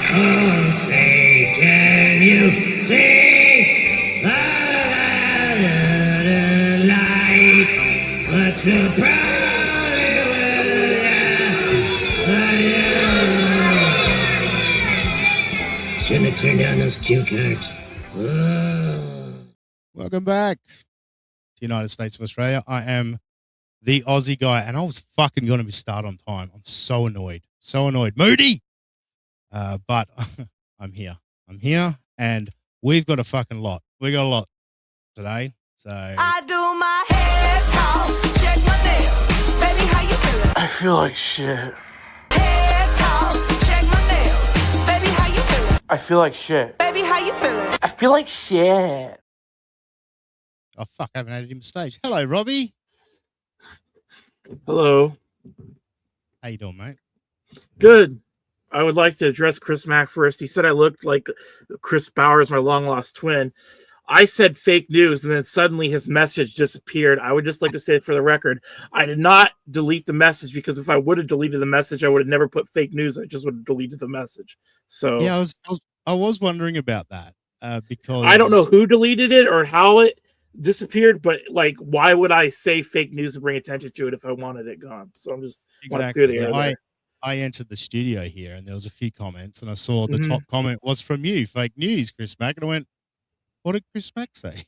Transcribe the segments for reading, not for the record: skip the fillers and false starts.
Oh, say, can you see the light? What's the problem with Shouldn't have turned down those cue cards. Oh. Welcome back to the United States of Australia. I am the Aussie guy, and I was fucking going to start on time. I'm so annoyed. Moody! But I'm here. And we've got a fucking lot. We got a lot today. So I do my hair talk, check my nails. Baby, how you feeling? I feel like shit. Hair talk, check my nails. Baby, how you feeling? I feel like shit. Baby, how you feeling? I feel like shit. oh fuck, I haven't added him to stage. Hello, Robbie. Hello. How you doing, mate? Good. I would like to address Chris Mack first. He said I looked like Chris Bowers, my long lost twin. I said fake news, and then suddenly his message disappeared. I would just like to say for the record, I did not delete the message, because if I would have deleted the message, I would have never put fake news. I just would have deleted the message. So Yeah, I was wondering about that because I don't know who deleted it or how it disappeared, but like, why would I say fake news and bring attention to it if I wanted it gone? So I'm just want to clear the air there. I entered the studio here, and there was a few comments, and I saw the top comment was from you, fake news, Chris Mack, and I went, what did Chris Mack say?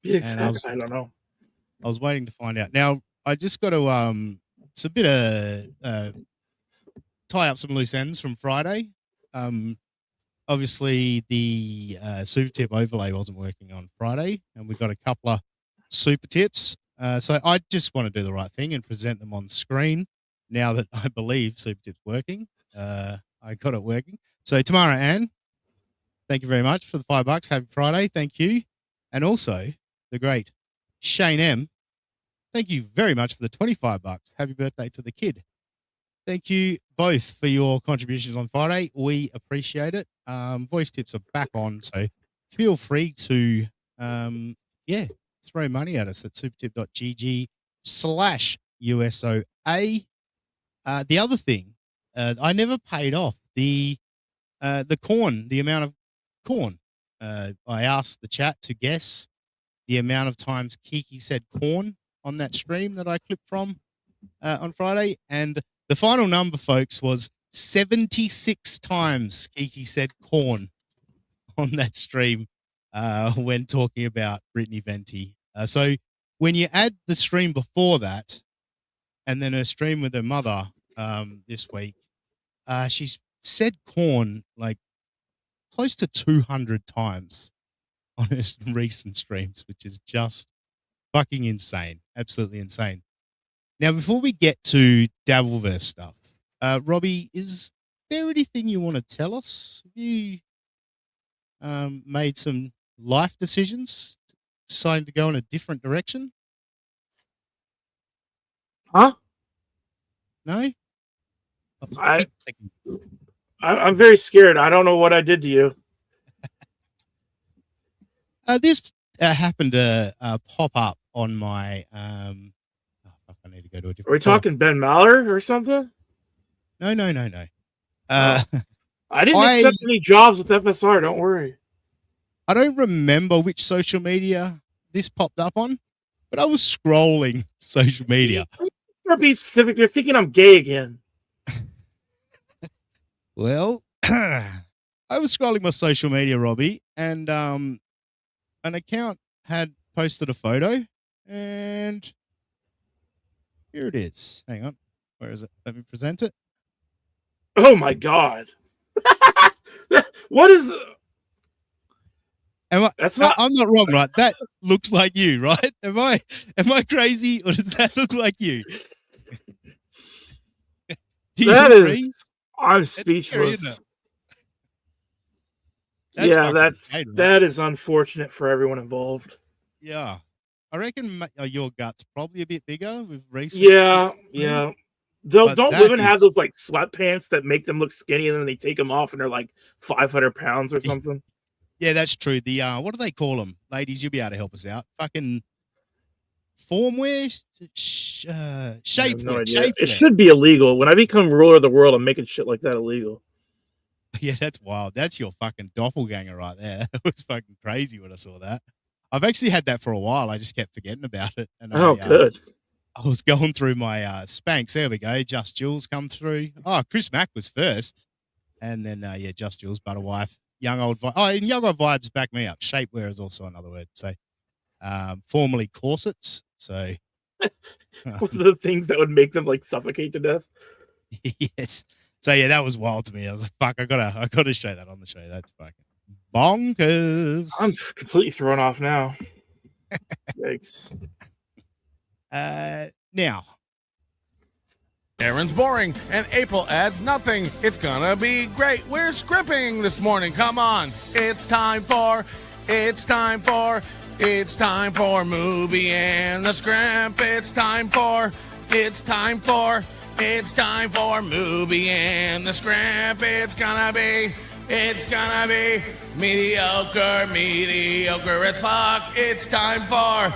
Exactly. I don't know. I was waiting to find out. Now, I just got to it's a bit of tie up some loose ends from Friday. Obviously, the super tip overlay wasn't working on Friday, and we got a couple of super tips. So I just want to do the right thing and present them on screen now that I believe super tip's working. I got it working. So Tamara Ann, thank you very much for the $5. Happy Friday. Thank you. And also the great Shane M. Thank you very much for the $25. Happy birthday to the kid. Thank you both for your contributions on Friday. We appreciate it. Voice tips are back on, so feel free to, throw money at us at supertip.gg/USOA. The other thing, I never paid off the corn, the amount of corn. I asked the chat to guess the amount of times Kiki said corn on that stream that I clipped from on Friday, and the final number, folks, was 76 times Kiki said corn on that stream when talking about Brittany Venti. So when you add the stream before that and then her stream with her mother this week, she's said corn like close to 200 times on her recent streams, which is just fucking insane. Absolutely insane. Now, before we get to Dabbleverse stuff, Robbie, is there anything you want to tell us? Have you made some life decisions, deciding to go in a different direction? Huh? No? I'm very scared. I don't know what I did to you. This happened to pop up on my... I need to go to a different... Are we talking Ben Maller or something? No. I didn't accept any jobs with FSR. Don't worry. I don't remember which social media this popped up on, but I was scrolling social media. To be specific, they're thinking I'm gay again. Well, I was scrolling my social media, Robbie, and an account had posted a photo, and here it is. Hang on. Where is it? Let me present it. Oh my God. What is... I'm not wrong, right? That looks like you, right? Am I crazy, or does that look like you? I'm speechless. That is unfortunate for everyone involved. Yeah. I reckon your gut's probably a bit bigger with recent. Yeah. Don't women have those like sweatpants that make them look skinny and then they take them off and they're like 500 pounds or something? Yeah, that's true. The what do they call them? Ladies, you'll be able to help us out. Fucking formwear? Shapewear. It should be illegal. When I become ruler of the world, I'm making shit like that illegal. yeah, that's wild. That's your fucking doppelganger right there. It was fucking crazy when I saw that. I've actually had that for a while. I just kept forgetting about it. And Oh, good. I was going through my Spanx. There we go. Just Jules come through. Oh, Chris Mack was first. And then, Just Jules, Butterwife, Young Old Vibes. Oh, and Young Old Vibes back me up. Shapewear is also another word. So, formerly corsets. So, One of the things that would make them like suffocate to death. yes. So yeah, that was wild to me. I was like, "Fuck, I gotta show that on the show." That's fucking bonkers. I'm completely thrown off now. Yikes! Now, Aaron's boring, and April adds nothing. It's gonna be great. We're scripting this morning. Come on, it's time for Movie and the Scrimp. It's time for Movie and the Scrimp. It's gonna be mediocre as fuck. It's time for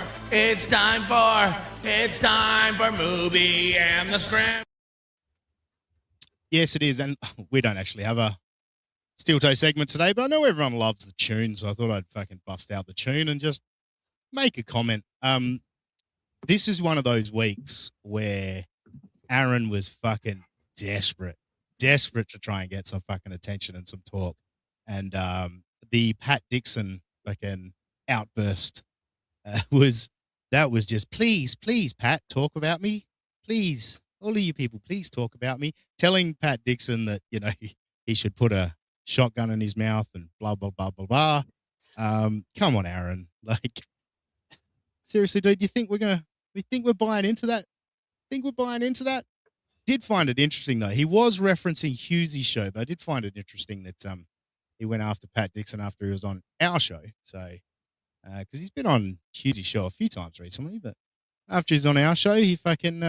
Movie and the Scrimp. yes, it is, and we don't actually have a steel toe segment today, but I know everyone loves the tune, so I thought I'd fucking bust out the tune and just make a comment. This is one of those weeks where Aaron was fucking desperate to try and get some fucking attention and some talk. And the Pat Dixon fucking outburst was just, please, Pat, talk about me. Please, all of you people, please talk about me. Telling Pat Dixon that, he should put a shotgun in his mouth and blah, blah, blah, blah, blah. Come on, Aaron. Like, seriously, dude, we think we're buying into that? Did find it interesting though. He was referencing Hughesy's show, but I did find it interesting that he went after Pat Dixon after he was on our show. So because he's been on Hughesy's show a few times recently, but after he's on our show, he fucking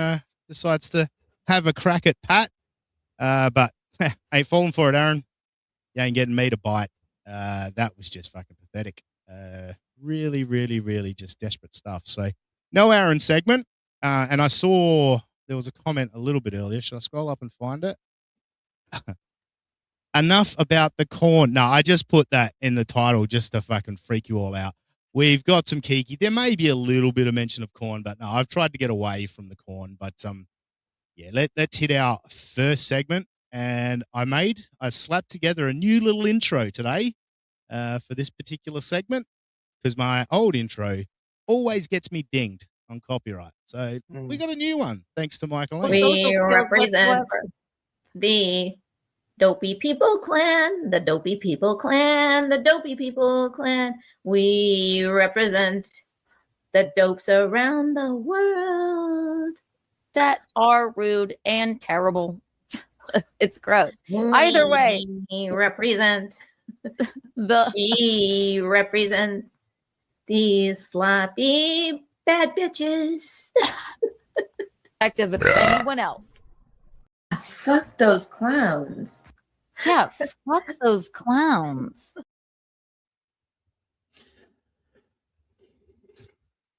decides to have a crack at Pat. But ain't falling for it, Aaron. You ain't getting me to bite. That was just fucking pathetic. Really, really, really just desperate stuff. So no Aaron segment. And I saw there was a comment a little bit earlier. Should I scroll up and find it? Enough about the corn. No, I just put that in the title just to fucking freak you all out. We've got some Kiki. There may be a little bit of mention of corn, but no, I've tried to get away from the corn. But let's hit our first segment. And I slapped together a new little intro today for this particular segment because my old intro always gets me dinged on copyright. So we got a new one, thanks to Michael. We represent the Dopey People Clan, the Dopey People Clan, the Dopey People Clan. We represent the dopes around the world that are rude and terrible. It's gross. Either way, we represent the she represents these sloppy bad bitches. effective of anyone else. Fuck those clowns. Yeah, fuck those clowns.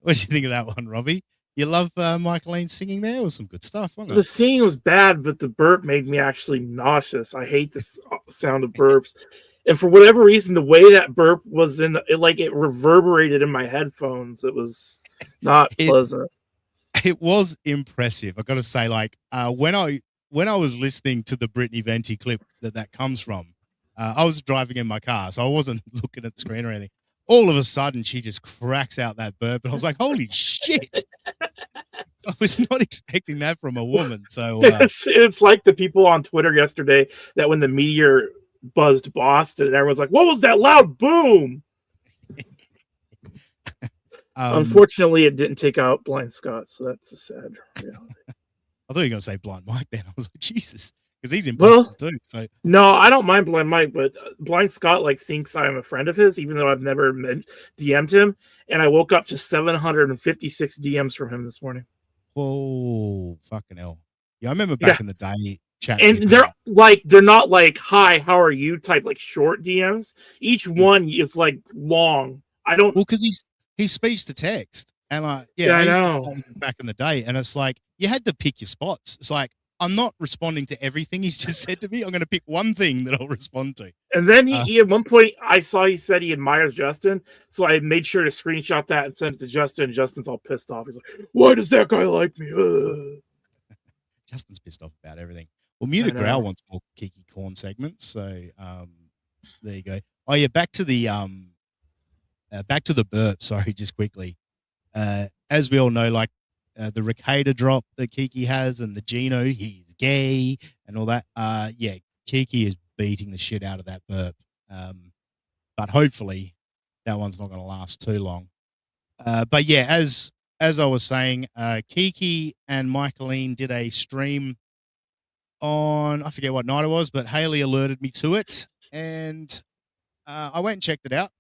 What do you think of that one, Robbie? You love Michaeline singing there? It was some good stuff, wasn't The it? singing was bad, but the burp made me actually nauseous. I hate the sound of burps. And for whatever reason, the way that burp was it reverberated in my headphones. It was not pleasant. It was impressive. I got to say, like when I was listening to the Brittany Venti clip that comes from, I was driving in my car, so I wasn't looking at the screen or anything. All of a sudden, she just cracks out that burp, and I was like, "Holy shit!" I was not expecting that from a woman. So it's like the people on Twitter yesterday that when the meteor buzzed Boston, and everyone's like, "What was that loud boom?" Unfortunately, it didn't take out Blind Scott, so that's a sad reality. I thought you were going to say Blind Mike then. I was like, Jesus, because he's in Boston too. So no, I don't mind Blind Mike, but Blind Scott thinks I'm a friend of his, even though I've never DM'd him. And I woke up to 756 DMs from him this morning. Whoa, fucking hell! Yeah, I remember back in the day chatting. And they're not like "Hi, how are you?" type short DMs. Each one is long. I don't. Well, because he's speech to text, and I know back in the day, and it's like you had to pick your spots. It's like I'm not responding to everything he's just said to me. I'm going to pick one thing that I'll respond to. And then he at one point I saw he said he admires Justin, so I made sure to screenshot that and send it to Justin. And Justin's all pissed off. He's like, "Why does that guy like me?" Justin's pissed off about everything. Well, Muted Growl wants more Kiki Corn segments, so there you go. Oh yeah, back to the burp. Sorry, just quickly. As we all know, like the Ricada drop that Kiki has, and the Gino, he's gay, and all that. Yeah, Kiki is beating the shit out of that burp. But hopefully, that one's not going to last too long. But yeah, as I was saying, Kiki and Michaeline did a stream on, I forget what night it was, but Haley alerted me to it, and I went and checked it out.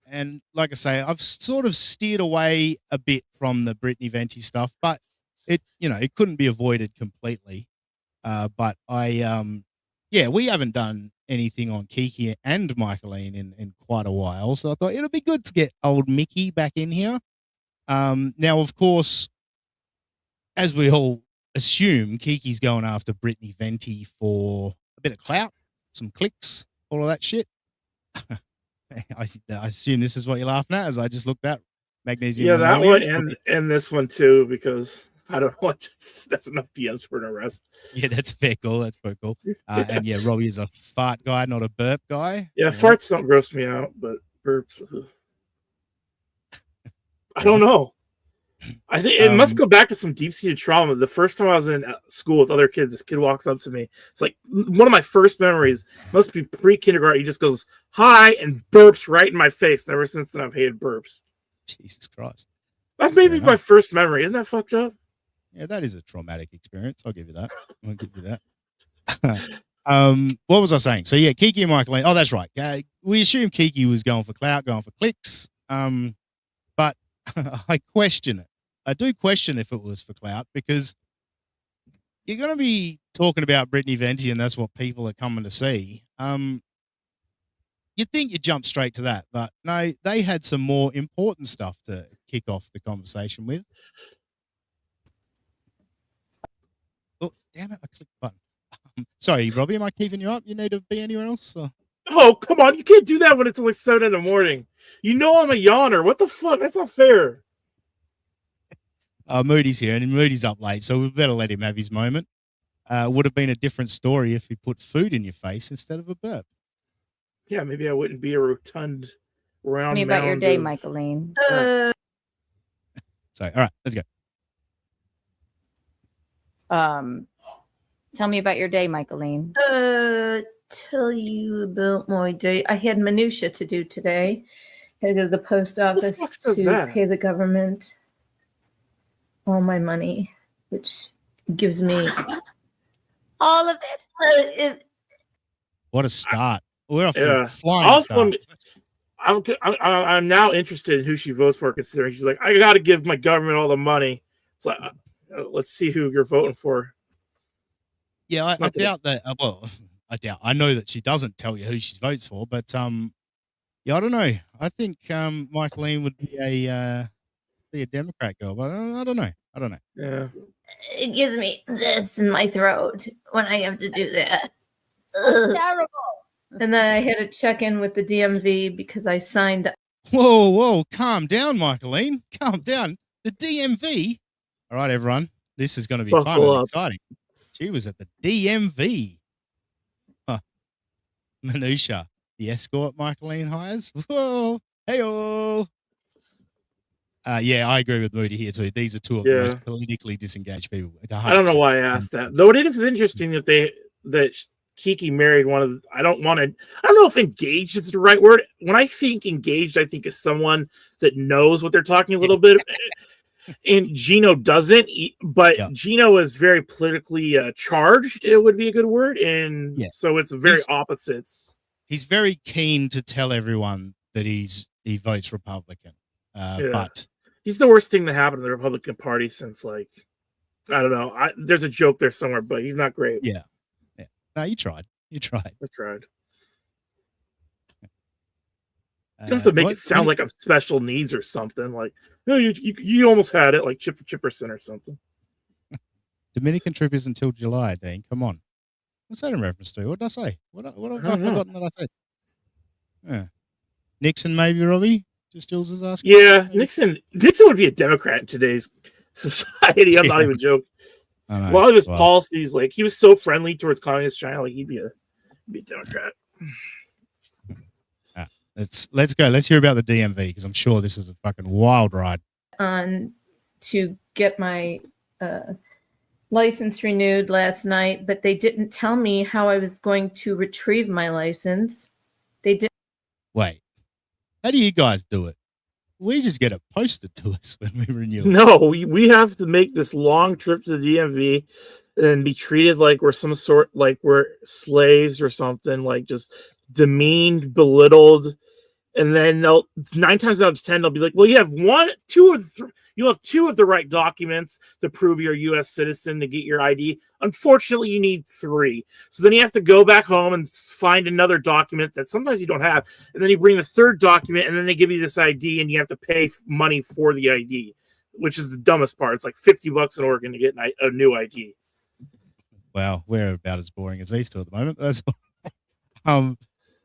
And like I say, I've sort of steered away a bit from the Brittany Venti stuff, but it couldn't be avoided completely. But yeah, we haven't done anything on Kiki and Michaeline in quite a while, so I thought it'll be good to get old Mickey back in here. Now, of course, as we all assume, Kiki's going after Brittany Venti for a bit of clout, some clicks, all of that shit. I assume this is what you're laughing at, as I just looked at Magnesium. Yeah, that one and this one too, because I don't know, that's enough DMs for an arrest. Yeah, that's fair cool. That's very cool. And yeah, Robbie is a fart guy, not a burp guy. Yeah, farts don't gross me out, but burps. I don't know. I think it must go back to some deep-seated trauma. The first time I was in school with other kids, this kid walks up to me. It's like one of my first memories. Must be pre-kindergarten. He just goes, "Hi," and burps right in my face. And ever since then, I've hated burps. Jesus Christ. That may be my first memory. Isn't that fucked up? Yeah, that is a traumatic experience. I'll give you that. I'll give you that. What was I saying? So yeah, Kiki and Michaeline. Oh, that's right. We assumed Kiki was going for clout, going for clicks. But I question it. I do question if it was for clout, because you're going to be talking about Brittany Venti, and that's what people are coming to see. You'd think you'd jump straight to that, but no, they had some more important stuff to kick off the conversation with. Oh, damn it, I clicked the button. Sorry, Robbie, am I keeping you up? You need to be anywhere else? Or? Oh, come on. You can't do that when it's only 7 a.m. You know I'm a yawner. What the fuck? That's not fair. Moody's here, and Moody's up late, so we better let him have his moment. Would have been a different story if he put food in your face instead of a burp. Yeah, maybe I wouldn't be a rotund round. Tell me about your day, Michaeline. Sorry. All right, let's go. Tell me about your day, Michaeline. Tell you about my day. I had minutia to do today. Had to go to the post office to pay the government all my money, which gives me all of it. What a start! We're off to a flying start. I'm now interested in who she votes for, considering she's like, I got to give my government all the money. It's like, let's see who you're voting for. Yeah, I doubt that. I know that she doesn't tell you who she votes for, but yeah, I don't know. I think Michaeline would be a Democrat girl, but I don't know. Yeah, it gives me this in my throat when I have to do that. Terrible. And then I had to check in with the DMV because I signed. Whoa, calm down, Michaeline. Calm down. The DMV. All right, everyone. This is going to be fun and exciting. She was at the DMV. Huh. Minutia. The escort Michaeline hires. Whoa. Hey-oh. Yeah, I agree with Moody here too. These are two of the most politically disengaged people. 100%. I don't know why I asked that. Though it is interesting that Kiki married one of. I don't know if engaged is the right word. When I think engaged, I think of someone that knows what they're talking a little bit. And Gino doesn't, but Gino is very politically charged. It would be a good word, and so it's very opposites. He's very keen to tell everyone that he votes Republican, but he's the worst thing that happened to the Republican Party since, like, I don't know. There's a joke there somewhere, but he's not great. Yeah. No, you tried. I tried. You don't have to make it sound like I'm special needs or something. Like, no, you almost had it, like Chipper Chipperson or something. Dominican trip is until July, Dean. Come on. What's that in reference to? What did I say? What have I don't know. forgotten that I said? Yeah. Nixon, maybe, Robbie? Just Jules is asking. Yeah, Nixon would be a Democrat in today's society. I'm not Yeah. even joking. I know. A lot of his Well, policies, like he was so friendly towards communist China, like he'd be a Democrat. let's go. Let's hear about the DMV because I'm sure this is a fucking wild ride. On to get my license renewed last night, but they didn't tell me how I was going to retrieve my license. They did. Wait, how do you guys do it? We just get it posted to us when we renew it. No, we have to make this long trip to the DMV and be treated like we're some sort, like we're slaves or something, like just demeaned, belittled. And then they'll 9 times out of 10 they'll be like, "Well, you have you'll have 2 of the right documents to prove you're a U.S. citizen to get your ID. Unfortunately, you need 3. So then you have to go back home and find another document that sometimes you don't have, and then you bring the 3rd document, and then they give you this ID, and you have to pay money for the ID, which is the dumbest part. It's like $50 in Oregon to get a new ID. Wow, we're about as boring as these two at the moment. That's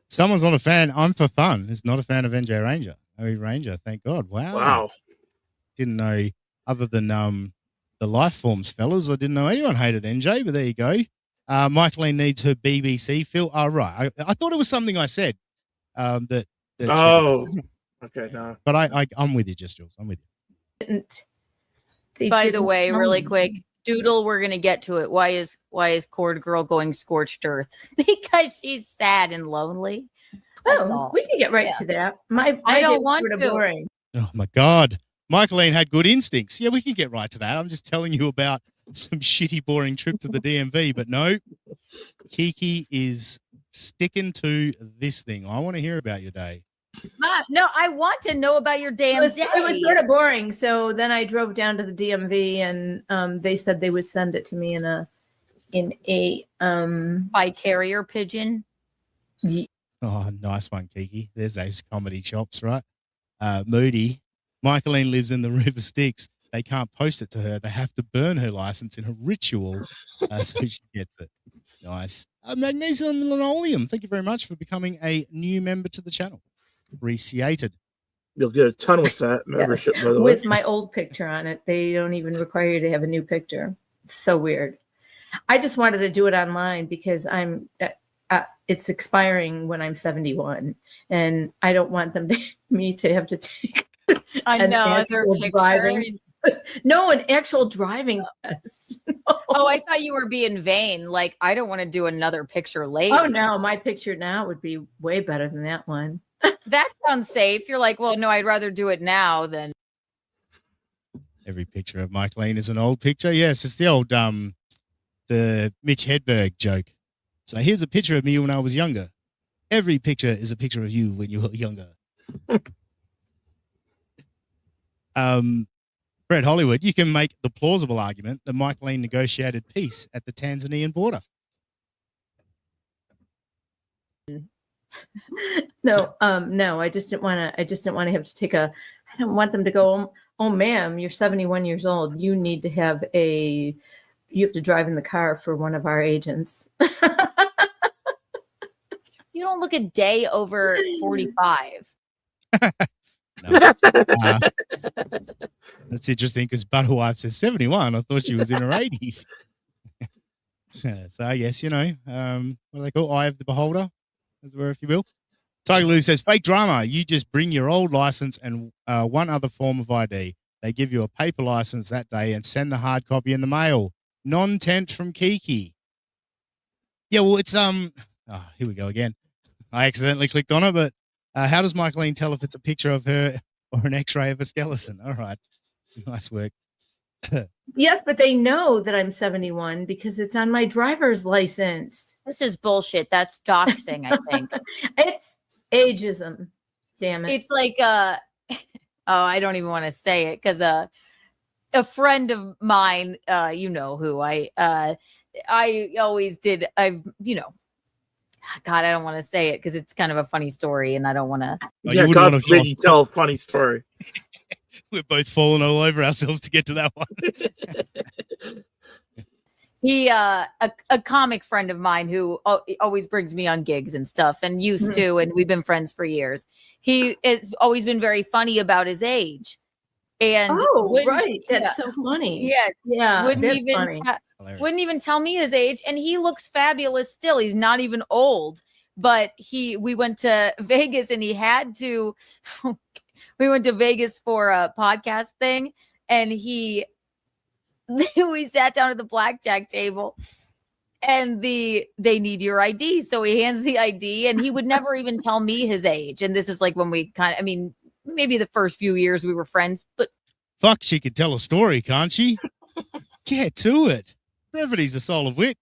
someone's not a fan. I'm for fun. Is not a fan of NJ Ranger. Ranger, thank God. Wow. Didn't know other than the life forms fellas. I didn't know anyone hated NJ, but there you go. Michaeline needs her BBC feel. Oh, right. I thought it was something I said. That Okay, no. But I'm with you, just Jules. I'm with you. By the way, really quick, Doodle, we're gonna get to it. Why is Cord Girl going scorched earth? Because she's sad and lonely. Oh, we can get right to that. I don't want to. to. Oh my God. Michaeline had good instincts. Yeah, we can get right to that. I'm just telling you about some shitty, boring trip to the DMV. But no, Kiki is sticking to this thing. I want to hear about your day. No, I want to know about your damn day. It was sort of boring. So then I drove down to the DMV, and they said they would send it to me in a by carrier pigeon. Oh, nice one, Kiki. There's those comedy chops, right? Moody. Michaeline lives in the River Styx. They can't post it to her. They have to burn her license in a ritual so she gets it. Nice. Magnesium linoleum. Thank you very much for becoming a new member to the channel. Appreciated. You'll get a ton with that membership, by the way. With my old picture on it. They don't even require you to have a new picture. It's so weird. I just wanted to do it online because it's expiring when I'm 71, and I don't want me to have to take I know an actual driving test. No. Oh, I thought you were being vain. Like, I don't want to do another picture later. Oh no, my picture now would be way better than that one. That sounds safe. You're like, well, no, I'd rather do it now than. Every picture of Michaeline is an old picture. Yes, it's the old the Mitch Hedberg joke. So here's a picture of me when I was younger. Every picture is a picture of you when you were younger. Fred Hollywood, you can make the plausible argument that Michaeline negotiated peace at the Tanzanian border. No, I just didn't want to have to take I don't want them to go, oh ma'am, you're 71 years old. You need to have you have to drive in the car for one of our agents. You don't look a day over 45. No. That's interesting because Butterwife says 71. I thought she was in her 80s. So I guess, what do they call Eye of the Beholder, as it were, if you will. Tiger Lou says, fake drama. You just bring your old license and one other form of ID. They give you a paper license that day and send the hard copy in the mail. Non-tent from Kiki. Yeah, well, it's here we go again. I accidentally clicked on it, but how does Michaeline tell if it's a picture of her or an x-ray of a skeleton? All right. Nice work. Yes, but they know that I'm 71 because it's on my driver's license. This is bullshit. That's doxing, I think. It's ageism. Damn it. It's like, I don't even want to say it because a friend of mine, you know who I always did. God, I don't want to say it because it's kind of a funny story, and I don't want to. Yeah, God forbid you tell a funny story. We're both falling all over ourselves to get to that one. He a comic friend of mine who always brings me on gigs and stuff, and used to, and we've been friends for years. He has always been very funny about his age, and right, that's so funny. Yes, Yeah, wouldn't that's even funny. wouldn't even tell me his age, and he looks fabulous still. He's not even old, but we went to Vegas, and he had to. We went to Vegas for a podcast thing, and we sat down at the blackjack table, and they need your ID. So he hands the ID, and he would never even tell me his age. And this is like when we maybe the first few years we were friends, but Fuck, she can tell a story, can't she? Get to it. Brevity's the soul of wit.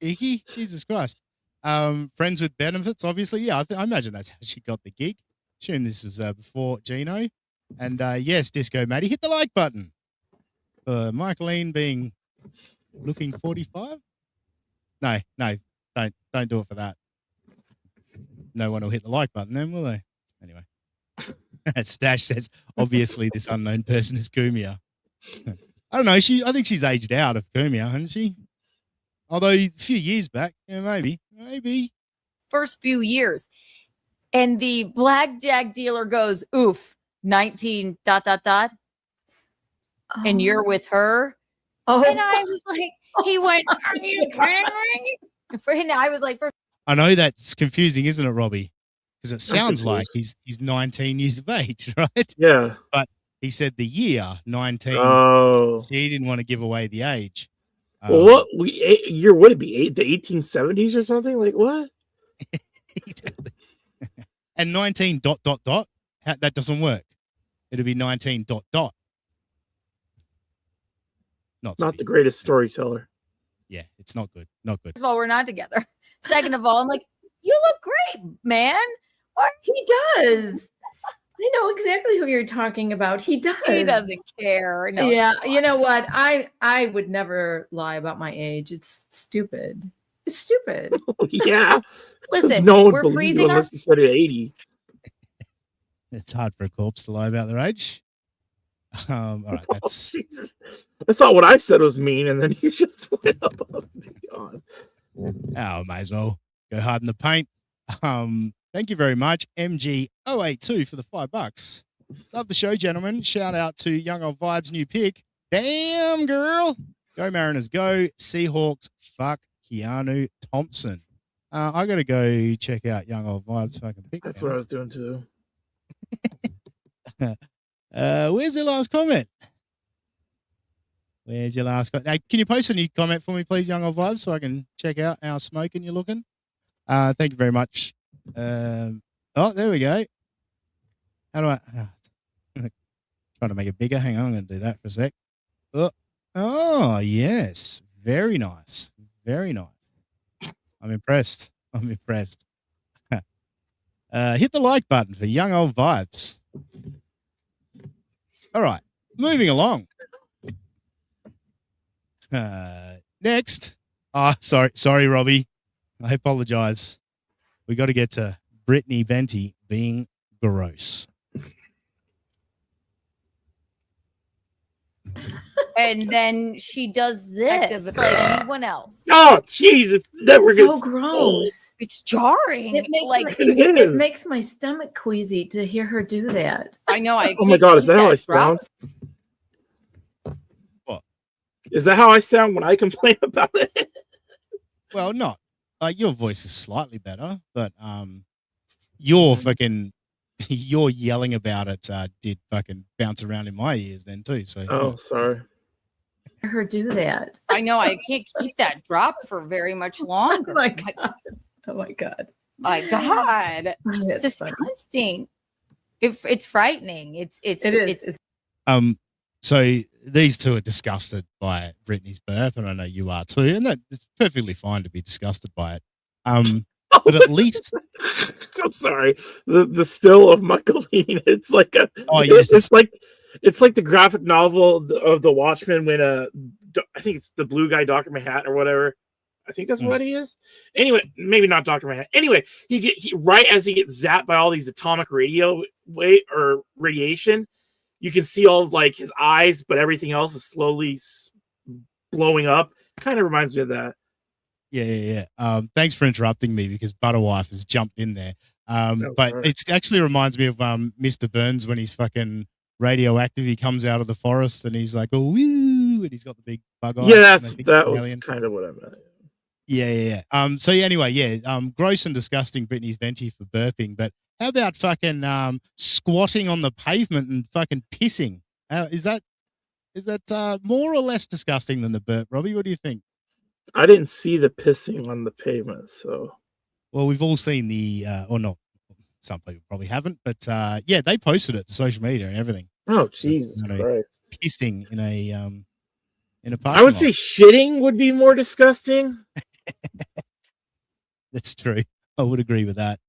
Icky, Jesus Christ. Friends with benefits, obviously. Yeah, I imagine that's how she got the gig. Assume this was before Gino. And yes, Disco Maddie, hit the like button. Michaeline looking 45. No, don't do it for that. No one will hit the like button then, will they? Anyway. Stash says, obviously this unknown person is Kumia. I don't know. I think she's aged out of Kumia, hasn't she? Although a few years back, yeah, maybe. first few years. And the blackjack dealer goes, oof, 19 ... And you're with her. And I was like, he went, are you kidding me? And I was like, I know that's confusing, isn't it, Robbie? Because it sounds like he's 19 years of age, right? Yeah. But he said the year 19. Oh. He didn't want to give away the age. Well, what year would it be? The 1870s or something? Like what? And 19 ... That doesn't work. It'll be 19 ... Not the greatest storyteller. Yeah, it's not good. Not good. first of all, we're not together. Second of all, I'm like, you look great, man. He does. I know exactly who you're talking about. He does. He doesn't care. No, Yeah, you know what? I would never lie about my age. It's stupid. It's stupid. Yeah. Listen, no one we're believes freezing you unless you said it 80. It's hard for a corpse to lie about their age. All right, that's. I thought what I said was mean, and then you just went up and beyond. Oh, might as well go hard in the paint. Thank you very much, MG082 for the $5. Love the show, gentlemen. Shout out to Young Old Vibes' new pick. Damn, girl. Go Mariners, go. Seahawks, fuck Keanu Thompson. I got to go check out Young Old Vibes so I can pick. That's what I was doing too. Where's your last comment? Where's your last comment? Now, can you post a new comment for me, please, Young Old Vibes, so I can check out how smoking you're looking? Thank you very much. Oh, there we go. How do I? Trying to make it bigger. Hang on, I'm going to do that for a sec. Oh, yes. Very nice. Very nice. I'm impressed. Hit the like button for Young Old Vibes. All right, moving along. Next. Sorry, Robbie. I apologize. We got to get to Brittany Venti being gross. And then she does this like anyone else. Oh, jeez, it never So gets gross. It's jarring. It makes like it makes my stomach queasy to hear her do that. I know. Oh my god, is that how I sound? What? Is that how I sound when I complain about it? Well, not. Your voice is slightly better, but your yelling about it did fucking bounce around in my ears then too. So oh, sorry. Her do that. I know. I can't keep that drop for very much longer. Oh my god. Oh my god. My god. That's It's disgusting. It's frightening. It is. So these two are disgusted by Brittany's burp, and I know you are too, and it's perfectly fine to be disgusted by it. But at least I'm sorry. The still of Michaeline. It's like it's like the graphic novel of the Watchmen when I think it's the blue guy, Dr. Manhattan or whatever. I think that's what he is. Anyway, maybe not Dr. Manhattan. Anyway, he right as he gets zapped by all these atomic radiation, you can see all of like his eyes, but everything else is slowly blowing up. Kind of reminds me of that. Yeah. Thanks for interrupting me because Butterwife has jumped in there. But sorry. it actually reminds me of Mr. Burns when he's fucking radioactive. He comes out of the forest and he's like, oh, woo, and he's got the big bug eyes. Yeah, and I think that it's was alien. kind of what I meant. Yeah. So anyway, gross and disgusting Brittany's venti for burping, but how about fucking squatting on the pavement and fucking pissing? Is that more or less disgusting than the burp, Robbie? What do you think? I didn't see the pissing on the pavement, so. Well, we've all seen the, or not, some people probably haven't, but they posted it to social media and everything. Oh, Jesus You know, Christ. Pissing in a parking I would lot. say shitting would be more disgusting. That's true. I would agree with that.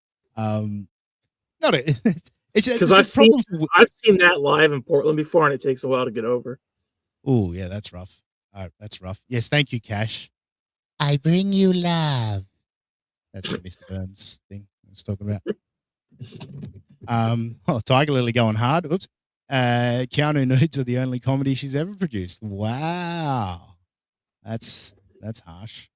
It's Because a I've seen problem. that live in Portland before, and it takes a while to get over. Oh, yeah, that's rough. That's rough. Yes, thank you, Cash. I bring you love. That's the Mr. Burns thing I was talking about. Tiger Lily going hard. Oops. Keanu Nudes are the only comedy she's ever produced. Wow. That's harsh.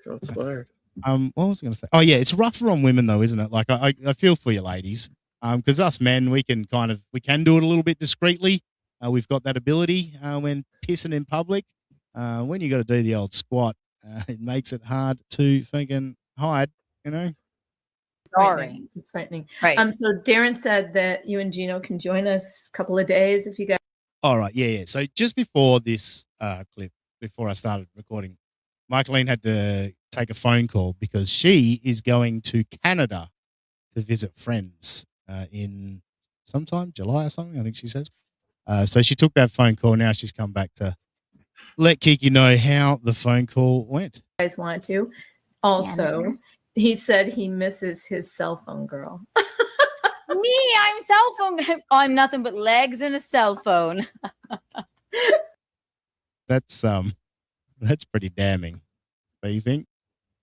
Shots fired. What was I going to say? Oh, yeah, it's rougher on women, though, isn't it? Like, I feel for you ladies. Because us men, we can do it a little bit discreetly. We've got that ability when pissing in public. When you got to do the old squat, it makes it hard to fucking hide, you know? Sorry. Frightening. Right. So Darren said that you and Gino can join us a couple of days if you guys. All right, yeah. So just before this clip, before I started recording, Michaeline had to take a phone call because she is going to Canada to visit friends in sometime July or something, I think she says. So she took that phone call. Now she's come back to let Kiki know how the phone call went. Guys want to. Also, he said he misses his cell phone girl. Me, I'm cell phone. I'm nothing but legs and a cell phone. That's pretty damning. Do you think?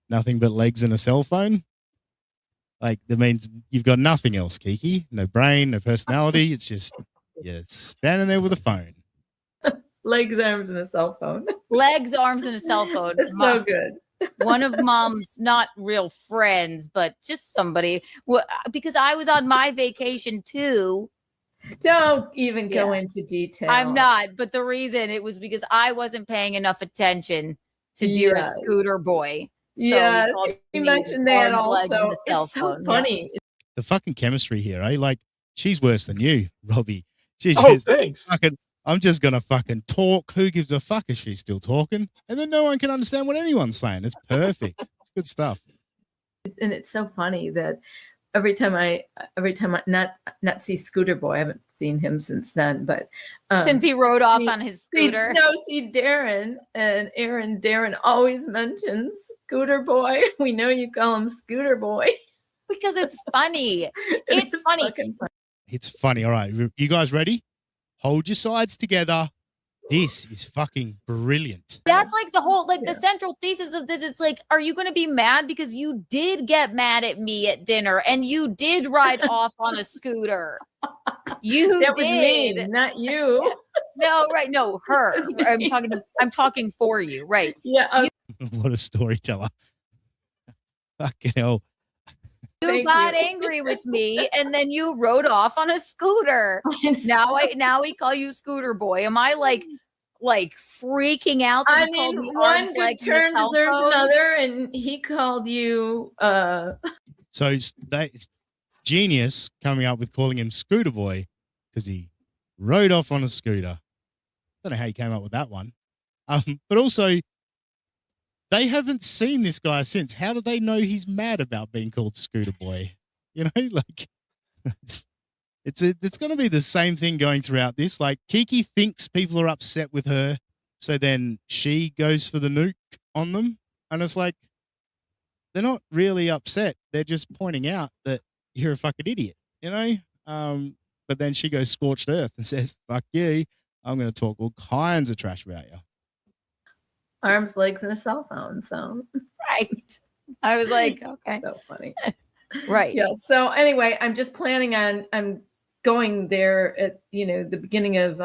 Nothing but legs and a cell phone? Like, that means you've got nothing else, Kiki. No brain, no personality. It's just you're standing there with a phone. Legs, arms, and a cell phone. Legs, arms, and a cell phone. It's so good. One of Mom's not real friends, but just somebody. Because I was on my vacation too. Don't even go into detail. I'm not, but the reason it was because I wasn't paying enough attention to Dearest Scooter Boy. So yes, you mentioned that also. It's so funny. Yeah. The fucking chemistry here, eh? Like, she's worse than you, Robbie. She's thanks. Fucking, I'm just gonna fucking talk. Who gives a fuck if she's still talking? And then no one can understand what anyone's saying. It's perfect. It's good stuff. And it's so funny that every time I not see Scooter Boy, I haven't seen him since then, but since he rode off on his scooter. See Darren and Aaron. Darren always mentions Scooter Boy. We know you call him Scooter Boy because it's funny. It's funny. It's funny. All right, you guys ready? Hold your sides together. This is fucking brilliant. That's like the whole, the central thesis of this. It's like, are you going to be mad because you did get mad at me at dinner and you did ride off on a scooter? You that did. Was me, not you. No, right? No, her. I'm talking for you, right? Yeah. What a storyteller! Fucking hell. You got angry with me, and then you rode off on a scooter. Now we call you Scooter Boy. Am I like freaking out? I mean, one good turn deserves another, and he called you. So it's genius coming up with calling him Scooter Boy because he rode off on a scooter. Don't know how he came up with that one, but also. They haven't seen this guy since. How do they know he's mad about being called Scooter Boy? You know, like it's going to be the same thing going throughout this. Like, Kiki thinks people are upset with her, so then she goes for the nuke on them, and it's like they're not really upset. They're just pointing out that you're a fucking idiot, you know. But then she goes scorched earth and says, "Fuck you! I'm going to talk all kinds of trash about you." Arms, legs, and a cell phone. So right. I was like, okay. So funny. Right. Yeah. So anyway, I'm just planning on I'm going there at the beginning of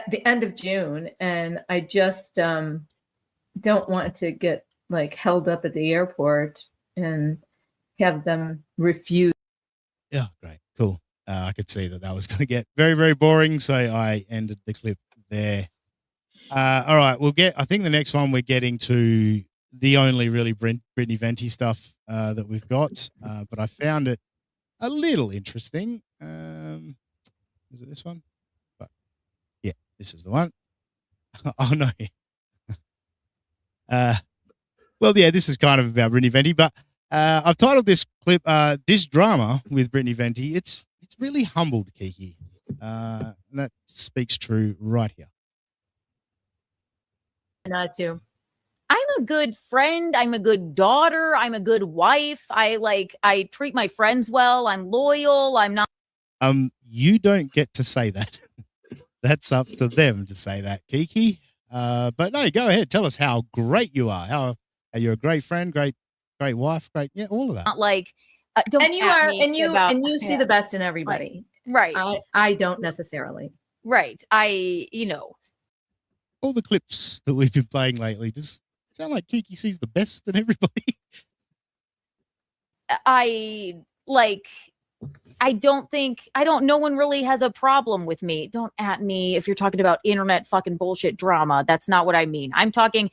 the end of June, and I just don't want to get like held up at the airport and have them refuse. Yeah, great, cool. I could see that was going to get very, very boring, so I ended the clip there. All right, I think the next one we're getting to the only really Brittany Venti stuff that we've got, but I found it a little interesting. Is it this one? But yeah, this is the one. Oh no. Well, yeah, this is kind of about Brittany Venti, but I've titled this clip "This Drama with Brittany Venti." It's really humbled Kiki, and that speaks true right here. Not to. I'm a good friend. I'm a good daughter. I'm a good wife. I treat my friends well. I'm loyal. I'm not. You don't get to say that. That's up to them to say that, Kiki. But no, go ahead. Tell us how great you are. How you're a great friend, great wife, great, yeah, all of that. Not like, don't And you at are, me and you about- and you see yeah. the best in everybody. Right. I don't necessarily. Right. You know, All the clips that we've been playing lately just sound like Kiki sees the best in everybody. no one really has a problem with me. Don't at me if you're talking about internet fucking bullshit drama. That's not what I mean. I'm talking.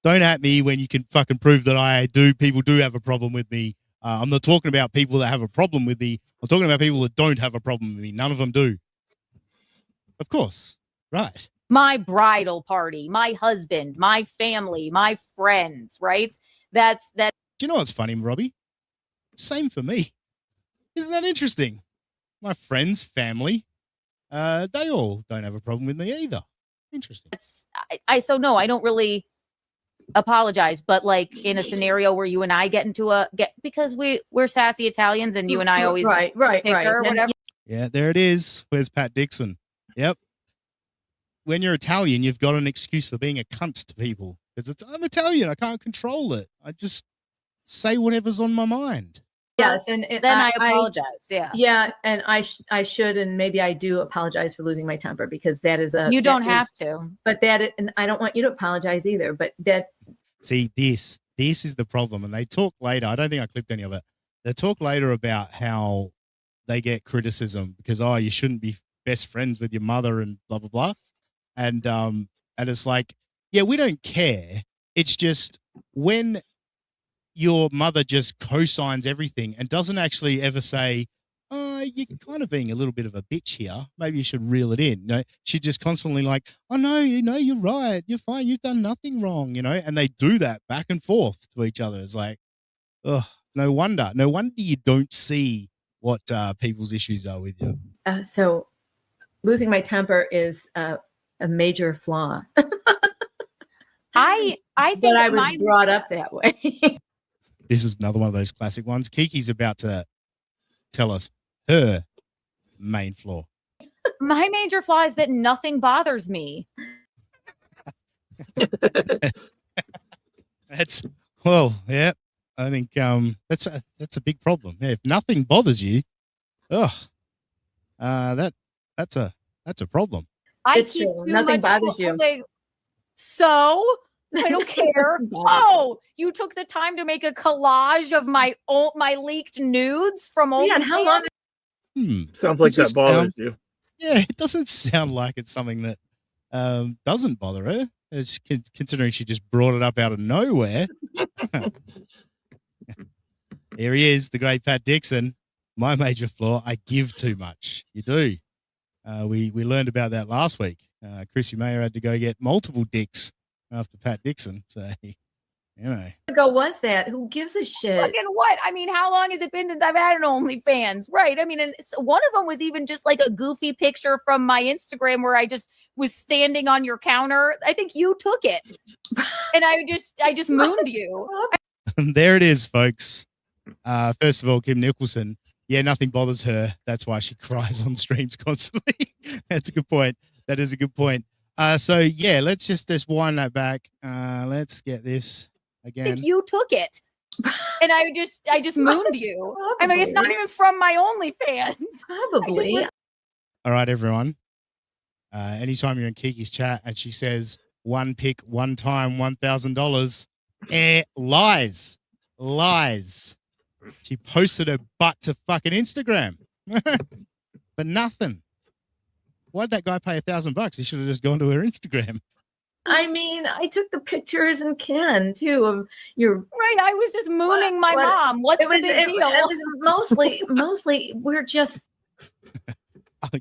Don't at me when you can fucking prove that people do have a problem with me. I'm not talking about people that have a problem with me. I'm talking about people that don't have a problem with me. None of them do. Of course. Right. My bridal party, my husband, my family, my friends, right? That's that. Do you know what's funny, Robbie? Same for me. Isn't that interesting? My friends, family, they all don't have a problem with me either. Interesting. So no, I don't really apologize, but like in a scenario where you and I get because we're sassy Italians and you and I always right. or And whatever. Yeah, there it is. Where's Pat Dixon? Yep. When you're Italian, you've got an excuse for being a cunt to people because I'm Italian. I can't control it. I just say whatever's on my mind. Yes, and Then I apologize. Yeah, and I should, and maybe I do apologize for losing my temper because that is You don't have to. But and I don't want you to apologize either. But See, this is the problem. And they talk later. I don't think I clipped any of it. They talk later about how they get criticism because, you shouldn't be best friends with your mother and blah, blah, blah. And it's like, yeah, we don't care. It's just when your mother just co-signs everything and doesn't actually ever say, you're kind of being a little bit of a bitch here. Maybe you should reel it in. She's just constantly like, oh, no, you're right. You're fine. You've done nothing wrong, and they do that back and forth to each other. It's like, no wonder you don't see what people's issues are with you. so losing my temper is a major flaw. I think but I was brought up that way. This is another one of those classic ones. Kiki's about to tell us her main flaw. My major flaw is that nothing bothers me. Yeah. I think that's a big problem. Yeah, if nothing bothers you, that's a problem. It's true. Nothing bothers you. So I don't care. Oh, you took the time to make a collage of my leaked nudes from old. Yeah, and how long? Sounds like Does that this bothers you. Yeah, it doesn't sound like it's something that doesn't bother her, considering she just brought it up out of nowhere. Here he is, the great Pat Dixon. My major flaw, I give too much. You do. We learned about that last week. Chrissy Mayer had to go get multiple dicks after Pat Dixon. So, ago was that? Who gives a shit? Fucking what? I mean, how long has it been since I've had an OnlyFans? Right. I mean, and one of them was even just like a goofy picture from my Instagram where I just was standing on your counter. I think you took it. And I just mooned you. There it is, folks. First of all, Kim Nicholson. Yeah, nothing bothers her. That's why she cries on streams constantly. That's a good point. That is a good point. So yeah, let's just wind that back. Let's get this again. I think you took it. And I just mooned you. I mean, it's not even from my OnlyFans. Probably. All right, everyone. anytime you're in Kiki's chat and she says one pick, one time, $1,000, lies. She posted her butt to fucking Instagram, but nothing. Why'd that guy pay $1,000? He should have just gone to her Instagram. I mean, I took the pictures and Ken too of your. Right. I was just mooning my What- mom. What's It was, the big it, deal? it was mostly we're just.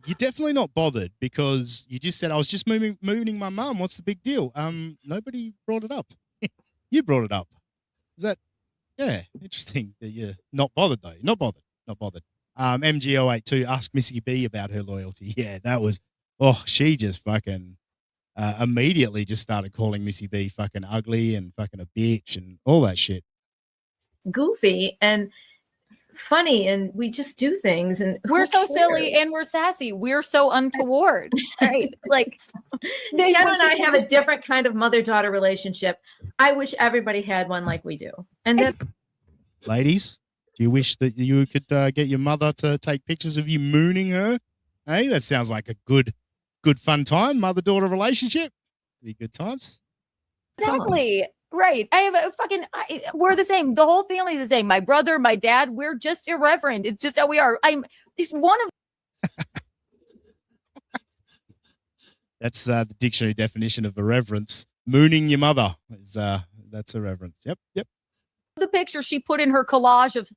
You're definitely not bothered because you just said I was just mooning my mum. What's the big deal? Nobody brought it up. You brought it up. Is that? Yeah, interesting that you're not bothered though. Not bothered. MGO82 asked Missy B about her loyalty. Yeah, that was. Oh, she just fucking immediately just started calling Missy B fucking ugly and fucking a bitch and all that shit. Goofy and funny, and we just do things, and We're who so cares? silly and we're sassy. We're so untoward. Right? Like, Ken and I have a different kind of mother-daughter relationship. I wish everybody had one like we do. And that's Ladies, do you wish that you could get your mother to take pictures of you mooning her? Hey, that sounds like a good fun time, mother-daughter relationship. Be good times. exactly right. I have a fucking. We're the same. The whole family's the same. My brother, my dad. We're just irreverent. It's just how we are. It's one of. That's the dictionary definition of irreverence. Mooning your mother is that's irreverence. Yep. The picture she put in her collage of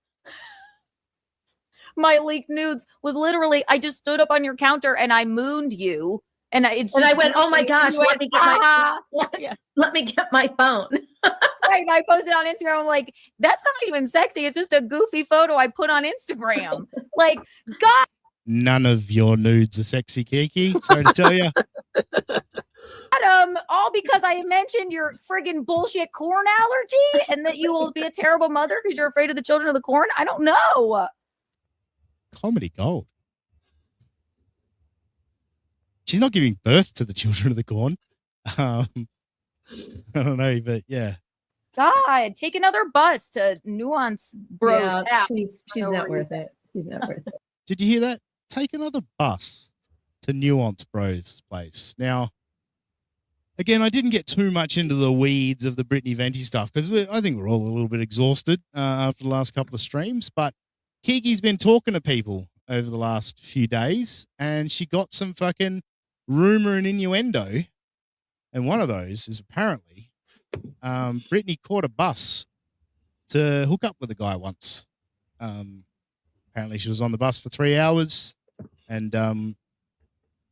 my leaked nudes was literally I just stood up on your counter and I mooned you and I went, oh my gosh, let me get my yeah. let me get my phone. Right, I posted on Instagram. I'm like, that's not even sexy. It's just a goofy photo I put on Instagram. Like, God, None of your nudes are sexy, Kiki. Sorry to tell you. all because I mentioned your friggin' bullshit corn allergy and that you will be a terrible mother because you're afraid of the children of the corn. I don't know. Comedy gold. She's not giving birth to the children of the corn. I don't know, but yeah. God, take another bus to Nuance Bros. Yeah, app. she's not worth it. She's not worth it. Did you hear that? Take another bus to Nuance Bros place. Now, again, I didn't get too much into the weeds of the Brittany Venti stuff because I think we're all a little bit exhausted after the last couple of streams. But Kiki's been talking to people over the last few days, and she got some fucking rumor and innuendo. And one of those is apparently Brittany caught a bus to hook up with a guy once. Apparently, she was on the bus for 3 hours, and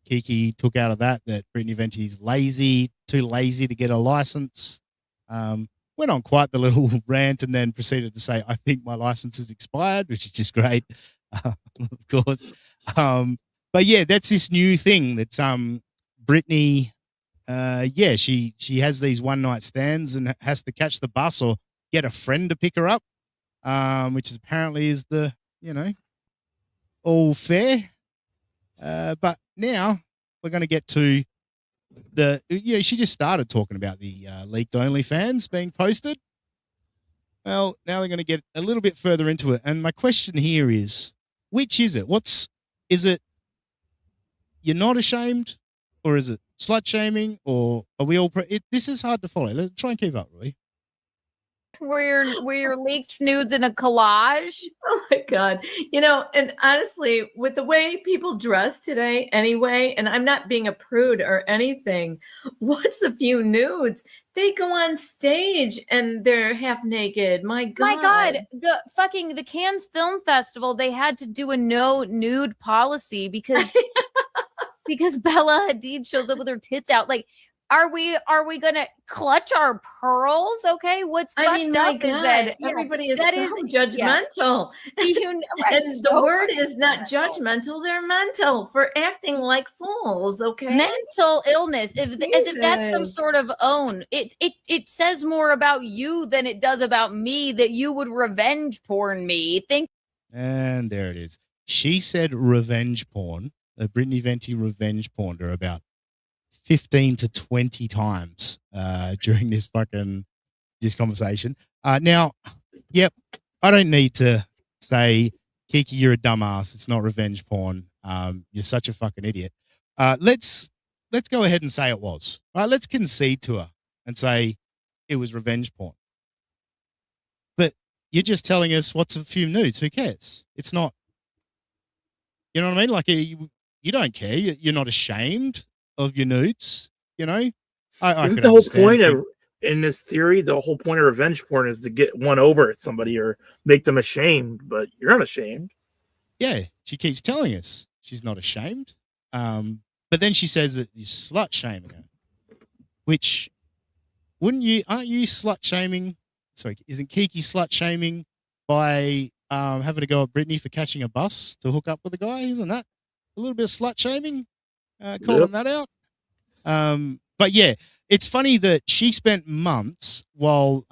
Kiki took out of that Brittany Venti's lazy, too lazy to get a license. Went on quite the little rant and then proceeded to say, I think my license is expired, which is just great, of course. But yeah, that's this new thing that's Brittany, she has these one-night stands and has to catch the bus or get a friend to pick her up, which is apparently is the, all fair. But now we're going to get to she just started talking about the leaked OnlyFans being posted. Well, now they're going to get a little bit further into it. And my question here is, which is it? Is it you're not ashamed, or is it slut shaming, or are we all, this is hard to follow. Let's try and keep up, really. Where your leaked nudes in a collage. Oh my God. And honestly, with the way people dress today anyway, and I'm not being a prude or anything, what's a few nudes? They go on stage and they're half naked. My God. My God, the Cannes Film Festival, they had to do a no nude policy because Bella Hadid shows up with her tits out. Like, are we gonna clutch our pearls? Okay, what's fucked up is that everybody is that so is judgmental. Right, And so the word is not judgmental; they're mental for acting like fools. Okay, mental illness. As if that's some Jesus. sort of own. It says more about you than it does about me that you would revenge porn me. And there it is. She said revenge porn. Brittany Venti revenge porned her about 15 to 20 times during this conversation. Now, yep, I don't need to say, Kiki, you're a dumbass. It's not revenge porn. You're such a fucking idiot. Let's let's go ahead and say it was. All right, let's concede to her and say it was revenge porn. But you're just telling us what's a few nudes. Who cares? It's not. You know what I mean? Like you don't care. You're not ashamed of your nudes. You know. I Isn't could the whole understand point people- of in this theory, the whole point of revenge porn is to get one over at somebody or make them ashamed, but you're not ashamed. Yeah, she keeps telling us she's not ashamed. But then she says that you're slut shaming her. Which aren't you slut shaming? Sorry, isn't Kiki slut shaming by having to go at Brittany for catching a bus to hook up with a guy? Isn't that a little bit of slut shaming? Calling that out. But yeah, it's funny that she spent months while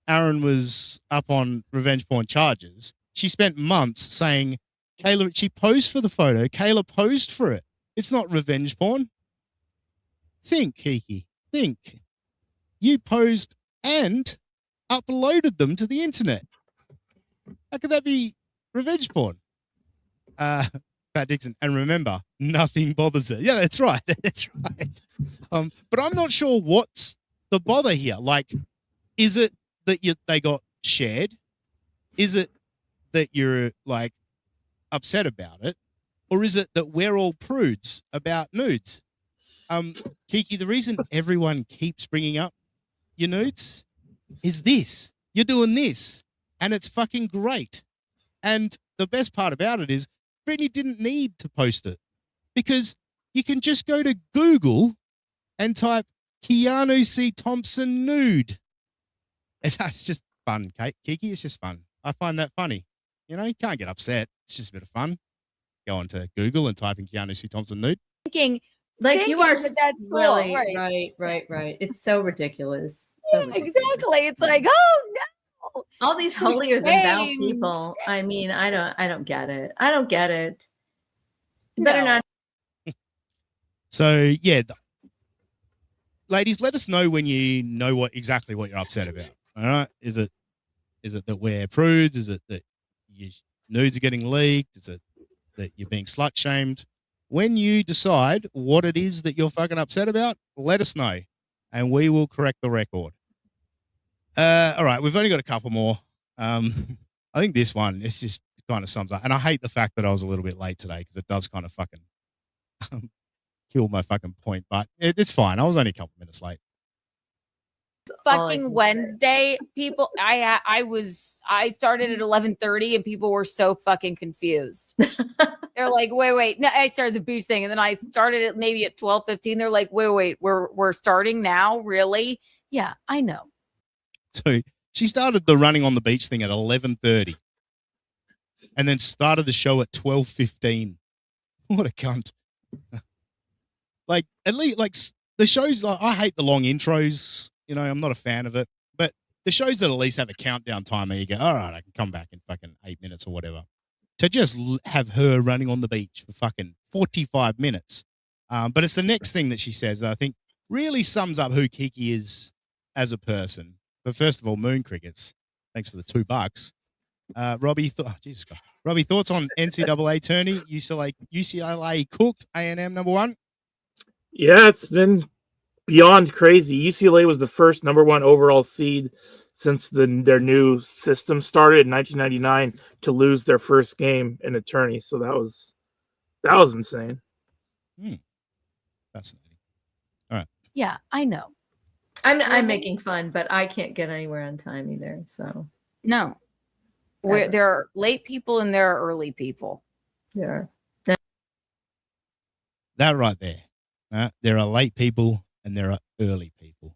Aaron was up on revenge porn charges. She spent months saying, Kayla, she posed for the photo. Kayla posed for it. It's not revenge porn. Think, Kiki. Think. You posed and uploaded them to the internet. How could that be revenge porn? Pat Dixon. And remember, nothing bothers her. Yeah, that's right. That's right. But I'm not sure what's the bother here. Like, is it that they got shared? Is it that you're like upset about it? Or is it that we're all prudes about nudes? Kiki, the reason everyone keeps bringing up your nudes is this. You're doing this. And it's fucking great. And the best part about it is Brittany didn't need to post it because you can just go to Google and type Keanu C. Thompson nude. And that's just fun, Kiki. It's just fun. I find that funny. You know, you can't get upset. It's just a bit of fun. Go onto Google and type in Keanu C. Thompson nude. Thinking, Like you are that that's cool, really right. right. It's so ridiculous. Yeah, exactly. It's like, oh no. All these holier than thou Shame. people. I mean, I don't get it. I don't get it. You better No. not. So yeah, ladies, let us know when you know exactly what you're upset about. All right, is it that we're prudes? Is it that your nudes are getting leaked? Is it that you're being slut shamed? When you decide what it is that you're fucking upset about, let us know, and we will correct the record. All right, we've only got a couple more. I think this one is just kind of sums up, and I hate the fact that I was a little bit late today because it does kind of fucking kill my fucking point, but it's fine. I was only a couple minutes late. all I can Fucking say. Wednesday, people. I started at 11:30 and people were so fucking confused. They're like, wait. No, I started the boost thing, and then I started it maybe at 12:15. They're like, wait, we're starting now, really? Yeah, I know. So she started the running on the beach thing at 11:30, and then started the show at 12:15. What a cunt! Like at least like the shows. Like I hate the long intros. You know, I'm not a fan of it. But the shows that at least have a countdown timer, you go, all right, I can come back in fucking 8 minutes or whatever. To just have her running on the beach for fucking 45 minutes. But it's the next thing that she says that I think really sums up who Kiki is as a person. But first of all, moon crickets. Thanks for the $2. Robbie, Jesus Christ. Robbie, thoughts on NCAA tourney? UCLA cooked A&M number one. Yeah, it's been beyond crazy. UCLA was the first number one overall seed since their new system started in 1999 to lose their first game in a tourney. So that was insane. Fascinating. Yeah, I know. I'm making fun, but I can't get anywhere on time either. So No, there are late people and there are early people. yeah. That right there. There are late people and there are early people.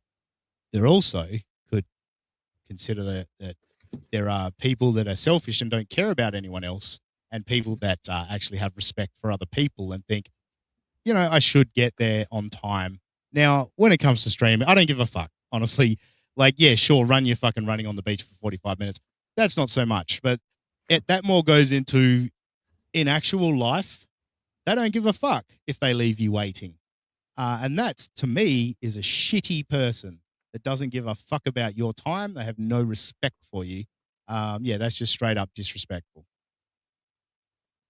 There also could consider that there are people that are selfish and don't care about anyone else, and people that actually have respect for other people and think, you know, I should get there on time. Now, when it comes to streaming, I don't give a fuck, honestly. Like, yeah, sure, run your fucking running on the beach for 45 minutes. That's not so much, but that more goes into in actual life. They don't give a fuck if they leave you waiting. And that, to me, is a shitty person that doesn't give a fuck about your time. They have no respect for you. Yeah, that's just straight up disrespectful.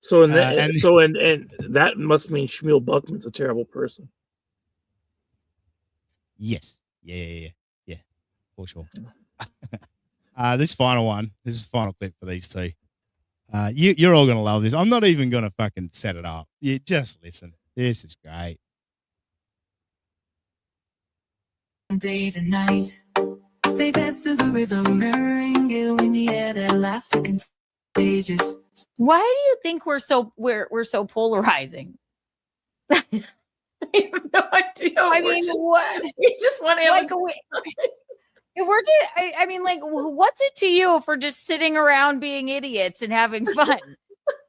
So and that must mean Shmuel Buckman's a terrible person. Yes. Yeah. For sure. This final one. This is the final clip for these two. You're all gonna love this. I'm not even gonna fucking set it up. You just listen. This is great. Day to night, they dance to the rhythm, merengue in the air, their laughter contagious. Why do you think we're so polarizing? I have no idea. I mean, what? We just want to have Like, if we're just, I mean, like, what's it to you for just sitting around being idiots and having fun?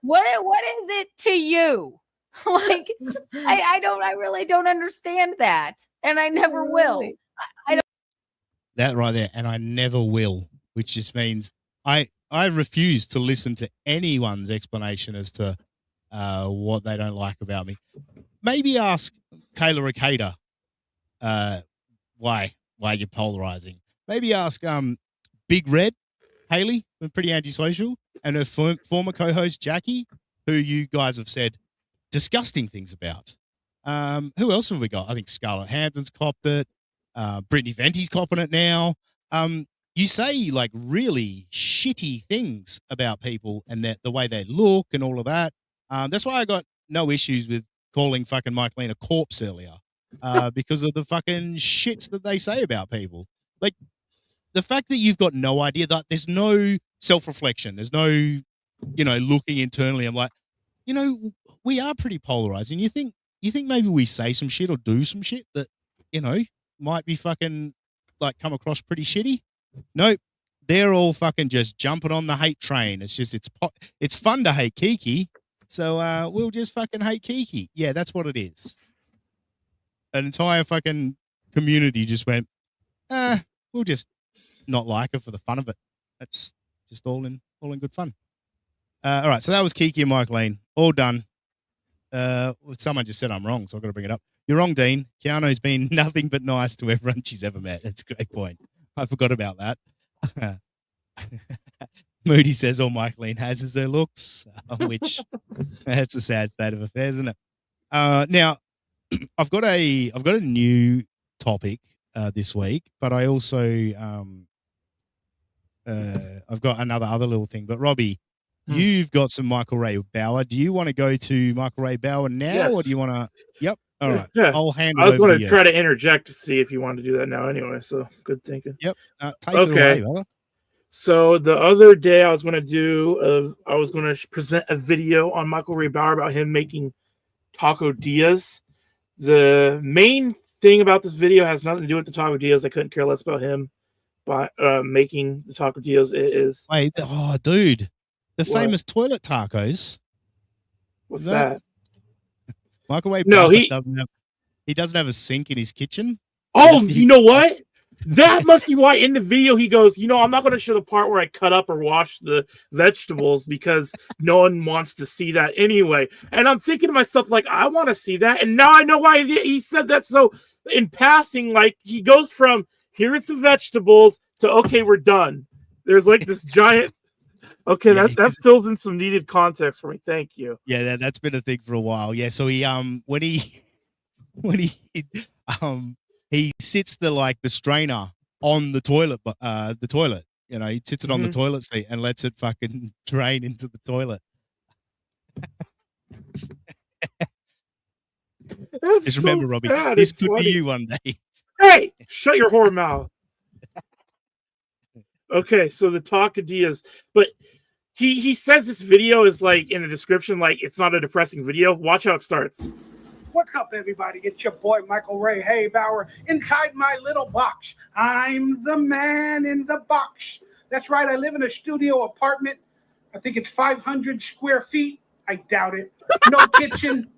What is it to you? Like, I really don't understand that, and I never will. I don't. That right there, and I never will, which just means I refuse to listen to anyone's explanation as to what they don't like about me. Maybe ask Kayla Ricada why you're polarizing. Maybe ask Big Red Haley from Pretty Antisocial and her former co-host Jackie, who you guys have said disgusting things about. Who else have we got? I think Scarlett Hampton's copped it. Brittany Venti's copping it now. You say like really shitty things about people and that the way they look and all of that. That's why I got no issues with calling fucking Michaeline a corpse earlier, because of the fucking shit that they say about people. Like the fact that you've got no idea, that there's no self-reflection, there's no, looking internally. I'm like, we are pretty polarizing. You think maybe we say some shit or do some shit that, might be fucking like come across pretty shitty? Nope. They're all fucking just jumping on the hate train. It's just, it's fun to hate Kiki. So we'll just fucking hate Kiki. Yeah, that's what it is. An entire fucking community just went, we'll just not like her for the fun of it. That's just all in good fun. All right, so that was Kiki and Michaeline. All done. Someone just said I'm wrong, so I've got to bring it up. You're wrong, Dean. Keanu's been nothing but nice to everyone she's ever met. That's a great point. I forgot about that. Moody says all Michaeline has is her looks, which that's a sad state of affairs, isn't it? Now, I've got a new topic this week, but I also I've got other little thing. But Robbie, you've got some Michael Ray Bauer. Do you want to go to Michael Ray Bauer now, or do you want to? Yep. All right. Yeah. I'll hand it I was over going to to you. try to interject to see if you wanted to do that now anyway. So good thinking. Yep. Take it away, brother. So the other day I was going to present a video on Michael Ray Bauer about him making taco dias. The main thing about this video has nothing to do with the taco dias. I couldn't care less about him making the taco dias. It is. Wait, dude, the What? famous toilet tacos. What's that? Michael Ray No, Bauer he doesn't have a sink in his kitchen. Oh, you know what? That must be why in the video he goes, I'm not going to show the part where I cut up or wash the vegetables because no one wants to see that anyway. And I'm thinking to myself, like, I want to see that. And now I know why he said that. So in passing, like, he goes from here's the vegetables to, okay, we're done. There's like this giant. Okay, that fills in some needed context for me. Thank you. Yeah, that's been a thing for a while. Yeah, so he he sits the strainer on the toilet, he sits it on the toilet seat and lets it fucking drain into the toilet. Just remember, Robbie, this could be you one day. Hey, shut your whore mouth. Okay, so the tacadillas, but he says this video is like in the description, like it's not a depressing video. Watch how it starts. What's up, everybody? It's your boy, Michael Ray Hey Bauer, inside my little box. I'm the man in the box. That's right, I live in a studio apartment. I think it's 500 square feet. I doubt it. No kitchen,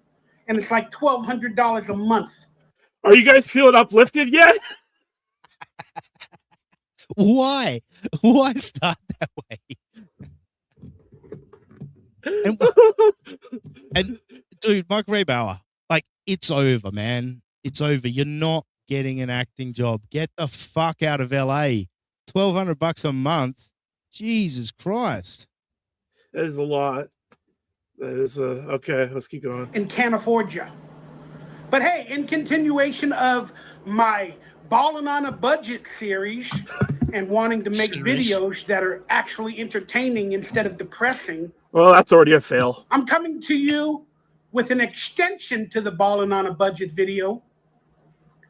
and it's like $1,200 a month. Are you guys feeling uplifted yet? Why? Why start that way? And dude, Mike Ray Bauer, like, it's over, man. It's over. You're not getting an acting job. Get the fuck out of LA. $1,200 a month. Jesus Christ. That is a lot. That is okay. Let's keep going. And can't afford you. But hey, in continuation of my balling on a budget series and wanting to make Serious? videos that are actually entertaining instead of depressing, Well, that's already a fail. I'm coming to you with an extension to the balling on a budget video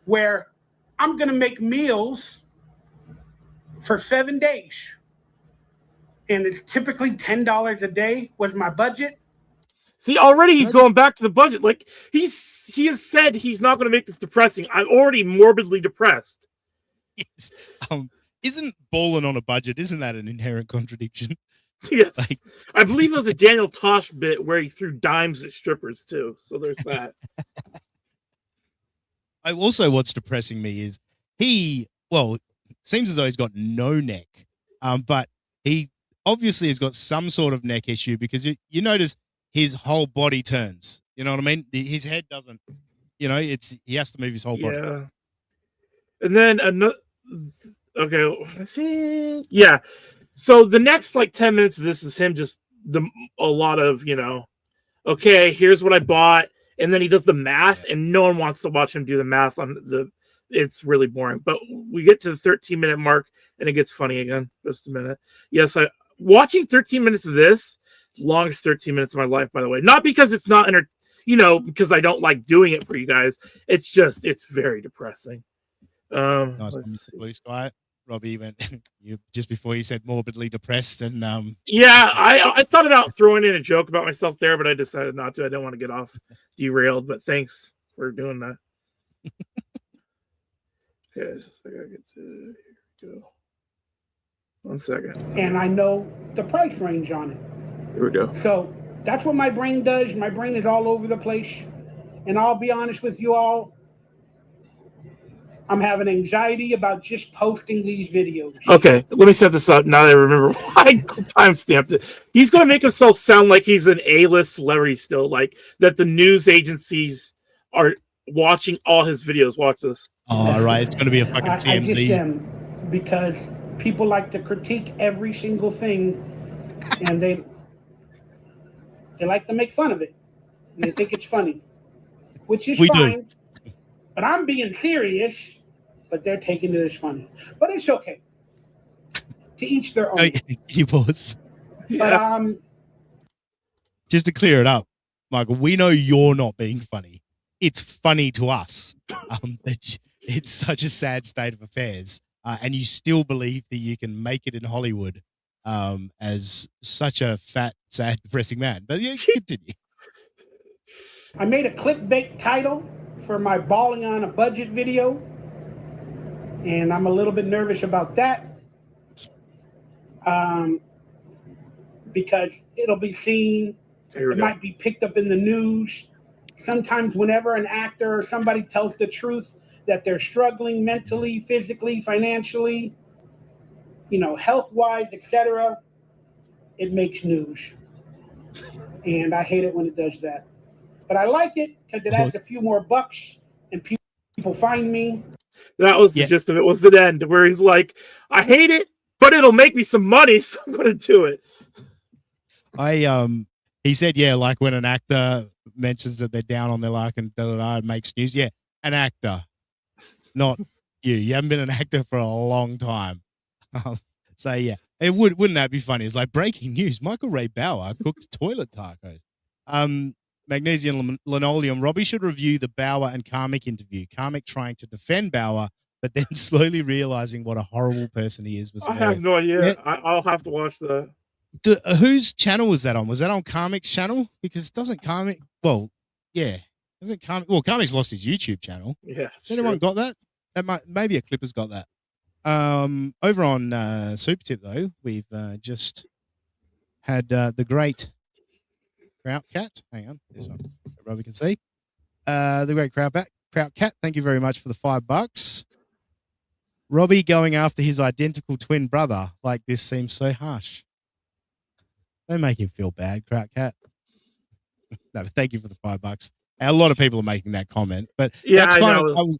where I'm going to make meals for 7 days. And it's typically $10 a day was my budget. See, already he's going back to the budget. Like he has said he's not going to make this depressing. I'm already morbidly depressed. Yes. Isn't balling on a budget? Isn't that an inherent contradiction? Yes, Like- I believe it was a Daniel Tosh bit where he threw dimes at strippers too. So there's that. What's depressing me is seems as though he's got no neck, but he obviously has got some sort of neck issue because you notice his whole body turns. You know what I mean? His head doesn't. You know, he has to move his whole body. Yeah. And then another. Okay, I think yeah. So the next like 10 minutes of this is him just a lot of okay, here's what I bought, and then he does the math, and no one wants to watch him do the math on the. It's really boring. But we get to the 13-minute mark, and it gets funny again. Just a minute. Yes, watching 13 minutes of this, longest 13 minutes of my life, by the way. Not because it's not because I don't like doing it for you guys. It's very depressing. Nice blue sky. Robbie went just before you said morbidly depressed, and yeah, I thought about throwing in a joke about myself there, but I decided not to. I didn't want to get off derailed. But thanks for doing that. Okay, so I gotta get to here we go. 1 second. And I know the price range on it. Here we go. So that's what my brain does. My brain is all over the place. And I'll be honest with you all, I'm having anxiety about just posting these videos. Okay, let me set this up now that I remember why I timestamped it. He's going to make himself sound like he's an A-list celebrity still, like that the news agencies are watching all his videos. Watch this. Oh, right. It's going to be a fucking I TMZ. get them because people like to critique every single thing, and they like to make fun of it. And they think it's funny, which is We do. fine. But I'm being serious, but they're taking it as funny. But it's okay. To each their own. He was. But Just to clear it up, Michael, we know you're not being funny. It's funny to us. It's such a sad state of affairs, and you still believe that you can make it in Hollywood as such a fat, sad, depressing man. But yeah, continue. I made a clickbait title for my balling on a budget video, and I'm a little bit nervous about that because it'll be seen, Here we it go. might be picked up in the news. Sometimes whenever an actor or somebody tells the truth that they're struggling mentally, physically, financially, health-wise, etc., it makes news. And I hate it when it does that. But I like it because it adds a few more bucks and people find me. That was the gist of it, was the end where he's like, I hate it, but it'll make me some money, so I'm going to do it. He said, yeah, like when an actor mentions that they're down on their luck and it makes news. Yeah, an actor, not you. You haven't been an actor for a long time. So yeah, wouldn't that be funny? It's like breaking news: Michael Ray Bauer cooked toilet tacos. Magnesium linoleum. Robbie should review the Bauer and Karmic interview. Karmic trying to defend Bauer, but then slowly realizing what a horrible person he is. I have no idea. Yeah. I'll have to watch the. Whose channel was that on? Was that on Karmic's channel? Because doesn't Karmic? Well, yeah, doesn't Karmic? Well, Karmic's lost his YouTube channel. Yeah, has anyone got that? Maybe a Clipper's got that. Over on Super Tip though, we've just had the great Kraut Cat. Hang on, this one, Robbie can see. The great Kraut Cat. Thank you very much for the $5. Robbie going after his identical twin brother like this seems so harsh. Don't make him feel bad, Kraut Cat. No, but thank you for the $5. A lot of people are making that comment, but Yeah, that's I kind know. of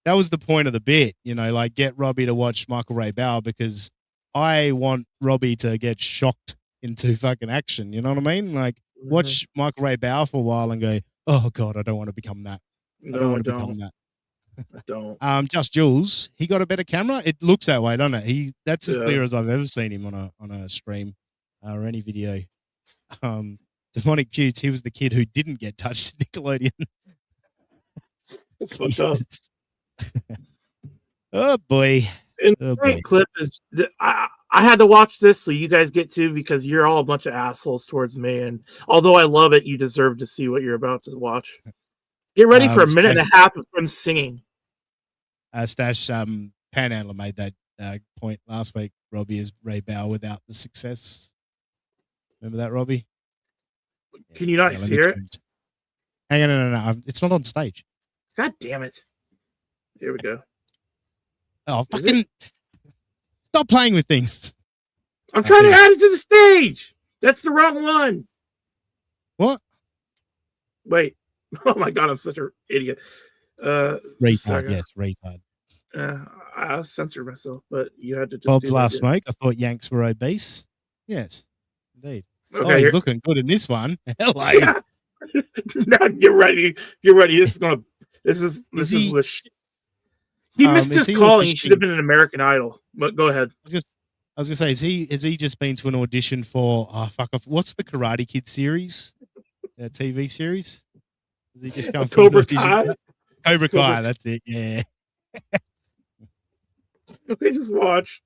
that was the point of the bit, like get Robbie to watch Michael Ray Bauer because I want Robbie to get shocked into fucking action. You know what I mean? Like watch Michael Ray Bauer for a while and go, oh God, I don't want to become that. I don't want to become that. I don't. Just Jules, he got a better camera. It looks that way, doesn't it? That's as Yeah. clear as I've ever seen him on a stream or any video. Demonic Cutes, he was the kid who didn't get touched at Nickelodeon. It's fucked up. Oh boy. And Oh, the boy. great clip is I had to watch this so you guys get to, because you're all a bunch of assholes towards me, and although I love it, you deserve to see what you're about to watch. Get ready for a minute and a half of him singing. Stash Panhandler made that point last week, Robbie, is Ray Bauer without the success. Remember that, Robbie? Can you not let me hear it? change. Hang on, no. It's not on stage. God damn it. Here we go. Oh, fucking stop playing with things. I'm trying to add it to the stage. That's the wrong one. What? Wait. Oh my god, I'm such an idiot. Retard, yes, retard. I'll censor myself, but you had to just Bob's do last that. smoke. I thought Yanks were obese. Yes, indeed. Okay, he's looking good in this one. Hello. Yeah. Now get ready. Get ready. This is the shit. He missed his calling. He should have been an American Idol. But go ahead. I was gonna say, has he just been to an audition for what's the Karate Kid series? That TV series? Has he just come for an Cobra audition for Kai? that? Cobra Kai, that's it, yeah. Okay, just watch.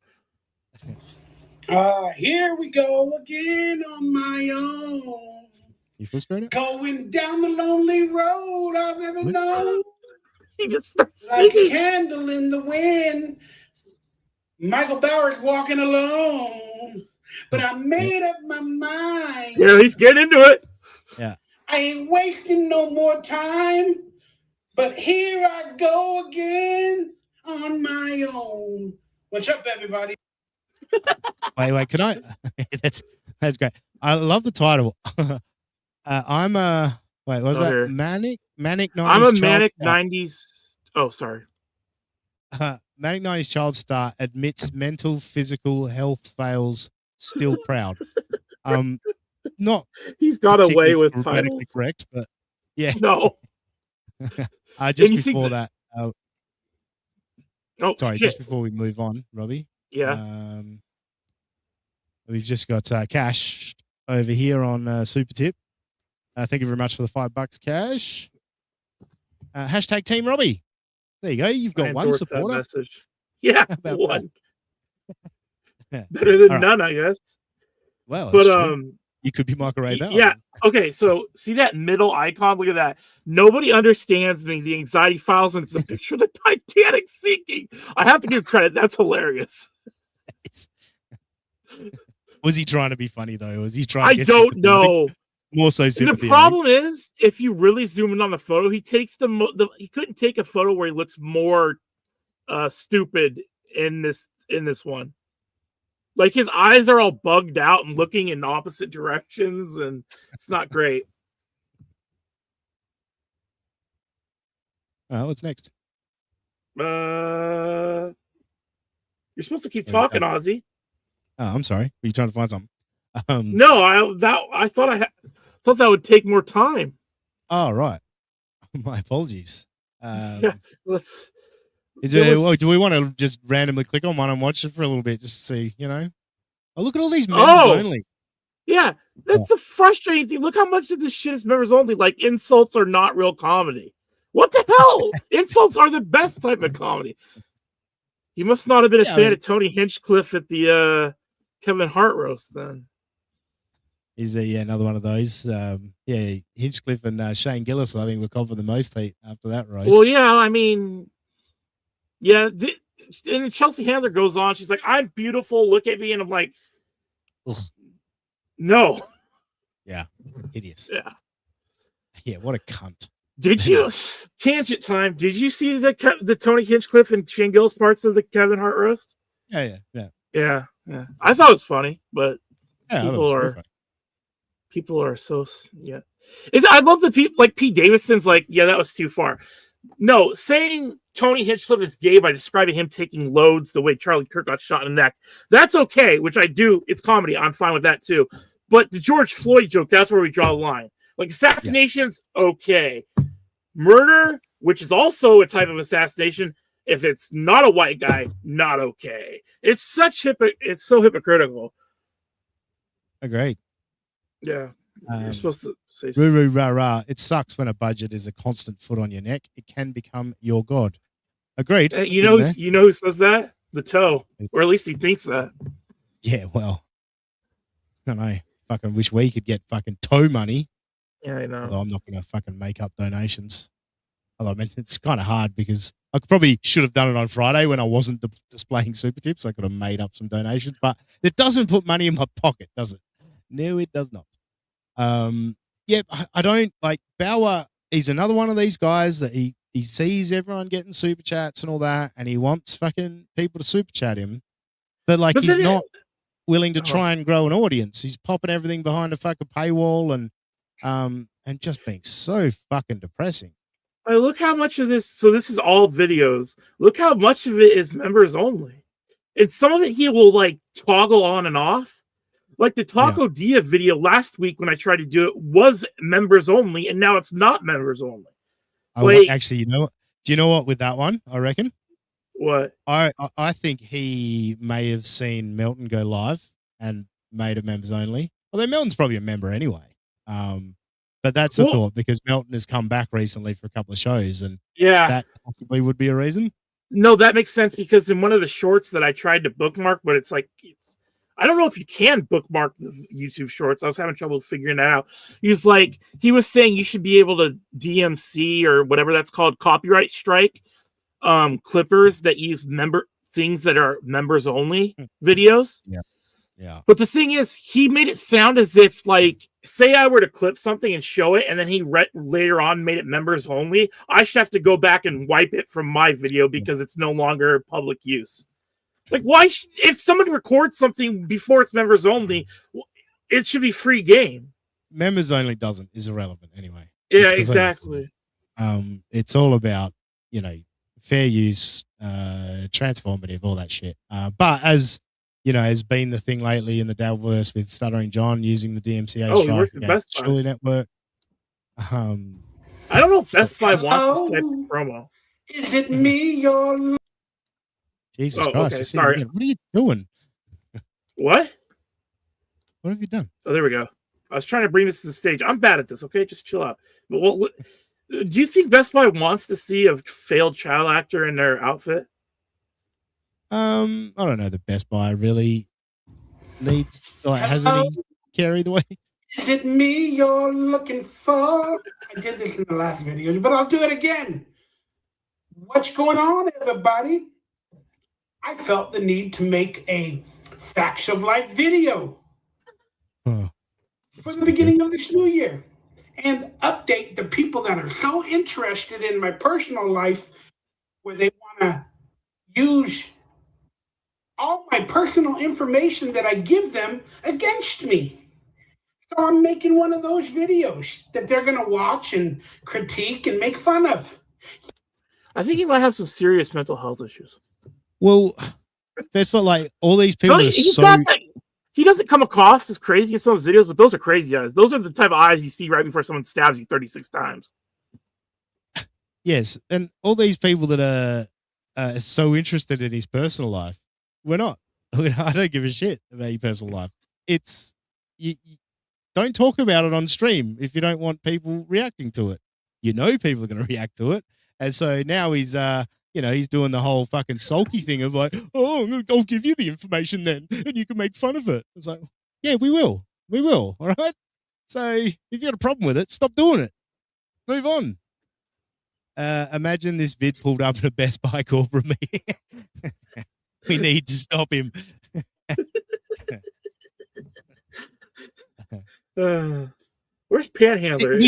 Here we go again on my own. You frustrated? Going down the lonely road I've ever known. He just starts Like a singing. candle in the wind. Michael Bauer's walking alone. But I made up my mind. Yeah, he's getting into it. Yeah. I ain't wasting no more time. But here I go again on my own. What's up, everybody? Wait, can I? that's great. I love the title. I'm a wait. Was that here. manic 90s? I'm a child manic star. 90s. Oh, sorry. Manic 90s child star admits mental physical health fails. Still proud. Not He's got away with grammatically titles. correct, but yeah. No. Just And you think before that. Oh, Sorry, shit. just before we move on, Robbie. Yeah. We've just got Cash over here on Super Tip. Thank you very much for the $5, Cash. Hashtag Team Robbie. There you go. You've I got one endorse that supporter. message. Yeah, How about one. that? Better than All right. none, I guess. Well, But that's true. You could be Michael Ray Bell. yeah. Okay, so see that middle icon? Look at that. Nobody understands me. The anxiety files, and it's a picture of the Titanic sinking. I have to give credit. That's hilarious. Was he trying to be funny though? Was he trying? I to get don't sympathy? know. More so And sympathy. the problem is, if you really zoom in on the photo, he takes he couldn't take a photo where he looks more stupid in this one. Like his eyes are all bugged out and looking in opposite directions, and it's not great. What's next? You're supposed to keep talking, Ozzy. Oh, I'm sorry. Were you trying to find something? No, I thought thought that would take more time. Oh, right. My apologies. Yeah, let's. Is there, do we want to just randomly click on one and watch it for a little bit just to see, Oh, look at all these members only. Yeah, that's the frustrating thing. Look how much of this shit is members only. Like, insults are not real comedy. What the hell? Insults are the best type of comedy. You must not have been a fan of Tony Hinchcliffe at the Kevin Hart roast then. Is there another one of those? Hinchcliffe and Shane Gillis, I think, were called for the most heat after that roast. Well, yeah, I mean, yeah. And then Chelsea Handler goes on. She's like, "I'm beautiful. Look at me," and I'm like, ugh. "No." Yeah, hideous. Yeah. Yeah, what a cunt. Did you tangent time? Did you see the Tony Hinchcliffe and Shane Gillis parts of the Kevin Hart roast? Yeah. Yeah. I thought it was funny, but Yeah, people are so yeah. I love the people like Pete Davidson's like, yeah, that was too far. No, saying Tony Hinchcliffe is gay by describing him taking loads the way Charlie Kirk got shot in the neck, that's okay, which I do. It's comedy. I'm fine with that too. But the George Floyd joke, that's where we draw the line. Like assassinations, okay. Murder, which is also a type of assassination. If it's not a white guy, not okay. It's it's so hypocritical. Agreed. Yeah. You're supposed to say Roo roo rah rah. It sucks when a budget is a constant foot on your neck. It can become your god. Agreed. You know who says that? The toe. Or at least he thinks that. Yeah, well. I don't know. Fucking wish we could get fucking toe money. Yeah, I know. Although I'm not gonna fucking make up donations. Although I mean it's kind of hard because I probably should have done it on Friday when I wasn't displaying super tips. I could have made up some donations, but it doesn't put money in my pocket, does it? No, it does not. Yeah, I don't like Bauer. He's another one of these guys that he sees everyone getting super chats and all that, and he wants fucking people to super chat him, but like he's not willing to try and grow an audience. He's popping everything behind a fucking paywall and just being so fucking depressing. Look how much of this. So this is all videos. Look how much of it is members only, and some of it he will like toggle on and off. Like the Taco Dia video last week when I tried to do it was members only, and now it's not members only. Actually, you know what? Do you know what with that one? I reckon. What? I think he may have seen Melton go live and made it members only. Although Melton's probably a member anyway. But that's the thought because Melton has come back recently for a couple of shows, and that possibly would be a reason. No, that makes sense because in one of the shorts that I tried to bookmark, but I don't know if you can bookmark the YouTube shorts. I was having trouble figuring that out. He was saying you should be able to DMC or whatever that's called, copyright strike, clippers that use things that are members only videos. Yeah. Yeah. But the thing is, he made it sound as if, like, say I were to clip something and show it, and then he later on made it members only, I should have to go back and wipe it from my video because it's no longer public use. Like, why? If someone records something before it's members only, it should be free game. Members only is irrelevant anyway. Yeah, exactly. It's all about fair use, transformative, all that shit. But as has been the thing lately in the Dabbleverse with Stuttering John using the DMCA strike against Surely Network. I don't know if Best Buy wants this type of promo. Is it me you're... Jesus Christ. Okay, sorry. What are you doing? What? What have you done? Oh, there we go. I was trying to bring this to the stage. I'm bad at this, okay? Just chill out. But do you think Best Buy wants to see a failed child actor in their outfit? I don't know. The Best Buy really needs, has any carry the way. Is it me you're looking for? I did this in the last video, but I'll do it again. What's going on, everybody? I felt the need to make a Facts of Life video for the beginning of this new year and update the people that are so interested in my personal life where they want to use all my personal information that I give them against me. So I'm making one of those videos that they're going to watch and critique and make fun of. I think he might have some serious mental health issues. Well, that's what all these people he doesn't come across as crazy in some of his videos, but those are crazy eyes. Those are the type of eyes you see right before someone stabs you 36 times. Yes, and all these people that are so interested in his personal life, we're not. I don't give a shit about your personal life. It's you don't talk about it on stream if you don't want people reacting to it. People are going to react to it, and so now he's he's doing the whole fucking sulky thing of like, I'll give you the information then, and you can make fun of it. It's like, yeah, we will, all right. So if you got a problem with it, stop doing it. Move on. Imagine this vid pulled up in a Best Buy corporate meeting. We need to stop him. Where's Panhandler?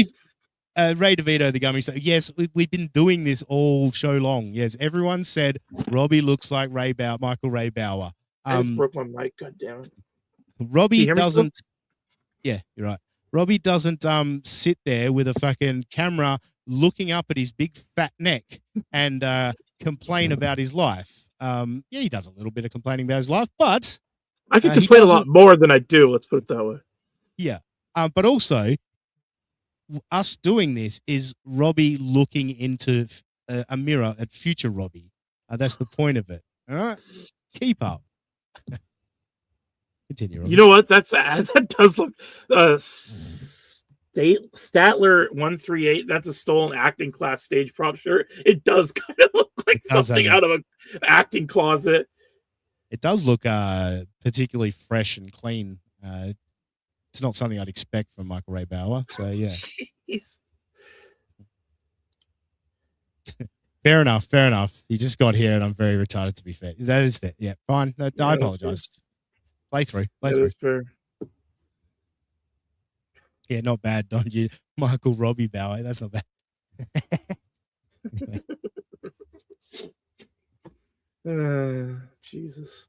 Ray DeVito, the gummy. So yes, we've been doing this all show long. Yes, everyone said Robbie looks like Michael Ray Bauer. I just broke my mic. God damn it. Robbie doesn't. Yeah, you're right. Robbie doesn't sit there with a fucking camera looking up at his big fat neck and complain about his life. Yeah, he does a little bit of complaining about his life, but I can complain a lot more than I do. Let's put it that way. Yeah, but also us doing this is Robbie looking into a mirror at future Robbie. That's the point of it. All right, keep up. Continue. Robbie. You know what? That does look. Statler 138. That's a stolen acting class stage prop shirt. It does kind of look like something out of an acting closet. It does look particularly fresh and clean. It's not something I'd expect from Michael Ray Bauer. So yeah. Fair enough. You just got here, and I'm very retarded. To be fair, that is fair. Yeah, fine. No, I apologize. Play through. That's fair. Yeah, not bad, Don. You, Michael Robbie Bauer. That's not bad. Jesus.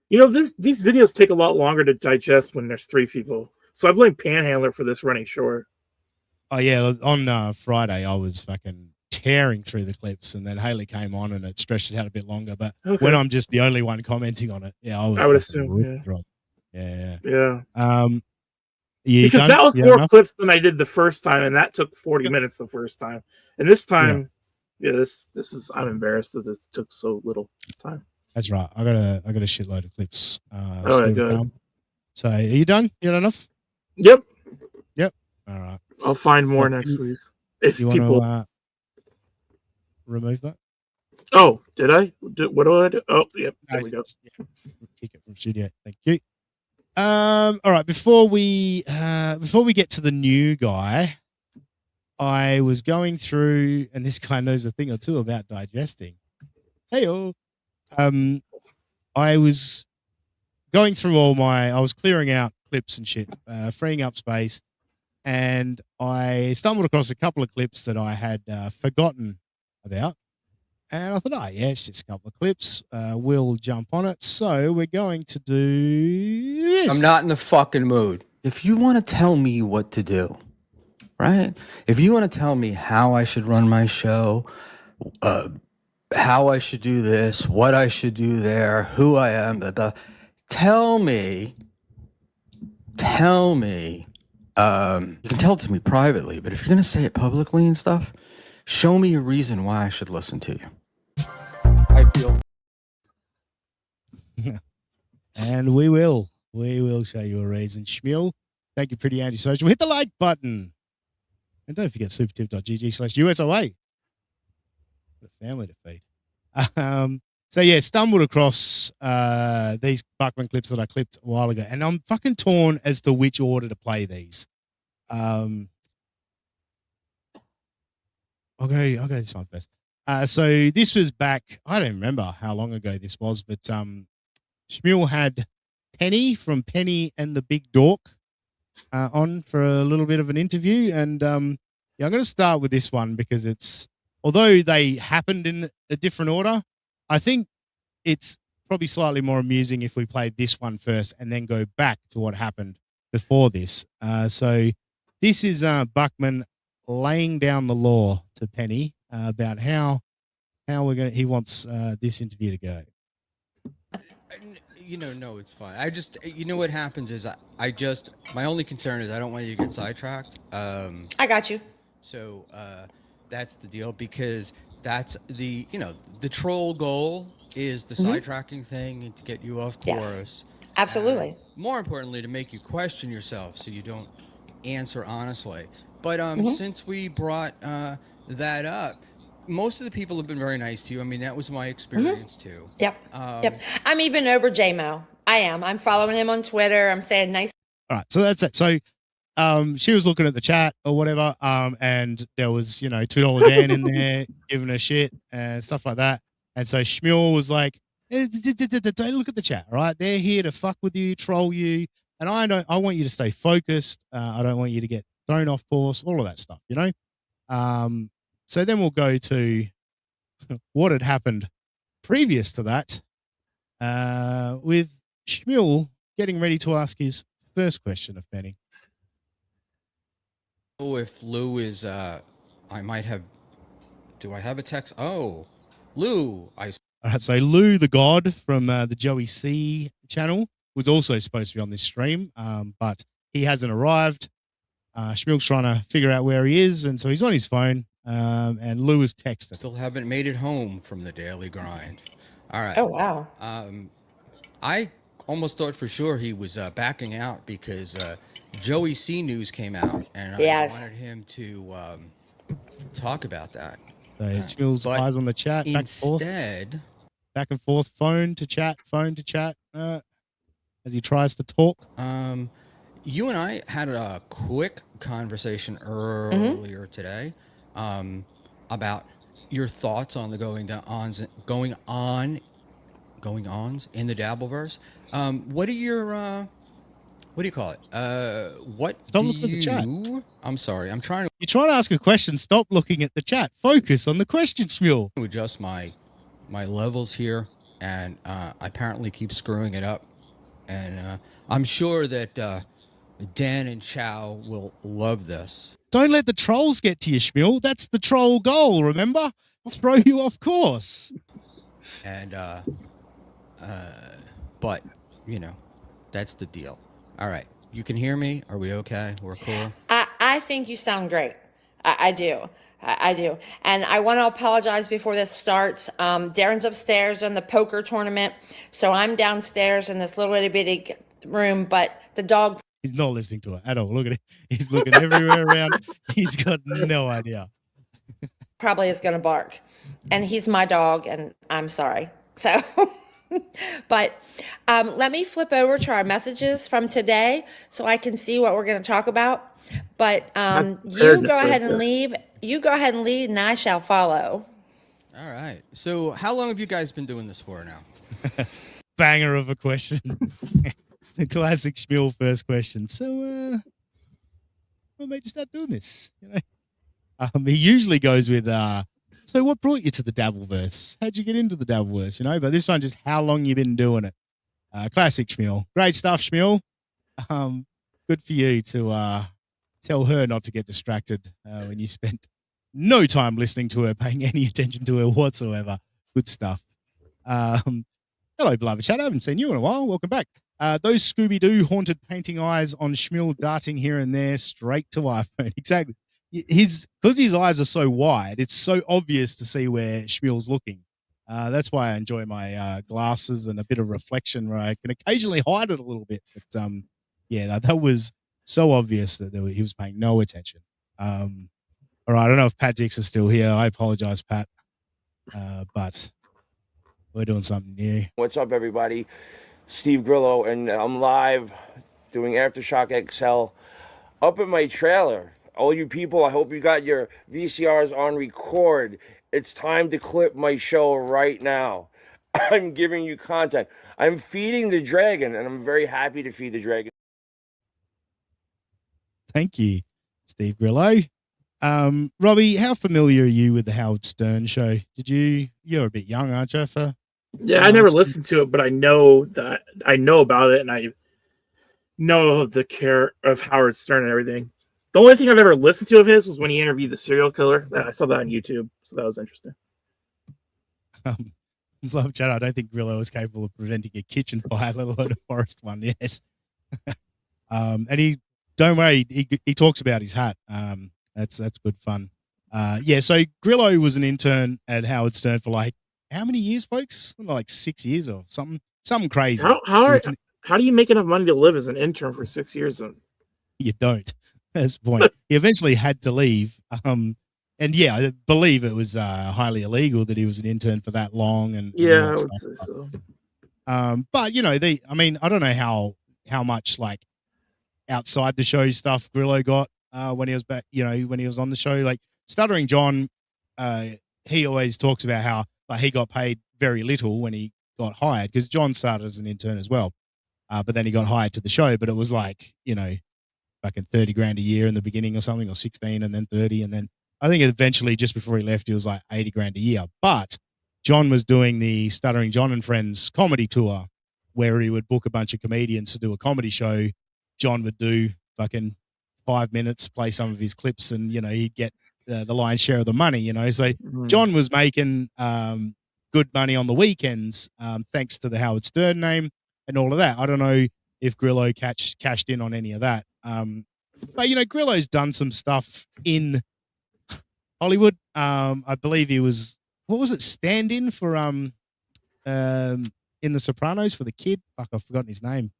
You know, these videos take a lot longer to digest when there's 3 people. So I blame Panhandler for this running short. Oh yeah, on Friday I was fucking tearing through the clips, and then Haley came on and it stretched it out a bit longer. But when I'm just the only one commenting on it, yeah, I would assume. Yeah. Because that was more clips than I did the first time, and that took 40 minutes the first time. And this time, this is, I'm embarrassed that it took so little time. That's right. I got a shitload of clips. Good. So are you done? You got enough? Yep. All right. I'll find more next week. If you people want to remove that. Oh, did I? What do I do? Oh, yep. There we go. Kick it from studio. Thank you. All right. Before we get to the new guy, I was going through, and this guy knows a thing or two about digesting. Hey-o. I was going through I was clearing out clips and shit, freeing up space, and I stumbled across a couple of clips that I had forgotten about. And I thought, it's just a couple of clips. We'll jump on it. So we're going to do this. I'm not in the fucking mood. If you want to tell me what to do, right? If you want to tell me how I should run my show, how I should do this, what I should do there, who I am, tell me. You can tell it to me privately, but if you're going to say it publicly and stuff, show me a reason why I should listen to you. I feel. And we will show you a reason. Shmuel, thank you, Pretty Antisocial. Hit the like button. And don't forget supertip.gg/USOA. What a family to feed. So yeah, stumbled across these Buckman clips that I clipped a while ago, and I'm fucking torn as to which order to play these. I'll go this one first. So this was back, I don't remember how long ago this was, but Shmuel had Penny from Penny and the Big Dork on for a little bit of an interview, and I'm going to start with this one because although they happened in a different order, I think it's probably slightly more amusing if we played this one first and then go back to what happened before this. So this is Buckman laying down the law to Penny about how he wants this interview to go. No, it's fine. What happens is my only concern is I don't want you to get sidetracked. I got you. So that's the deal, because that's the troll goal is the sidetracking thing and to get you off course. Absolutely. More importantly, to make you question yourself so you don't answer honestly. But since we brought that up, most of the people have been very nice to you. I mean, that was my experience too. Yep. I'm even over JMO. I am. I'm following him on Twitter. I'm saying nice. All right. So that's it. So she was looking at the chat or whatever, and there was, $2 Dan in there giving her shit and stuff like that. And so Shmuel was like, don't look at the chat, all right? They're here to fuck with you, troll you, and I want you to stay focused. I don't want you to get thrown off course, all of that stuff, So then we'll go to what had happened previous to that, with Shmuel getting ready to ask his first question of Penny. Oh, if Lou is, I might have. Do I have a text? Oh, Lou. All right, so Lou the God from the Joey C channel was also supposed to be on this stream, but he hasn't arrived. Schmilk's trying to figure out where he is, and so he's on his phone. And Lou is texting. Still haven't made it home from the daily grind. All right. Oh, wow. I almost thought for sure he was backing out because Joey C News came out, and I wanted him to talk about that. So Schmilk's eyes on the chat. Back and forth, phone to chat, as he tries to talk. You and I had a quick conversation earlier today about your thoughts on the going ons in the Dabbleverse. What are your what do you call it? What Stop do looking at the chat. I'm sorry. I'm trying You're trying to ask a question. Stop looking at the chat. Focus on the question, Schmil. to adjust my levels here, and I apparently keep screwing it up. And I'm sure that Dan and Chow will love this. Don't let the trolls get to you, Schmil. That's the troll goal, remember? I'll throw you off course. And but you know, that's the deal. All right, you can hear me. Are we okay? We're cool. I think you sound great. I do. I do. And I want to apologize before this starts. Darren's upstairs in the poker tournament, so I'm downstairs in this little itty bitty room, but the dog. He's not listening to it at all. Look at it. He's looking everywhere around. He's got no idea. Probably is going to bark. And he's my dog, and I'm sorry. So, but let me flip over to our messages from today so I can see what we're going to talk about. But you go ahead and leave. You go ahead and lead, and I shall follow. All right. So how long have you guys been doing this for now? Banger of a question. The classic Schmil first question. So, what made you start doing this? You know, he usually goes with, so what brought you to the Dabbleverse? How'd you get into the Dabbleverse? You know, but this one, just how long you been doing it? Classic Schmil. Great stuff, Schmil. Good for you to tell her not to get distracted when you spent no time listening to her, paying any attention to her whatsoever. Good stuff. Hello, beloved chat. I haven't seen you in a while. Welcome back. Those Scooby-Doo haunted painting eyes on Schmil darting here and there straight to iPhone. Exactly. Because his eyes are so wide, it's so obvious to see where Schmil's looking. That's why I enjoy my glasses and a bit of reflection where I can occasionally hide it a little bit. But yeah, that was so obvious that he was paying no attention. All right, I don't know if Pat Dix is still here. I apologize, Pat. But we're doing something new. What's up, everybody? Steve Grillo, and I'm live doing Aftershock XL up in my trailer. All you people, I hope you got your VCRs on record. It's time to clip my show right now. I'm giving you content. I'm feeding the dragon, and I'm very happy to feed the dragon. Thank you, Steve Grillo. Robbie, how familiar are you with the Howard Stern show? You're a bit young, aren't you? Yeah, I never listened to it, but I know about it, and I know the care of Howard Stern and everything. The only thing I've ever listened to of his was when he interviewed the serial killer. I saw that on YouTube, so that was interesting. Love chat. I don't think Grillo is capable of preventing a kitchen fire, let alone a forest one. Yes. And don't worry, he talks about his hat. That's good fun. Yeah. So Grillo was an intern at Howard Stern for like how many years, folks? Like 6 years or something crazy. How do you make enough money to live as an intern for 6 years? You don't. That's the point. He eventually had to leave. And yeah, I believe it was highly illegal that he was an intern for that long. And yeah, I would say so. But you know, I don't know how much like outside the show stuff Grillo got when he was back. You know, when he was on the show, like Stuttering John, he always talks about how like he got paid very little when he got hired because John started as an intern as well, but then he got hired to the show. But it was like, you know, fucking 30 grand a year in the beginning or something, or 16 and then 30. And then I think eventually just before he left, he was like 80 grand a year. But John was doing the Stuttering John and Friends comedy tour where he would book a bunch of comedians to do a comedy show. John would do fucking 5 minutes, play some of his clips, and, you know, he'd get the lion's share of the money, you know. So John was making good money on the weekends thanks to the Howard Stern name and all of that. I don't know if Grillo cashed in on any of that. But Grillo's done some stuff in Hollywood. I believe he was, what was it, stand-in for in The Sopranos for the kid. Fuck, I've forgotten his name.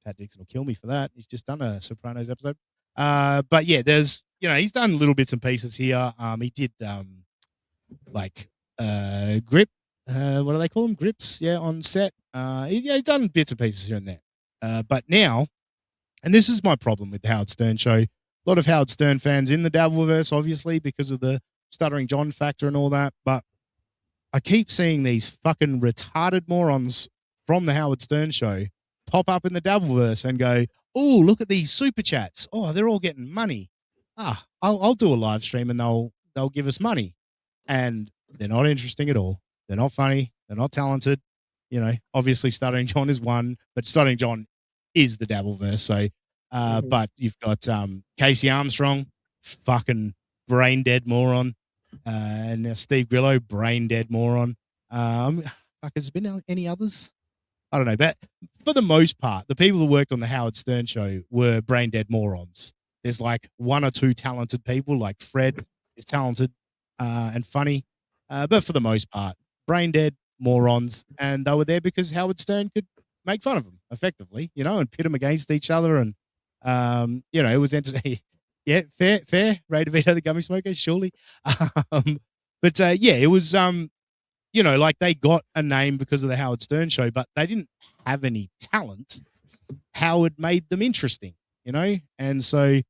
Pat Dixon will kill me for that. He's just done a Sopranos episode. But yeah, there's he's done little bits and pieces here. He did grip. What do they call them? Grips, yeah, on set. He's done bits and pieces here and there. But now, and this is my problem with the Howard Stern show. A lot of Howard Stern fans in the Dabbleverse, obviously, because of the Stuttering John factor and all that. But I keep seeing these fucking retarded morons from the Howard Stern show pop up in the Dabbleverse and go, "Oh, look at these super chats. Oh, they're all getting money. I'll do a live stream and they'll give us money." And they're not interesting at all. They're not funny. They're not talented. Obviously Stuttering John is one, but Stuttering John is the Dabbleverse. So, but you've got Casey Armstrong, fucking brain dead moron, and now Steve Grillo, brain dead moron. Has there been any others? I don't know, but for the most part, the people that worked on the Howard Stern show were brain dead morons. There's like one or two talented people, like Fred is talented and funny, but for the most part, brain dead morons, and they were there because Howard Stern could make fun of them effectively, and pit them against each other, and it was entertaining. Yeah, fair. Ray DeVito, the gummy smoker, surely. But it was like they got a name because of the Howard Stern show, but they didn't have any talent. Howard made them interesting, and so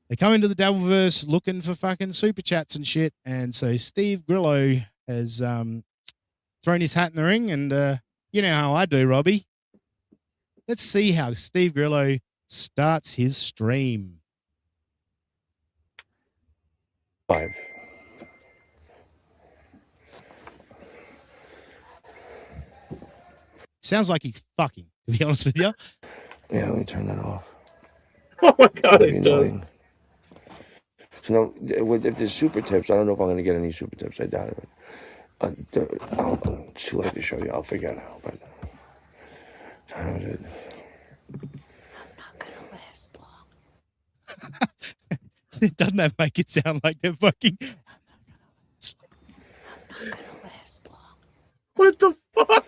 they come into the Dabbleverse looking for fucking super chats and shit. And so Steve Grillo has thrown his hat in the ring, and you know how I do, Robbie. Let's see how Steve Grillo starts his stream. 5. Sounds like he's fucking, to be honest with you. Yeah, let me turn that off. Oh my God, it does. So now, if there's super tips, I don't know if I'm going to get any super tips. I doubt it. It's too late to show you. I'll figure it out. But time is it? I'm not going to last long. Doesn't that make it sound like they're fucking? I'm not going to last long. What the fuck?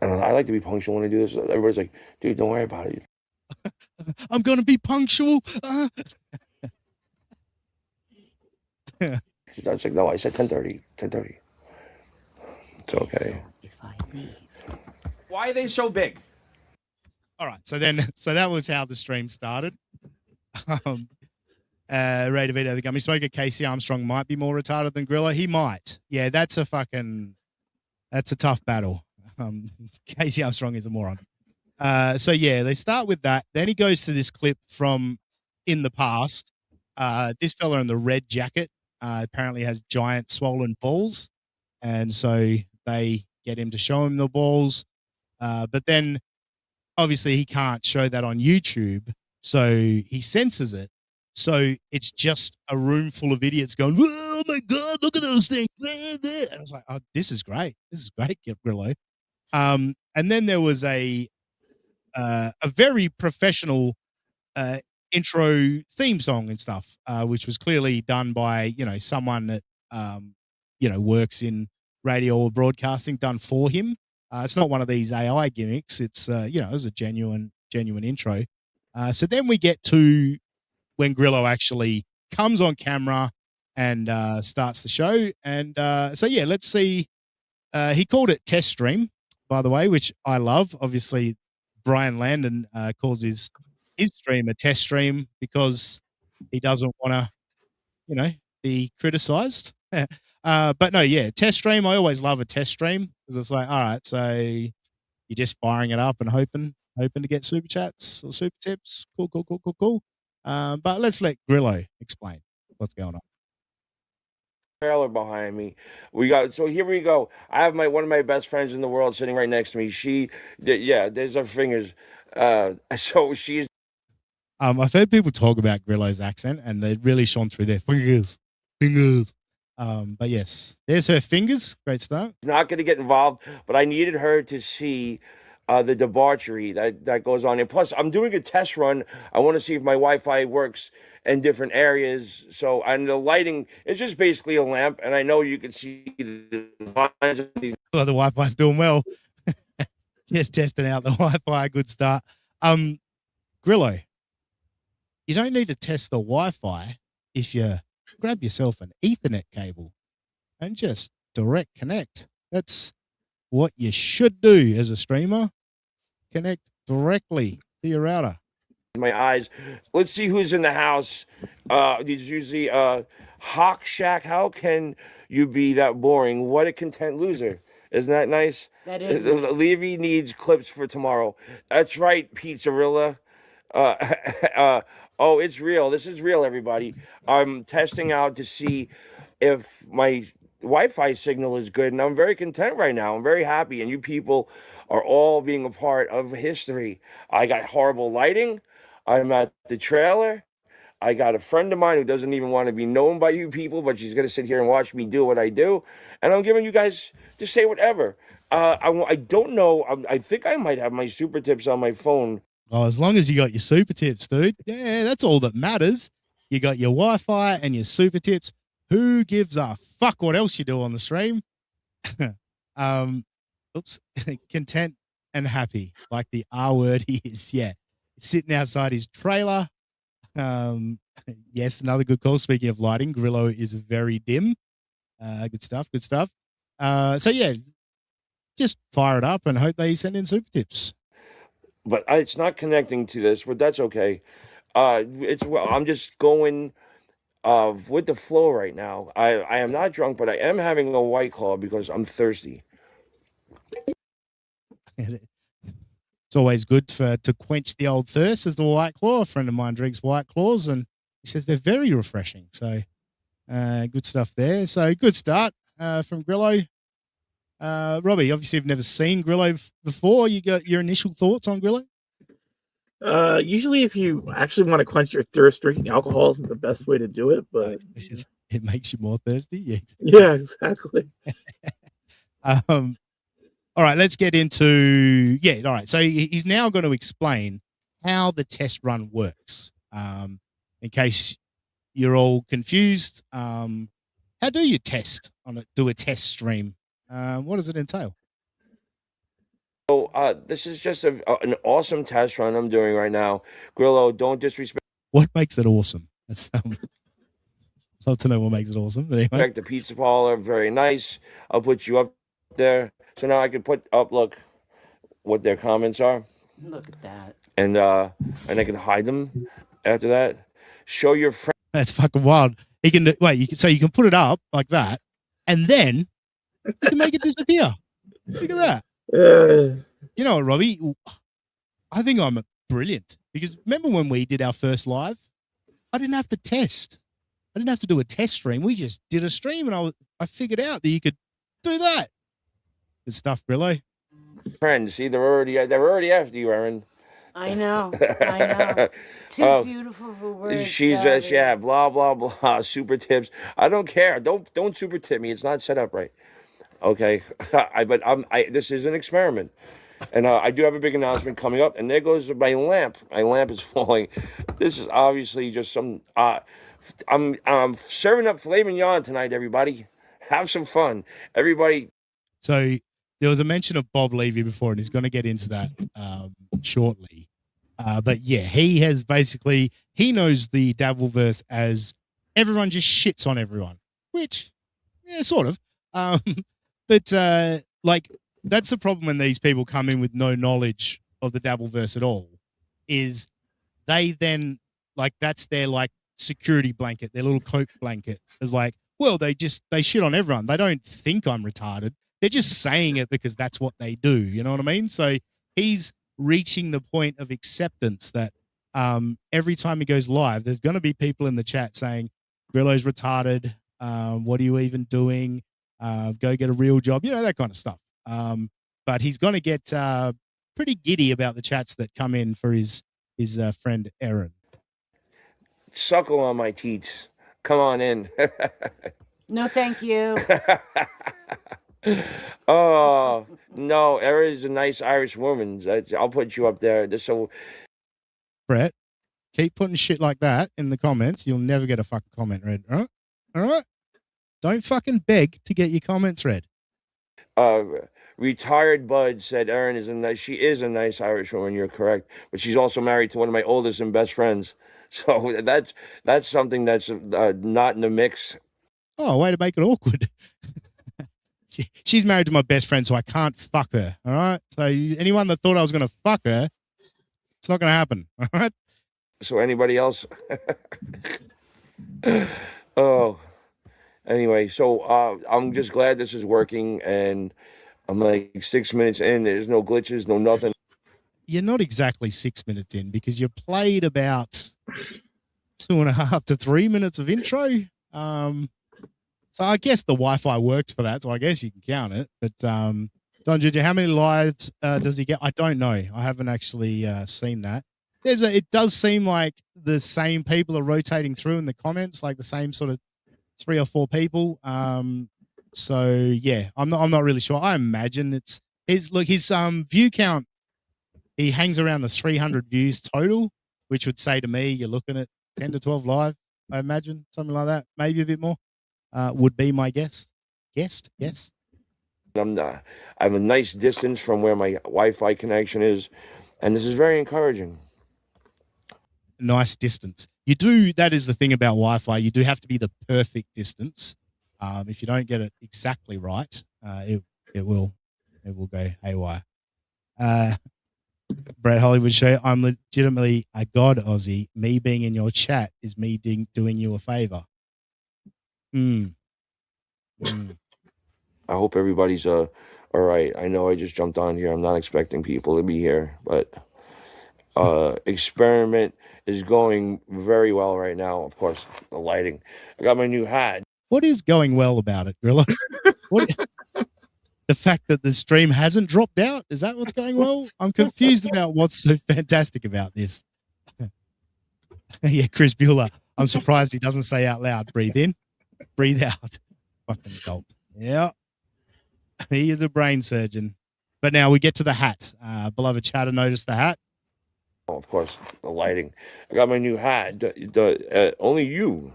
I don't know. I like to be punctual when I do this. Everybody's like, "Dude, don't worry about it." I'm going to be punctual. That's like, no, I said 10:30. 10:30. It's okay. So if I leave. Why are they so big? All right. So that was how the stream started. Ray DeVito, the gummy smoker, Casey Armstrong might be more retarded than Grillo. He might. Yeah, that's a tough battle. Casey Armstrong is a moron. So yeah, they start with that. Then he goes to this clip from in the past. This fella in the red jacket apparently has giant swollen balls, and so they get him to show him the balls. But then obviously he can't show that on YouTube, so he censors it. So it's just a room full of idiots going, "Oh my God, look at those things!" And I was like, "Oh, this is great. This is great, Grillo." And then there was a very professional intro theme song and stuff, which was clearly done by someone that works in radio or broadcasting, done for him. It's not one of these AI gimmicks. It's it was a genuine intro. So then we get to when Grillo actually comes on camera and starts the show. And so yeah, let's see. He called it Test Stream, by the way, which I love. Obviously, Brian Landon calls his stream a test stream because he doesn't want to, be criticized. But no, yeah, test stream. I always love a test stream because it's like, all right, so you're just firing it up and hoping to get super chats or super tips. Cool. But let's let Grillo explain what's going on. Trailer behind me. So here we go. I have one of my best friends in the world sitting right next to me. There's her fingers. So she's. I've heard people talk about Grillo's accent, and they really shone through their fingers. But yes, there's her fingers. Great start. Not going to get involved, but I needed her to see the debauchery that goes on. And plus, I'm doing a test run. I want to see if my Wi-Fi works in different areas. So, and the lighting is just basically a lamp, and I know you can see the lines of these. Well, the Wi-Fi's doing well. Just testing out the Wi-Fi. Good start. Grillo, you don't need to test the Wi-Fi if you grab yourself an Ethernet cable and just direct connect. That's what you should do as a streamer. Connect directly to your router. My eyes. Let's see who's in the house. It's usually Hawk Shack. How can you be that boring? What a content loser. Isn't that nice? That is. Levy needs clips for tomorrow. That's right, Pizzarilla. Oh, it's real. This is real, everybody. I'm testing out to see if my Wi-Fi signal is good, and I'm very content right now. I'm very happy, and you people are all being a part of history. I got horrible lighting. I'm at the trailer. I got a friend of mine who doesn't even want to be known by you people, but she's going to sit here and watch me do what I do. And I'm giving you guys to say whatever. I don't know. I think I might have my super tips on my phone. Oh, as long as you got your super tips, dude. Yeah, that's all that matters. You got your Wi-Fi and your super tips. Who gives a fuck what else you do on the stream? Oops. Content and happy, like the R word is. Yeah. Sitting outside his trailer. Yes, another good call. Speaking of lighting, Grillo is very dim. Good stuff. Good stuff. So yeah, just fire it up and hope they send in super tips. But it's not connecting to this, but that's okay. I'm just going with the flow right now. I am not drunk, but I am having a White Claw because I'm thirsty. It's always good to quench the old thirst, as the White Claw. A friend of mine drinks White Claws, and he says they're very refreshing. So good stuff there. So good start from Grillo. Robbie, obviously you've never seen Grillo before. You got your initial thoughts on Grillo? Usually if you actually want to quench your thirst, drinking alcohol isn't the best way to do it, but it makes you more thirsty. Yeah, yeah, exactly. All right, let's get into all right. So he's now going to explain how the test run works. In case you're all confused, how do you test do a test stream? What does it entail? So this is just an awesome test run I'm doing right now. Grillo, don't disrespect. What makes it awesome? That's love to know what makes it awesome. But anyway. The pizza parlor, very nice. I'll put you up there. So now I can put up, look, what their comments are. Look at that. And I can hide them after that. Show your friend. That's fucking wild. He can so you can put it up like that, and then you can make it disappear. Look at that. You know what, Robbie? I think I'm brilliant because remember when we did our first live? I didn't have to test. I didn't have to do a test stream. We just did a stream, and I figured out that you could do that. Good stuff, Grillo. Friends, see, they're already after you, Aaron. I know. Too beautiful for words. She's blah blah blah. Super tips. I don't care. Don't super tip me. It's not set up right. Okay, this is an experiment, and I do have a big announcement coming up. And there goes my lamp. My lamp is falling. This is obviously just some. I'm serving up filet mignon tonight. Everybody, have some fun. Everybody. So there was a mention of Bob Levy before, and he's going to get into that shortly. But yeah, he knows the Dabbleverse as everyone just shits on everyone, which, yeah, sort of. But like that's the problem when these people come in with no knowledge of the Dabbleverse at all, is they then like that's their like security blanket, their little coat blanket is like, well, they shit on everyone. They don't think I'm retarded. They're just saying it because that's what they do. You know what I mean? So he's reaching the point of acceptance that every time he goes live, there's going to be people in the chat saying, Grillo's retarded. What are you even doing? Go get a real job. You know, that kind of stuff. But he's going to get pretty giddy about the chats that come in for his friend Aaron. Suckle on my teats. Come on in. No, thank you. Oh no, Erin is a nice Irish woman. I'll put you up there. So, Brett, keep putting shit like that in the comments. You'll never get a fucking comment read. All right? All right? Don't fucking beg to get your comments read. Retired Bud said Erin is she is a nice Irish woman. You're correct, but she's also married to one of my oldest and best friends. So that's something that's not in the mix. Oh, way to make it awkward. She's married to my best friend, so I can't fuck her. All right. So anyone that thought I was going to fuck her, it's not going to happen. All right. So anybody else? Oh, anyway. So I'm just glad this is working, and I'm like 6 minutes in. There's no glitches, no nothing. You're not exactly 6 minutes in because you played about 2.5 to 3 minutes of intro. So I guess the Wi-Fi worked for that, so I guess you can count it. But Don Ginger, how many lives does he get? I don't know. I haven't actually seen that. It does seem like the same people are rotating through in the comments, like the same sort of 3 or 4 people. So yeah, I'm not really sure. I imagine it's his view count. He hangs around the 300 views total, which would say to me you're looking at 10 to 12 live. I imagine something like that, maybe a bit more. Would be my guess. Yes. I have a nice distance from where my Wi-Fi connection is, and this is very encouraging. Nice distance. You do. That is the thing about Wi-Fi. You do have to be the perfect distance. If you don't get it exactly right, it will go haywire. Brett Hollywood Show. I'm legitimately a god, Aussie. Me being in your chat is me doing you a favor. I hope everybody's all right. I know I just jumped on here. I'm not expecting people to be here, but experiment is going very well right now. Of course, the lighting. I got my new hat. What is going well about it, Grillo? The fact that the stream hasn't dropped out? Is that what's going well? I'm confused about what's so fantastic about this. Yeah, Chris Bueller. I'm surprised he doesn't say out loud, breathe in, breathe out. Fucking gulp. Yeah. He is a brain surgeon. But now we get to the hat. Beloved chatter noticed the hat. Oh, of course, the lighting. I got my new hat. Only you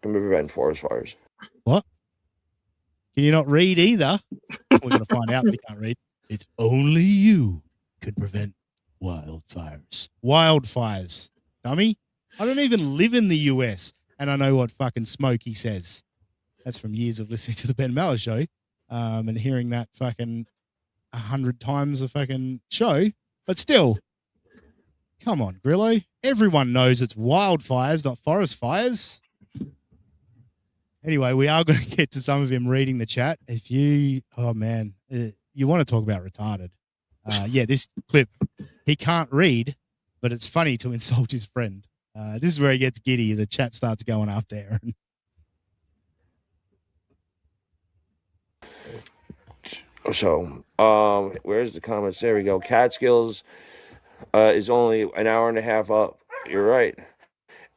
can prevent forest fires. What? Can you not read either? We're going to find out that you can't read. It's only you can prevent wildfires. Wildfires. Dummy. I don't even live in the US and I know what fucking Smokey says. That's from years of listening to the Ben Maller show and hearing that fucking 100 times a fucking show. But still, come on, Grillo. Everyone knows it's wildfires, not forest fires. Anyway, we are going to get to some of him reading the chat. If you, you want to talk about retarded. This clip, he can't read, but it's funny to insult his friend. This is where he gets giddy. The chat starts going after Aaron. So, where's the comments? There we go. Catskills is only an hour and a half up. You're right.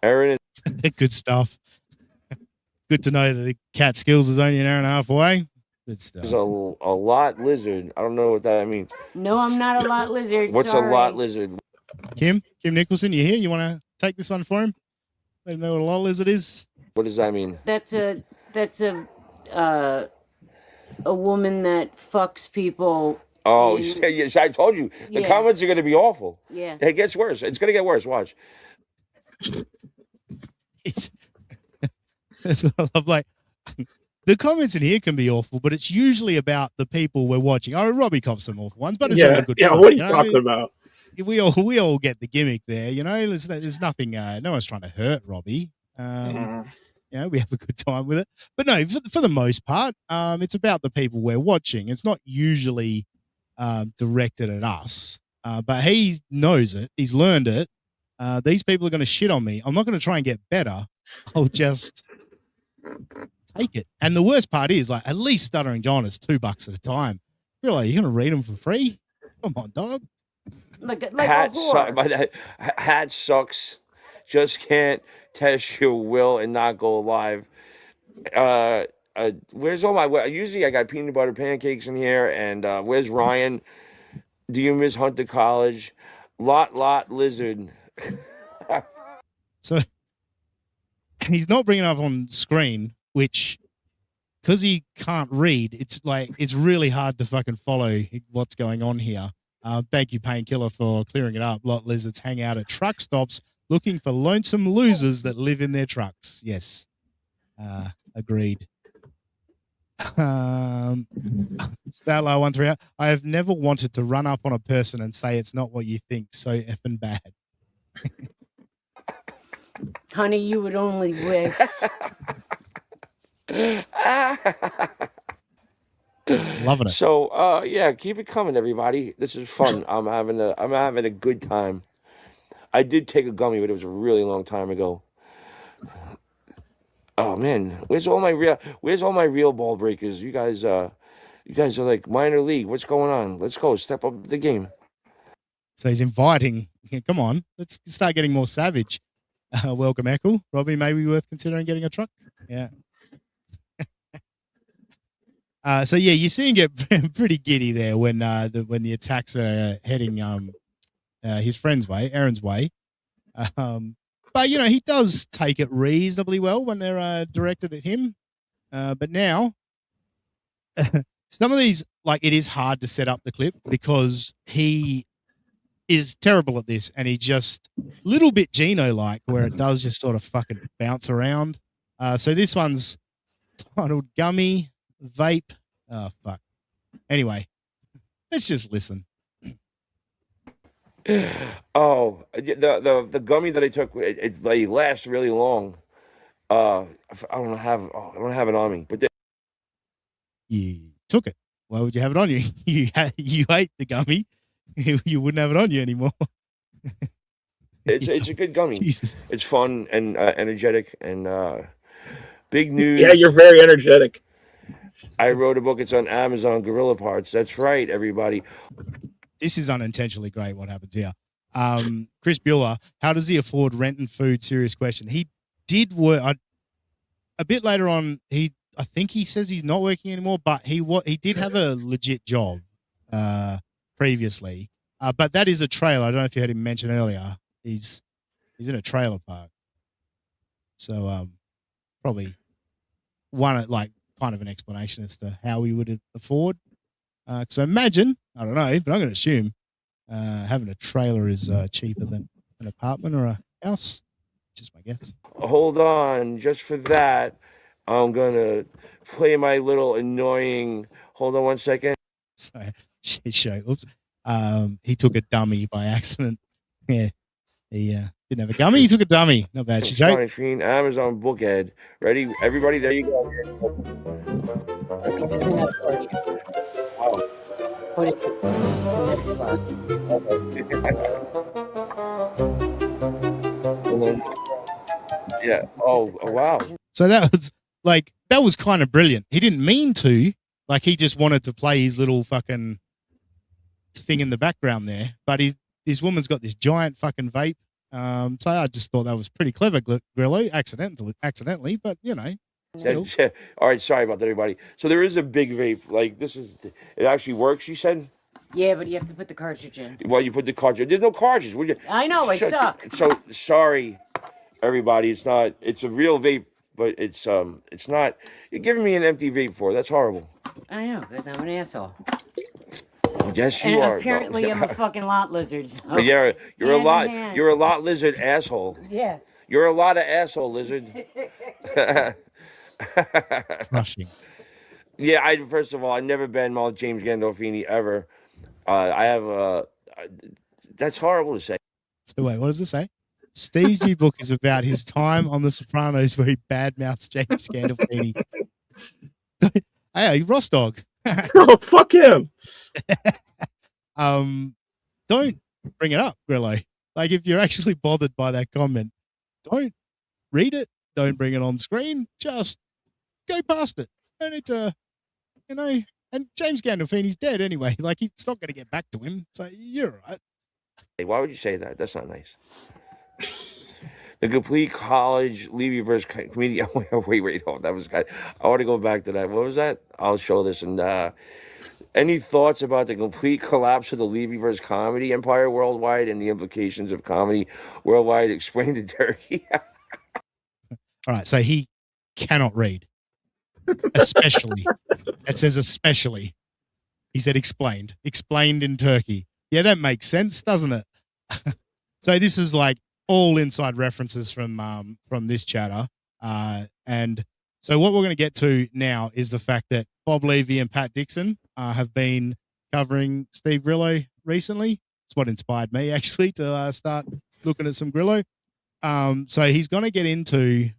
Aaron is good stuff. Good to know that the Catskills is only an hour and a half away. Good stuff. There's a lot lizard. I don't know what that means. No, I'm not a lot lizard. What's sorry. a lot lizard? Kim Nicholson, you here? You want to take this one for him? Let him know what a lot lizard is. What does that mean? That's a woman that fucks people. Oh, yes, I told you. The comments are going to be awful. Yeah. It gets worse. It's going to get worse. Watch. That's what I love. Like, the comments in here can be awful, but it's usually about the people we're watching. Oh, Robbie cops some awful ones, but it's all a good time. What are you talking about? We all get the gimmick there, you know. There's nothing. No one's trying to hurt Robbie. We have a good time with it. But no, for the most part, it's about the people we're watching. It's not usually directed at us, but he knows it. He's learned it. These people are going to shit on me. I'm not going to try and get better. I'll just take it. And the worst part is, like, at least Stuttering John is $2 at a time. You're like, you're going to read them for free? Come on, dog. Like hat sucks. Just can't test your will and not go live. Where's all my? Usually I got peanut butter pancakes in here, and where's Ryan? Do you miss Hunter College? Lot lizard. So he's not bringing it up on screen, which because he can't read, it's really hard to fucking follow what's going on here. Thank you, Painkiller, for clearing it up. Lot lizards hang out at truck stops looking for lonesome losers that live in their trucks. Yes, agreed. Statler 138. I have never wanted to run up on a person and say it's not what you think. So effing bad. Honey, you would only wish. Loving it. So yeah, keep it coming, everybody. This is fun. I'm having a good time. I did take a gummy, but it was a really long time ago. Oh man, where's all my real ball breakers? You guys are like minor league. What's going on? Let's go, step up the game. So he's inviting. Come on, let's start getting more savage. Welcome, Echo. Robbie, maybe worth considering getting a truck. Yeah. So yeah, you see him get pretty giddy there when the attacks are heading his friend's way, Aaron's way. But he does take it reasonably well when they're directed at him. But now, some of these, like, it is hard to set up the clip because he is terrible at this, and he just little bit Gino-like, where it does just sort of fucking bounce around. So this one's titled Gummy Vape. Oh fuck. Anyway, let's just listen. Oh, the gummy that I took, they last really long. I don't have it on me, but You took it. Why would you have it on you? You ate the gummy. You wouldn't have it on you anymore. it's a good gummy. Jesus. It's fun and energetic and big news. Yeah, you're very energetic. I wrote a book. It's on Amazon. Gorilla Parts. That's right, everybody. This is unintentionally great. What happens here? Chris Bueller. How does he afford rent and food? Serious question. He did work a bit later on. I think he says he's not working anymore, but he did have a legit job previously. But that is a trailer. I don't know if you heard him mention earlier. He's in a trailer park. So probably kind of an explanation as to how he would afford. Because I imagine, I don't know, but I'm going to assume having a trailer is cheaper than an apartment or a house. Just my guess. Hold on, just for that, I'm gonna play my little annoying. Hold on 1 second. Sorry, shit show. Oops. He took a dummy by accident. Yeah, he didn't have a gummy. He took a dummy. Not bad. Shit show. Screen, Amazon Bookhead. Ready, everybody? There you go. It doesn't have torture. Wow. But it's a Yeah. Oh, wow. So that was kind of brilliant. He didn't mean to. Like, he just wanted to play his little fucking thing in the background there. But this woman's got this giant fucking vape. So I just thought that was pretty clever, Grillo, accidentally, but still. All right, sorry about that, everybody. So there is a big vape. Like, it actually works, you said? Yeah, but you have to put the cartridge in. Well, you put the cartridge. There's no cartridge. Would you? I know, I suck. So sorry, everybody. It's not. It's a real vape, but it's not. You're giving me an empty vape for. That's horrible. I know, because I'm an asshole. Yes, you and are. Apparently, I'm a fucking lot lizard. So. But yeah, you're a lot. Man. You're a lot lizard asshole. Yeah. You're a lot of asshole lizard. Crushing. Yeah, first of all, I never badmouthed James Gandolfini ever. I have that's horrible to say. So wait, what does it say? Steve's new book is about his time on The Sopranos where he badmouths James Gandolfini. Hey, Ross Dog. Oh, fuck him. Don't bring it up, Grillo. Like, if you're actually bothered by that comment, don't read it. Don't bring it on screen. Just go past it. Don't need to, and James Gandolfini's dead anyway. Like, it's not going to get back to him. So you're all right. Hey, why would you say that? That's not nice. The complete college Levyverse comedian. Wait, hold on. That was good. I want to go back to that. What was that? I'll show this. And any thoughts about the complete collapse of the Levyverse comedy empire worldwide and the implications of comedy worldwide explained in Turkey? All right, so he cannot read, especially. It says especially. He said explained in Turkey. Yeah, that makes sense, doesn't it? So this is like all inside references from this chatter, and so what we're going to get to now is the fact that Bob Levy and Pat Dixon have been covering Steve Grillo recently. It's what inspired me actually to start looking at some Grillo. So he's going to get into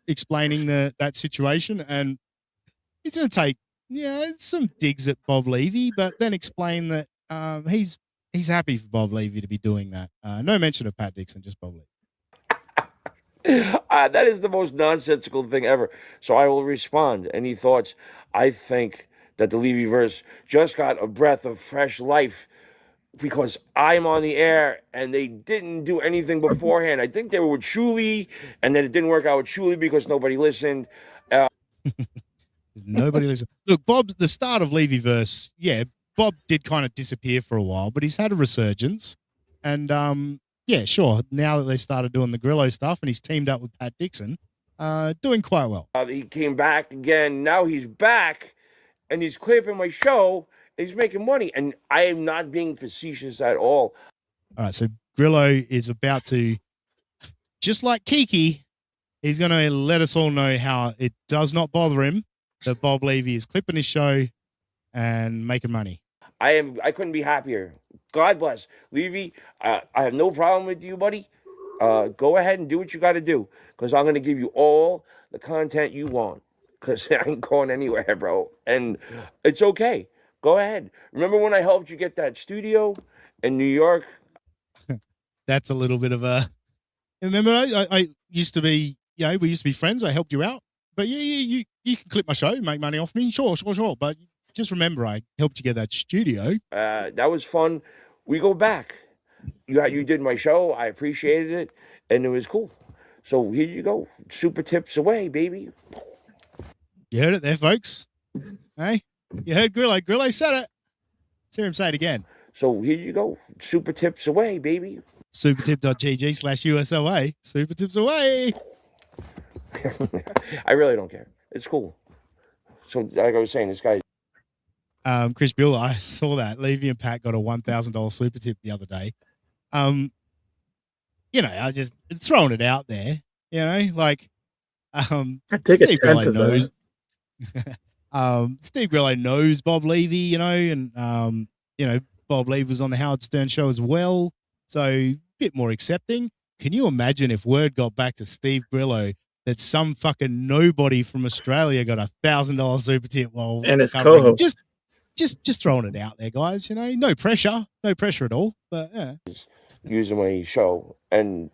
explaining that situation, and he's going to take some digs at Bob Levy, but then explain that he's happy for Bob Levy to be doing that. No mention of Pat Dixon, just Bob Levy. That is the most nonsensical thing ever. So I will respond. Any thoughts? I think that the Levyverse just got a breath of fresh life because I'm on the air and they didn't do anything beforehand. I think they were with Shuli, and then it didn't work out with Shuli because nobody listened. Nobody listened. Look, the start of Levyverse, Bob did kind of disappear for a while, but he's had a resurgence. And yeah, sure. Now that they started doing the Grillo stuff and he's teamed up with Pat Dixon, doing quite well. He came back again. Now he's back and he's clipping my show and he's making money. And I am not being facetious at all. All right. So Grillo is about to, just like Kiki, he's going to let us all know how it does not bother him that Bob Levy is clipping his show and making money. I couldn't be happier. God bless. Levy, I have no problem with you, buddy. Go ahead and do what you got to do because I'm going to give you all the content you want because I ain't going anywhere, bro. And it's okay. Go ahead. Remember when I helped you get that studio in New York? That's a little bit of a... Remember, I used to be, we used to be friends. I helped you out. But you can clip my show, make money off me. Sure. But just remember, I helped you get that studio. That was fun. We go back. You did my show. I appreciated it, and it was cool. So here you go. Super tips away, baby. You heard it there, folks. Hey, you heard Grillo. Grillo said it. Let's hear him say it again. So here you go. Super tips away, baby. Supertip.gg/USOA. Super tips away. I really don't care. It's cool. So like I was saying, this guy... Chris Bueller, I saw that. Levy and Pat got a $1,000 super tip the other day. I just throwing it out there, like Steve Grillo knows. Steve Grillo knows Bob Levy, and Bob Levy was on the Howard Stern show as well, so a bit more accepting. Can you imagine if word got back to Steve Grillo that some fucking nobody from Australia got a $1,000 super tip while and his co-host? Just throwing it out there, guys. No pressure at all. But yeah, using my show, and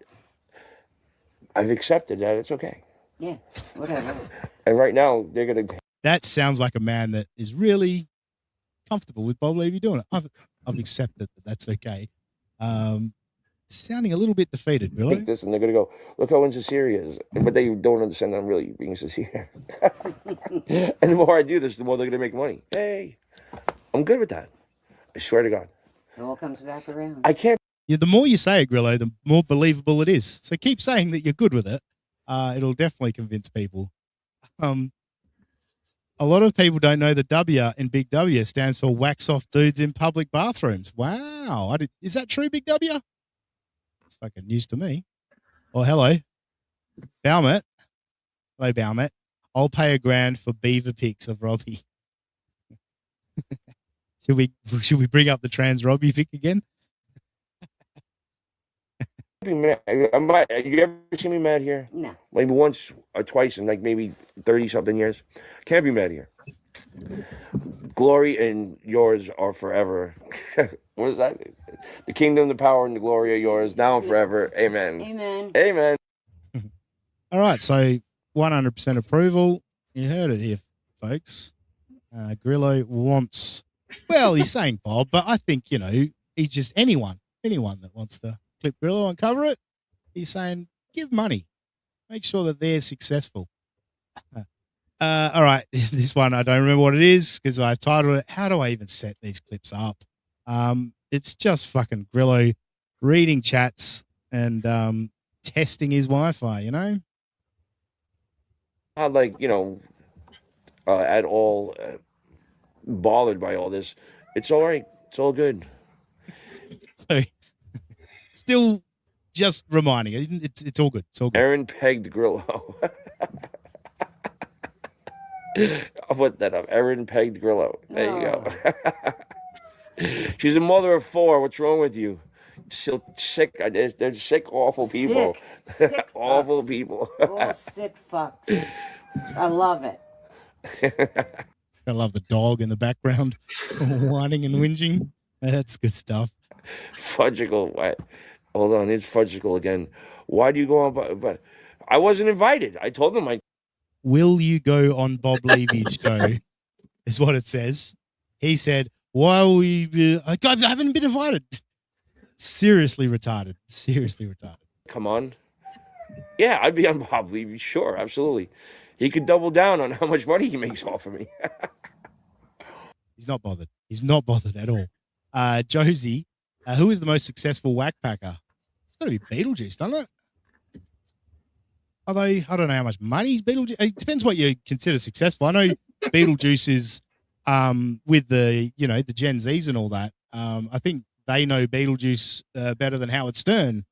I've accepted that it's okay. Yeah, whatever. And right now they're gonna. That sounds like a man that is really comfortable with Bob Levy doing it. I've accepted that that's okay. Sounding a little bit defeated, really. Take this, and they're gonna go, look how insincere he is. But they don't understand I'm really being sincere. And the more I do this, the more they're gonna make money. Hey, I'm good with that. I swear to God. It all comes back around. I can't. Yeah, the more you say it, Grillo, the more believable it is. So keep saying that you're good with it. It'll definitely convince people. A lot of people don't know the W in Big W stands for wax off dudes in public bathrooms. Wow. Is that true, Big W? It's fucking news to me. Oh, hello. Balmet. Hello, Balmet. I'll pay $1,000 for beaver pics of Robbie. Should we bring up the trans Robbie pic again? You ever seen me mad here? No. Maybe once or twice in like maybe 30-something years. Can't be mad here. Glory and yours are forever. What is that? The kingdom, the power, and the glory are yours now and forever. Amen. Amen. Amen. All right, so 100% approval. You heard it here, folks. Grillo wants, well, he's saying Bob, but I think, he's just anyone that wants to clip Grillo and cover it. He's saying, give money. Make sure that they're successful. All right. This one, I don't remember what it is because I've titled it, How Do I Even Set These Clips Up? It's just fucking Grillo reading chats and testing his Wi-Fi, you know? Not like, at all bothered by all this. It's all right. It's all good. So, still just reminding you, it's all good. It's all good. Aaron pegged Grillo. I'll put that up. Aaron pegged Grillo. There you go. She's a mother of 4. What's wrong with you? Still sick. They're sick, awful people. Sick Awful fucks. people. Oh, sick fucks. I love it. I love the dog in the background whining and whinging. That's good stuff. Fudgicle. What? Hold on. It's Fudgicle again. Why do you go on? But I wasn't invited. I told them Will you go on Bob Levy's show? Is what it says. He said, why will you I haven't been invited. Seriously retarded. Seriously retarded. Come on. Yeah, I'd be on Bob Levy. Sure, absolutely. He could double down on how much money he makes off of me. He's not bothered. He's not bothered at all. Josie, who is the most successful whack packer? It's got to be Beetlejuice, doesn't it? Although I don't know how much money Beetlejuice. It depends what you consider successful. I know Beetlejuice is with the the Gen Zs and all that. I think they know Beetlejuice better than Howard Stern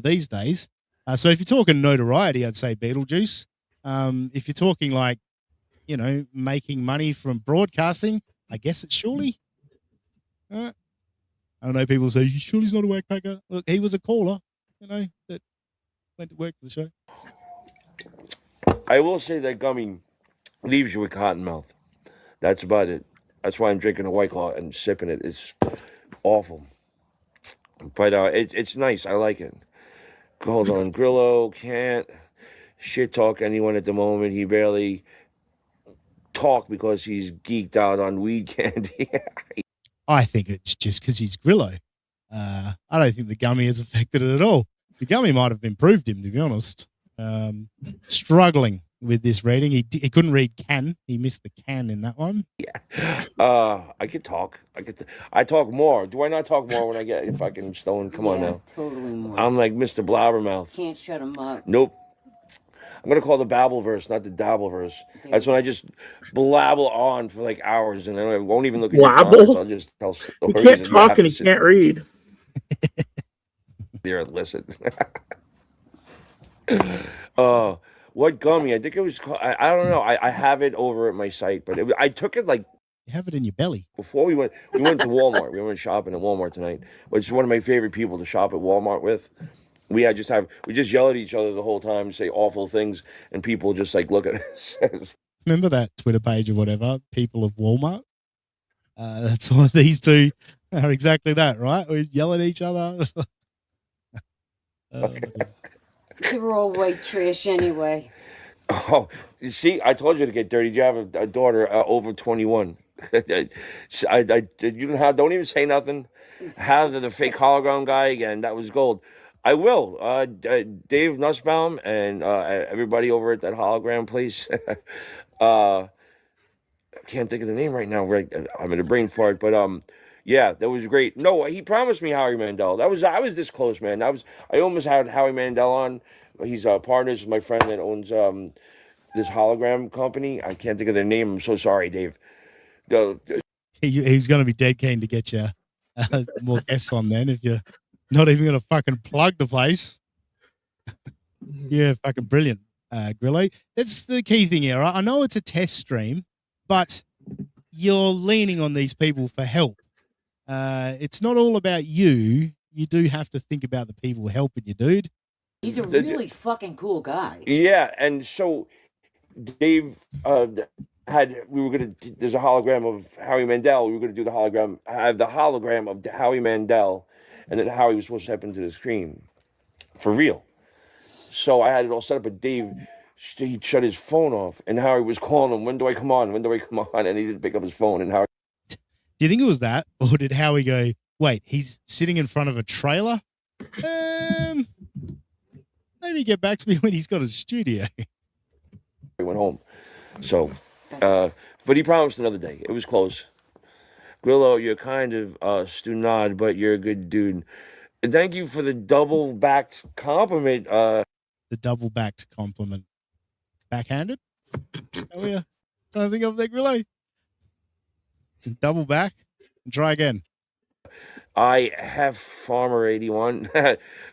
these days. So if you're talking notoriety, I'd say Beetlejuice. If you're talking like making money from broadcasting, I guess it's Shirley. I don't know. People say Shirley's not a whack packer. Look, he was a caller, that went to work for the show. I will say that gummy leaves you with cotton mouth. That's about it. That's why I'm drinking a White Claw and sipping it. It's awful. But it's nice. I like it. Hold on. Grillo can't shit talk anyone at the moment. He barely talk because he's geeked out on weed candy. I think it's just because he's Grillo. I don't think the gummy has affected it at all. The gummy might have improved him, to be honest. Struggling with this reading. He couldn't read can. He missed the can in that one. Yeah. I could talk. I talk more. Do I not talk more when I get fucking stoned? Come on now. Totally more. I'm like Mr. Blabbermouth. Can't shut him up. Nope. I'm going to call the Babbleverse, not the Dabbleverse. That's when I just blabble on for like hours and then I won't even look at your comments. I'll just tell stories. You can't talk and you can't read. There, listen. What gummy? I think it was called, I don't know. I have it over at my site, but I took it like. You have it in your belly. Before we went to Walmart. We went shopping at Walmart tonight, which is one of my favorite people to shop at Walmart with. We just yell at each other the whole time, say awful things, and people just like look at us. Remember that Twitter page or whatever, People of Walmart? That's what these two are exactly that, right? We yell at each other. They were all white trash anyway. Oh, you see, I told you to get dirty. You have a daughter over 21. You don't even say nothing. Have the fake hologram guy again. That was gold. I will. Dave Nussbaum and everybody over at that hologram place. I can't think of the name right now. Right, I'm in a brain fart, but yeah, that was great. No, he promised me Howie Mandel. I was this close, man. I almost had Howie Mandel on. He's partners with my friend that owns this hologram company. I can't think of their name. I'm so sorry, Dave. He's going to be dead keen to get you more guests on then if you're not even going to fucking plug the place. Yeah, fucking brilliant, Grillo. That's the key thing here. Right? I know it's a test stream, but you're leaning on these people for help. It's not all about you. You do have to think about the people helping you, dude. He's a really fucking cool guy. Yeah, and so Dave there's a hologram of Howie Mandel. We were gonna do the hologram of Howie Mandel, and then Howie was supposed to step into the screen for real. So I had it all set up, but Dave, he shut his phone off, and Howie was calling him, when do I come on? When do I come on? And he didn't pick up his phone, and Howie. Do you think it was that, or did Howie go, wait, he's sitting in front of a trailer? Maybe get back to me when he's got a studio. He went home. So, but he promised another day. It was close. Grillo, you're kind of stunad, but you're a good dude. And thank you for the double-backed compliment. The double-backed compliment. Backhanded? Oh, yeah. Trying to think of that, Grillo. Double back and try again. I have Farmer 81.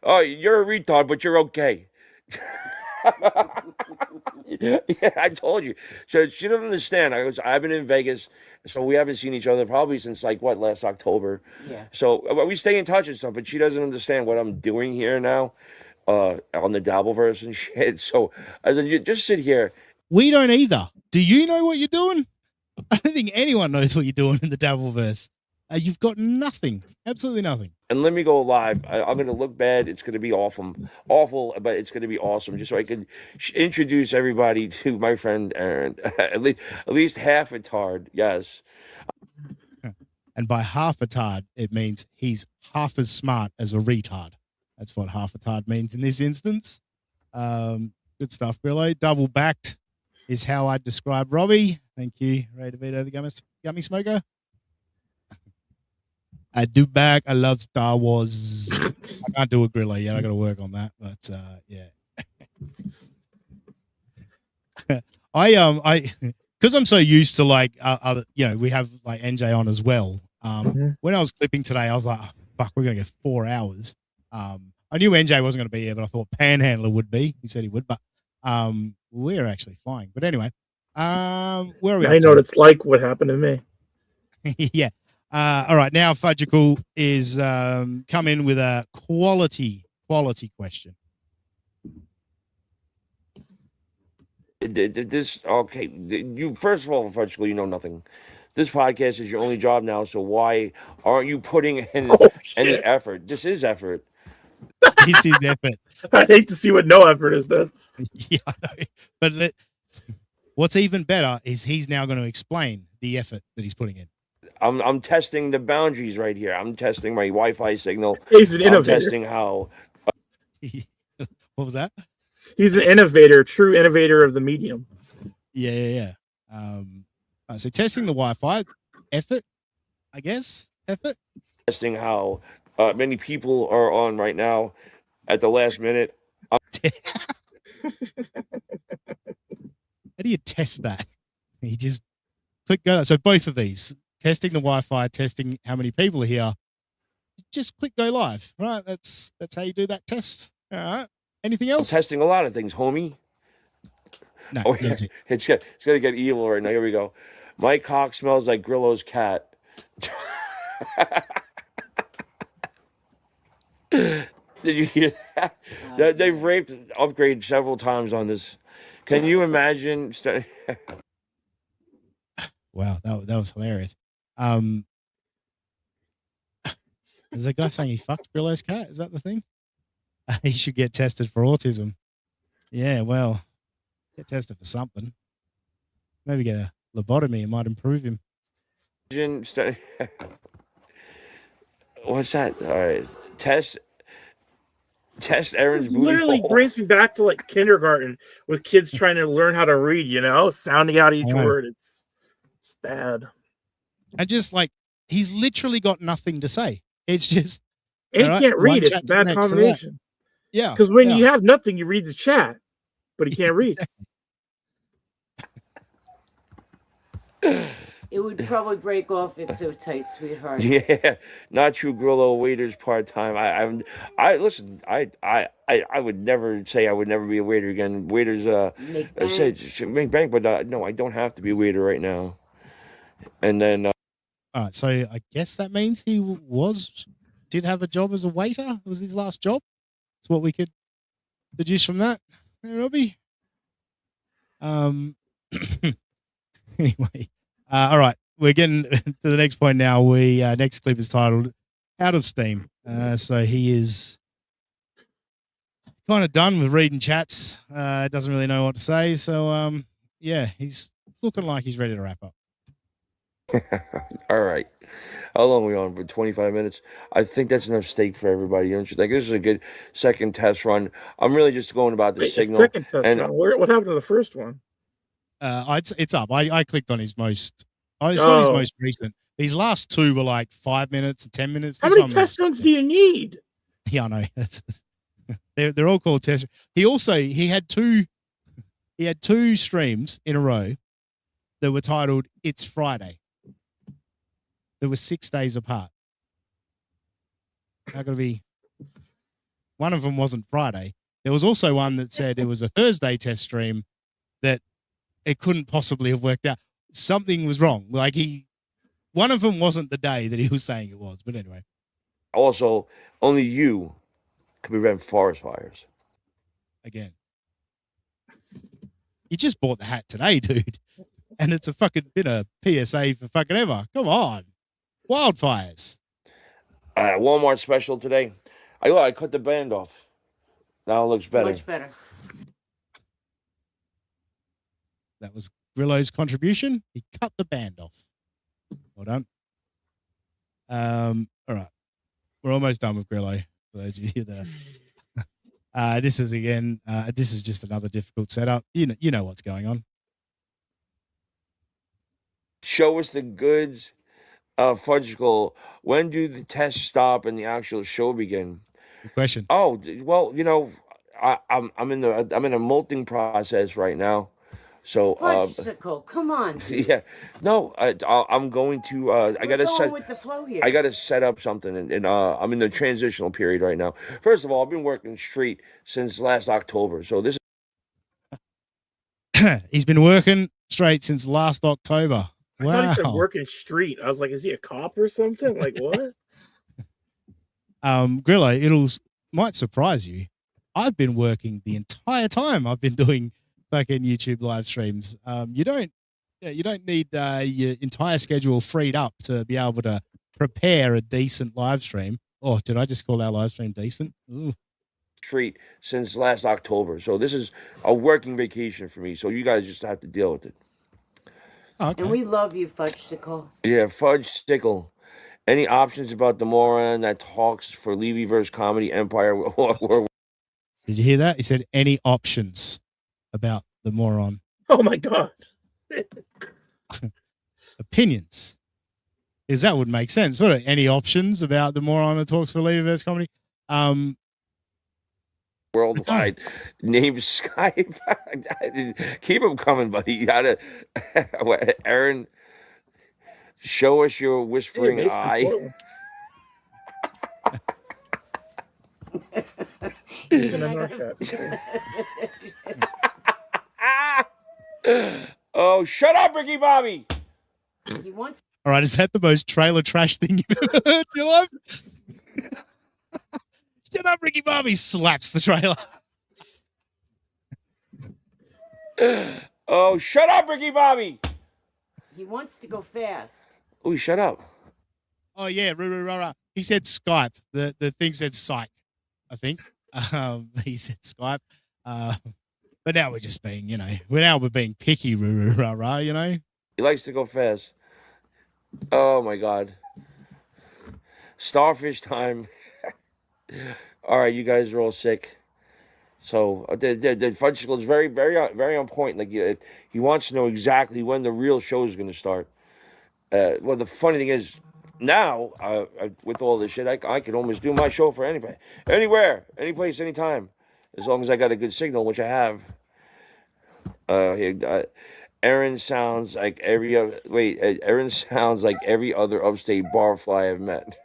Oh, you're a retard, but you're okay. Yeah, I told you. So she doesn't understand. I've been in Vegas, so we haven't seen each other probably since last October. Yeah. So we stay in touch and stuff, but she doesn't understand what I'm doing here now, on the Dabbleverse and shit. So I said, you just sit here. We don't either. Do you know what you're doing? I don't think anyone knows what you're doing in the Dabbleverse. You've got nothing. Absolutely nothing. And let me go live. I'm going to look bad. It's going to be awful, but it's going to be awesome. Just so I can introduce everybody to my friend Aaron. at least half a tard. Yes. And by half a tard, it means he's half as smart as a retard. That's what half a tard means in this instance. Good stuff, Grillo. Double backed is how I describe Robbie. Thank you, Ray DeVito, the gummy smoker. I do back. I love Star Wars. I can't do a Grillo yet. I got to work on that. But yeah, I because I'm so used to like other, we have like NJ on as well. When I was clipping today, I was like, oh, fuck, we're gonna get 4 hours. I knew NJ wasn't gonna be here, but I thought Panhandler would be. He said he would, but we're actually flying. But anyway, where are we? I know what it's like. What happened to me? Yeah. All right, now Fudgical is come in with a quality question. This okay? You first of all, Fudgical, you know nothing. This podcast is your only job now, so why aren't you putting in any effort? This is effort. This is effort. I hate to see what no effort is then. Yeah, I know. But what's even better is he's now going to explain the effort that he's putting in. I'm testing the boundaries right here. I'm testing my Wi-Fi signal. He's an innovator. I'm testing how. What was that? He's an innovator, true innovator of the medium. Yeah. So testing the Wi-Fi, effort, I guess. Effort. Testing how many people are on right now at the last minute. How do you test that? You just click go. So both of these. Testing the Wi-Fi, testing how many people are here. Just click go live, right? That's how you do that test. All right. Anything else? I'm testing a lot of things, homie. No, yeah. It's gonna get evil right now. Here we go. My cock smells like Grillo's cat. Did you hear that? They've raped Upgrade several times on this. Can you imagine? Wow, that was hilarious. Is the guy saying he fucked Grillo's cat? Is that the thing? He should get tested for autism. Yeah, well, get tested for something. Maybe get a lobotomy. It might improve him. What's that? All right, test Aaron's This booty literally hole. brings me back to like kindergarten with kids trying to learn how to read. Sounding out each Yeah. word. It's bad. And just like he's literally got nothing to say. It's just And he all right, can't one read. It's chat a bad next to that. combination. Yeah, Because when yeah. you have nothing, you read the chat, but he can't read. It would probably break off. It's so tight, sweetheart. Yeah, not true. Grillo waiters part time. I listen. I would never say I would never be a waiter again. Waiters Make said should make bank, but no, I don't have to be a waiter right now. And then All right, so I guess that means he did have a job as a waiter. It was his last job. That's what we could deduce from that. Hey, Robbie. Anyway, all right, we're getting to the next point now. Next clip is titled "Out of Steam." So he is kind of done with reading chats. Doesn't really know what to say. So yeah, he's looking like he's ready to wrap up. All right. How long are we on? For 25 minutes? I think that's enough steak for everybody. Don't you think? This is a good second test run. I'm really just going about the Wait, signal. second test and run. What happened to the first one? It's up. I clicked on his most. It's not his Oh. most recent. These last two were like 5 minutes and 10 minutes. How This many one test was- runs do you need? Yeah, I know. They're all called test. He had two streams in a row that were titled "It's Friday." They were 6 days apart. How could it be? One of them wasn't Friday. There was also one that said it was a Thursday test stream that it couldn't possibly have worked out. Something was wrong. Like one of them wasn't the day that he was saying it was. But anyway, also, only you can prevent forest fires. again, you just bought the hat today, dude, and it's been a PSA for fucking ever. Come on, wildfires. Walmart special today. I cut the band off. Now it looks better. Much better. That was Grillo's contribution. He cut the band off. Well done. All right. We're almost done with Grillo. For those of you that this is just another difficult setup. You know what's going on. Show us the goods. Fudgicle, when do the tests stop and the actual show begin? Good question. Oh, well, I'm in a molting process right now. So Fudgesicle, come on. Dude. yeah, no, I'm going to. I gotta We're set. going with the flow here. I gotta set up something, and I'm in the transitional period right now. First of all, I've been working street since last October, so this. He's been working straight since last October. I thought he said Wow. working street. I was like, is he a cop or something? Like what? Grillo, might surprise you. I've been working the entire time I've been doing fucking YouTube live streams. You don't need your entire schedule freed up to be able to prepare a decent live stream. Oh, did I just call our live stream decent? Ooh. Street since last October, so this is a working vacation for me. So you guys just have to deal with it. Okay. And we love you, Fudgesicle. Yeah, Fudgesicle. Any options about the moron that talks for Levy versus Comedy Empire? Did you hear that? He said any options about the moron. Oh my god. Opinions. Because that would make sense. What are any options about the moron that talks for Levy versus Comedy? Worldwide. Name Skype. Keep them coming, buddy. You gotta, Aaron, show us your whispering Hey, eye. He's gonna knock that. Oh, shut up, Ricky Bobby. He wants. All right, is that the most trailer trash thing you've ever heard in your life? Shut up, Ricky Bobby slaps the trailer. Oh, shut up, Ricky Bobby. He wants to go fast. Oh, shut up. Oh yeah, rah. He said Skype. The thing said psych, I think. He said Skype. But now we're just being, we're being picky, rah, you know. He likes to go fast. Oh my God. Starfish time. All right, you guys are all sick. So the Fudgesicle is very, very, very on point. Like he wants to know exactly when the real show is going to start. Well, the funny thing is, now with all this shit, I can almost do my show for anybody, anywhere, any place, anytime, as long as I got a good signal, which I have. Aaron sounds like every other. Aaron sounds like every other upstate barfly I've met.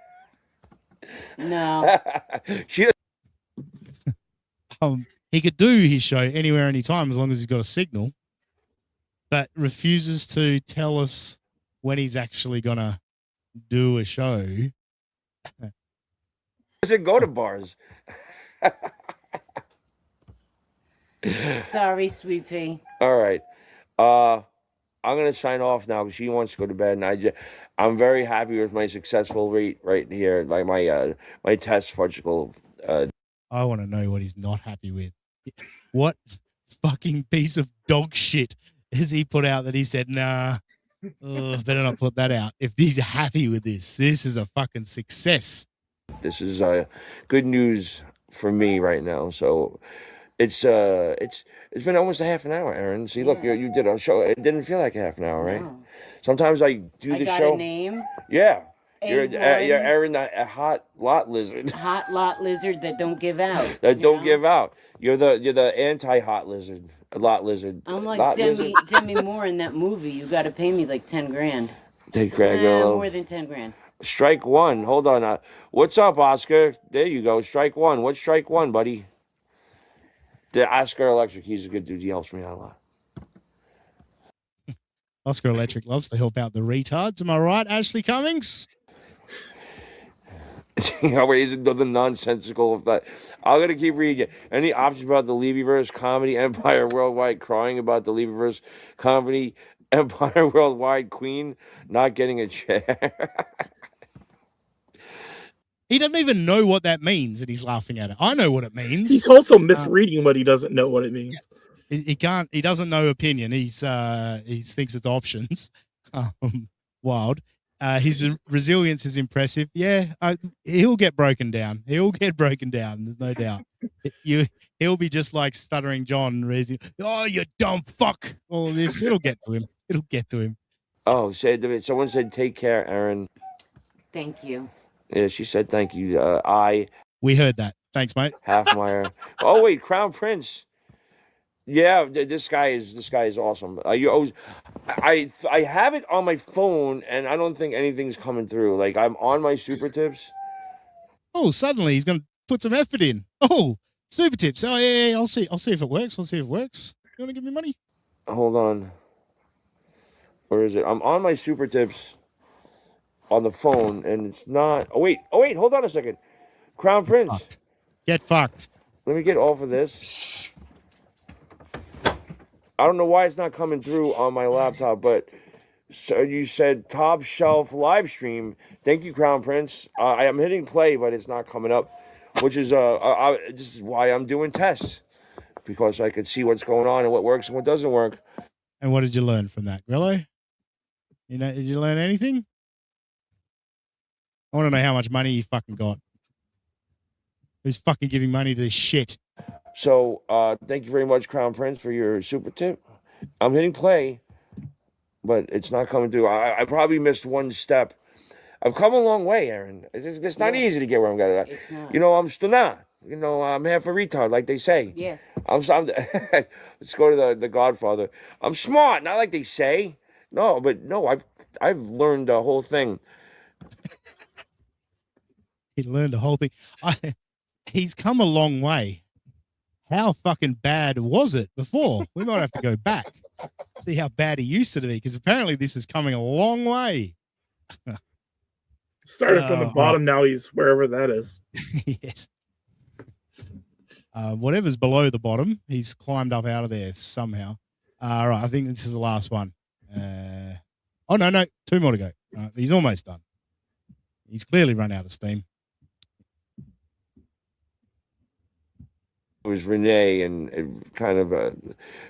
No. He could do his show anywhere, anytime, as long as he's got a signal, but refuses to tell us when he's actually gonna do a show. Doesn't go to bars. Sorry, Sweet Pea. All right. I'm gonna sign off now because she wants to go to bed, and I'm very happy with my successful rate right here, like my test Fudgesicle. I want to know what he's not happy with. What fucking piece of dog shit has he put out that he said, nah, Oh, better not put that out. If he's happy with this is a fucking success. This is good news for me right now. So it's been almost a half an hour, Aaron. See, look, you did a show. It didn't feel like a half an hour, right? No. Sometimes I do I the got show. a name. Yeah, you're A1. Aaron, a hot lot lizard. Hot lot lizard that don't give out. That don't give out. You're the anti-hot lizard, lot lizard. I'm like lot Demi Moore in that movie. You got to pay me like 10 grand. Take Craig More than 10 grand. Strike one. Hold on. What's up, Oscar? There you go. Strike one. What's strike one, buddy? The Oscar Electric. He's a good dude. He helps me out a lot. Oscar Electric loves to help out the retards. Am I right, Ashley Cummings? He's another nonsensical of that. I'm gonna keep reading it. Any options about the Levyverse comedy empire worldwide? Crying about the Levyverse comedy empire worldwide queen not getting a chair. He doesn't even know what that means, and he's laughing at it. I know what it means. He's also misreading what he doesn't know what it means. He can't. He doesn't know opinion. He thinks it's options. Wild. His resilience is impressive. Yeah, he'll get broken down. He'll get broken down. There's no doubt. He'll be just like Stuttering John, raising, "Oh, you dumb fuck!" All of this. It'll get to him. It'll get to him. Oh, someone said, "Take care, Aaron." Thank you. Yeah, she said, "Thank you." We heard that. Thanks, mate. Halfmeyer. Oh wait, Crown Prince. Yeah, this guy is awesome. I have it on my phone, and I don't think anything's coming through. Like, I'm on my super tips. Oh, suddenly he's going to put some effort in. Oh, super tips. Oh yeah. I'll see if it works. You want to give me money? Hold on. Where is it? I'm on my super tips on the phone, and it's not. Oh wait. Hold on a second. Crown Prince. Get fucked. Let me get off of this. I don't know why it's not coming through on my laptop, but so you said top shelf live stream. Thank you, Crown Prince. I am hitting play, but it's not coming up, which is this is why I'm doing tests, because I could see what's going on and what works and what doesn't work. And what did you learn from that, Grillo? Did you learn anything? I want to know how much money you fucking got. Who's fucking giving money to this shit? So, thank you very much, Crown Prince, for your super tip. I'm hitting play, but it's not coming through. I probably missed one step. I've come a long way, Aaron. It's not easy to get where I'm going. It's not. I'm still not. I'm half a retard, like they say. Yeah. Let's go to the Godfather. I'm smart, not like they say. No, I've learned the whole thing. He learned the whole thing. He's come a long way. How fucking bad was it before? We might have to go back, see how bad he used to be, because apparently this is coming a long way. Started from the bottom, now he's wherever that is. Yes. Whatever's below the bottom, he's climbed up out of there somehow. All right, I think this is the last one. No, 2 more to go. He's almost done. He's clearly run out of steam. It was Renee, and kind of a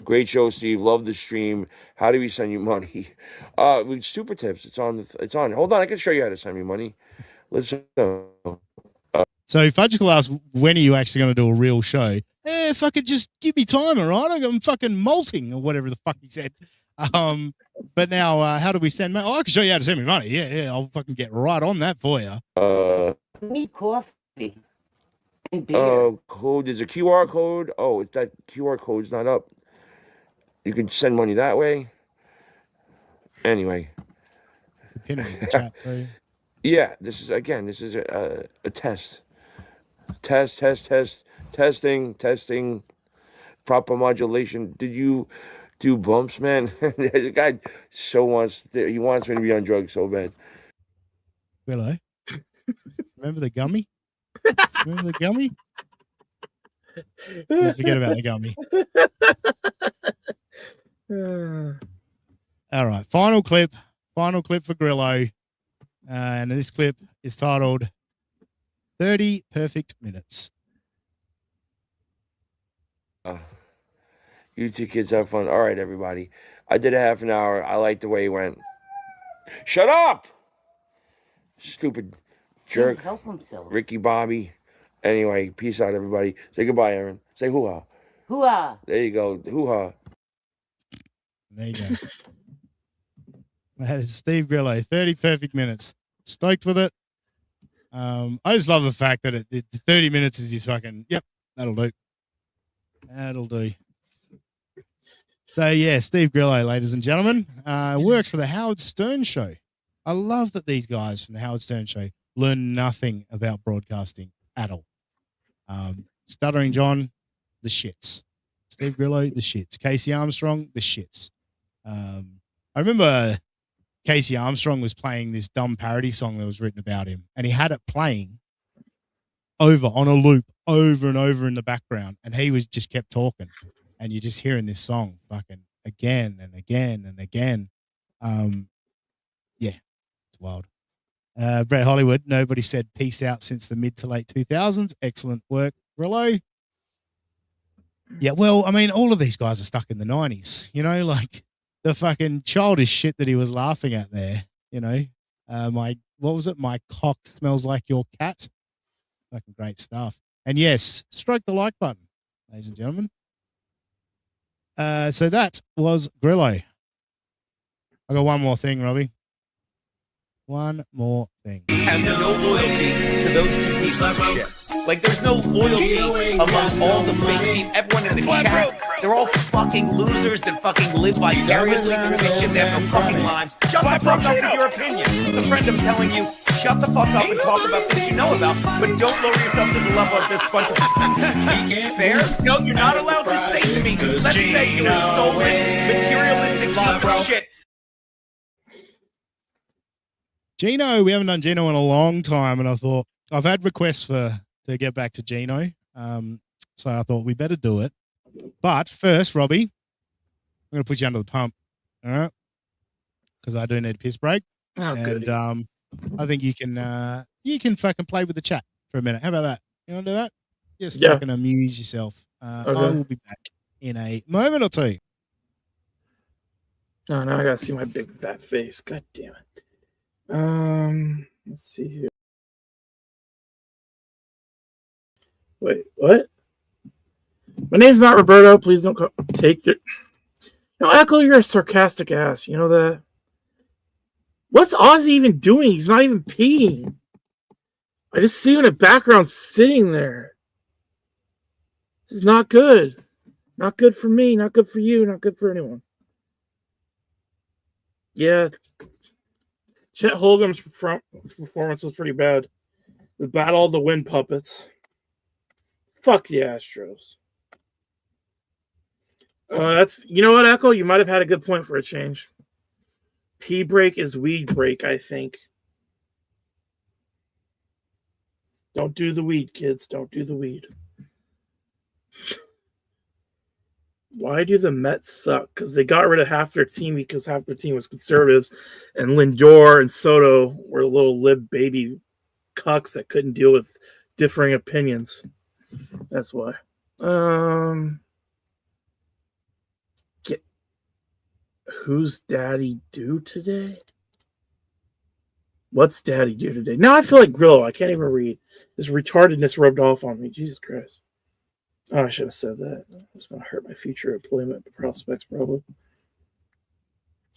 great show, Steve. Love the stream. How do we send you money? With super tips. It's on. Hold on, I can show you how to send me money. Listen. So Fudgical asked, when are you actually going to do a real show? Fucking just give me time, all right? I'm fucking molting, or whatever the fuck he said. But now, how do we send money? Oh, I can show you how to send me money. Yeah, I'll fucking get right on that for you. Need coffee. Code. There's a QR code. Oh, that QR code's not up. You can send money that way. Anyway. Pin it in the chat too. Yeah, this is a test. Testing. Proper modulation. Did you do bumps, man? The guy he wants me to be on drugs so bad. Hello. Remember the gummy? Remember the gummy? Forget about the gummy. All right. Final clip for Grillo. And this clip is titled 30 Perfect Minutes. You two kids have fun. All right, everybody. I did a half an hour. I like the way it went. Shut up! Stupid jerk. Can't help himself. Ricky Bobby. Anyway, peace out, everybody. Say goodbye, Aaron. Say hoo-ha. Hoo-ha. There you go. Hoo-ha. There you go. That is Steve Grillo. 30 perfect minutes. Stoked with it. I just love the fact that the 30 minutes is his fucking, yep, that'll do. That'll do. So, yeah, Steve Grillo, ladies and gentlemen, works for the Howard Stern Show. I love that these guys from the Howard Stern Show learn nothing about broadcasting at all. Stuttering John, the shits. Steve Grillo, the shits. Casey Armstrong, the shits. I remember Casey Armstrong was playing this dumb parody song that was written about him, and he had it playing over on a loop over and over in the background, and he was just kept talking, and you're just hearing this song fucking again and again and again. Yeah, it's wild. Brett Hollywood, nobody said peace out since the mid to late 2000s. Excellent work, Grillo. Yeah, well, I mean, all of these guys are stuck in the 90s, you know, like the fucking childish shit that he was laughing at there, you know. What was it? My cock smells like your cat. Fucking great stuff. And yes, stroke the like button, ladies and gentlemen. So that was Grillo. I got one more thing, Robbie. One more thing. Have no loyalty to those two pieces of shit. Like, there's no loyalty among all the fake people, everyone in the chat. They're all fucking losers that fucking live vicariously through this shit. They have no fucking lives. Shut the fuck up with your opinion. It's a friend of telling you, shut the fuck up and talk about things you know about, but don't lower yourself to the level of this bunch of fair. No, you're not allowed to say to me, let's say you were stolen materialistic stuff or shit. Gino, we haven't done Gino in a long time, and I thought I've had requests to get back to Gino, so I thought we better do it. But first, Robbie, I'm going to put you under the pump, all right? Because I do need a piss break, and I think you can fucking play with the chat for a minute. How about that? You want to do that? Just fucking amuse yourself. Okay. I will be back in a moment or two. Oh, now I gotta see my big fat face. God damn it. Let's see here. Wait, what? My name's not Roberto. Please don't take it. No, Echo, you're a sarcastic ass. You know that? What's Ozzy even doing? He's not even peeing. I just see him in the background sitting there. This is not good. Not good for me. Not good for you. Not good for anyone. Yeah. Chet Holmgren's performance was pretty bad. The Battle of the Wind Puppets. Fuck the Astros. That's, you know what, Echo? You might have had a good point for a change. Pee break is weed break, I think. Don't do the weed, kids. Don't do the weed. Why do the Mets suck? Because they got rid of half their team because half their team was conservatives, and Lindor and Soto were little lib baby cucks that couldn't deal with differing opinions. That's why. Who's Daddy do today? What's Daddy do today? Now I feel like Grillo. I can't even read. This retardedness rubbed off on me. Jesus Christ. Oh, I should have said that. It's going to hurt my future employment prospects, probably.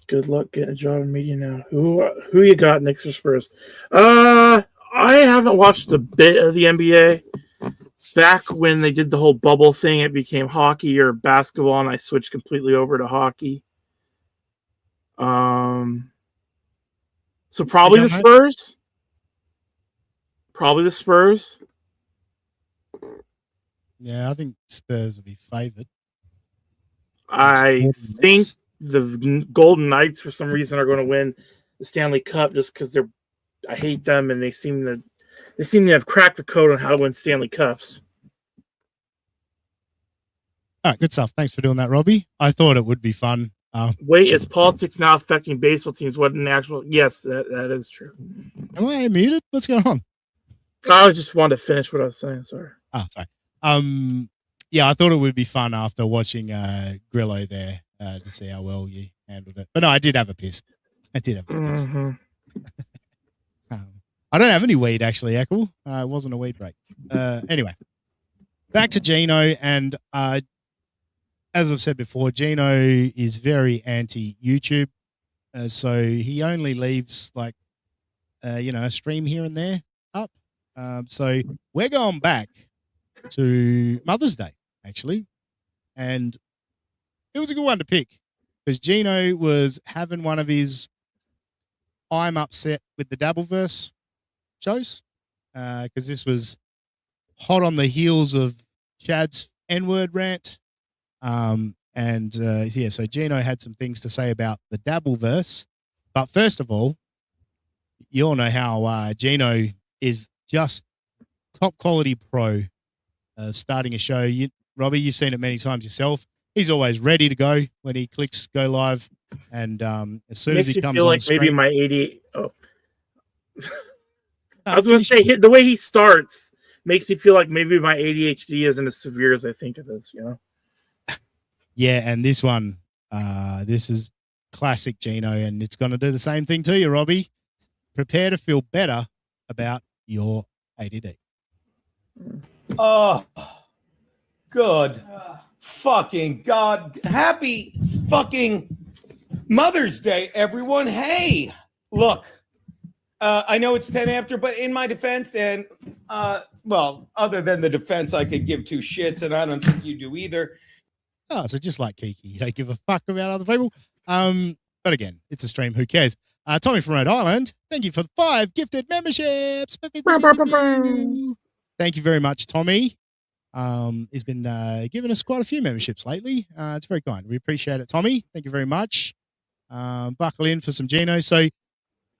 Good luck getting a job in media now. Who you got, Knicks or Spurs? I haven't watched a bit of the NBA. Back when they did the whole bubble thing, it became hockey or basketball, and I switched completely over to hockey. So probably the Spurs. Probably the Spurs. Yeah, I think Spurs will be favored. I think the Golden Knights, for some reason, are going to win the Stanley Cup just because I hate them, and they seem to have cracked the code on how to win Stanley Cups. All right, good stuff. Thanks for doing that, Robbie. I thought it would be fun. Wait, is politics now affecting baseball teams? What an actual... Yes, that is true. Am I muted? What's going on? I just wanted to finish what I was saying. Sorry. Oh, sorry. Yeah, I thought it would be fun after watching Grillo there to see how well you handled it. But no, I did have a piss. I did have Mhm. I don't have any weed actually, Echo. It wasn't a weed break. Anyway, back to Gino, and as I've said before, Gino is very anti YouTube, so he only leaves like a stream here and there up. So we're going back to Mother's Day actually, and it was a good one to pick because Gino was having one of his I'm upset with the Dabbleverse shows because this was hot on the heels of Chad's N-word rant. So Gino had some things to say about the Dabbleverse. But first of all, you all know how Gino is just top quality pro of starting a show. Robbie, you've seen it many times yourself. He's always ready to go when he clicks go live. And as soon as he comes feel on like screen, maybe my ADHD. Oh. I was going to say the way he starts makes me feel like maybe my ADHD isn't as severe as I think it is. Yeah, and this one, this is classic Gino, and it's going to do the same thing to you, Robbie. Prepare to feel better about your ADD. Oh, good fucking God. Happy fucking Mother's Day, everyone. Hey, look, I know it's 10 after, but in my defense, and other than the defense, I could give two shits, and I don't think you do either. Oh, so just like Kiki, you don't give a fuck about other people. But again, it's a stream. Who cares? Tommy from Rhode Island, thank you for the 5 gifted memberships. Thank you very much, Tommy. He's been giving us quite a few memberships lately. It's very kind. We appreciate it, Tommy. Thank you very much. Buckle in for some Gino. So,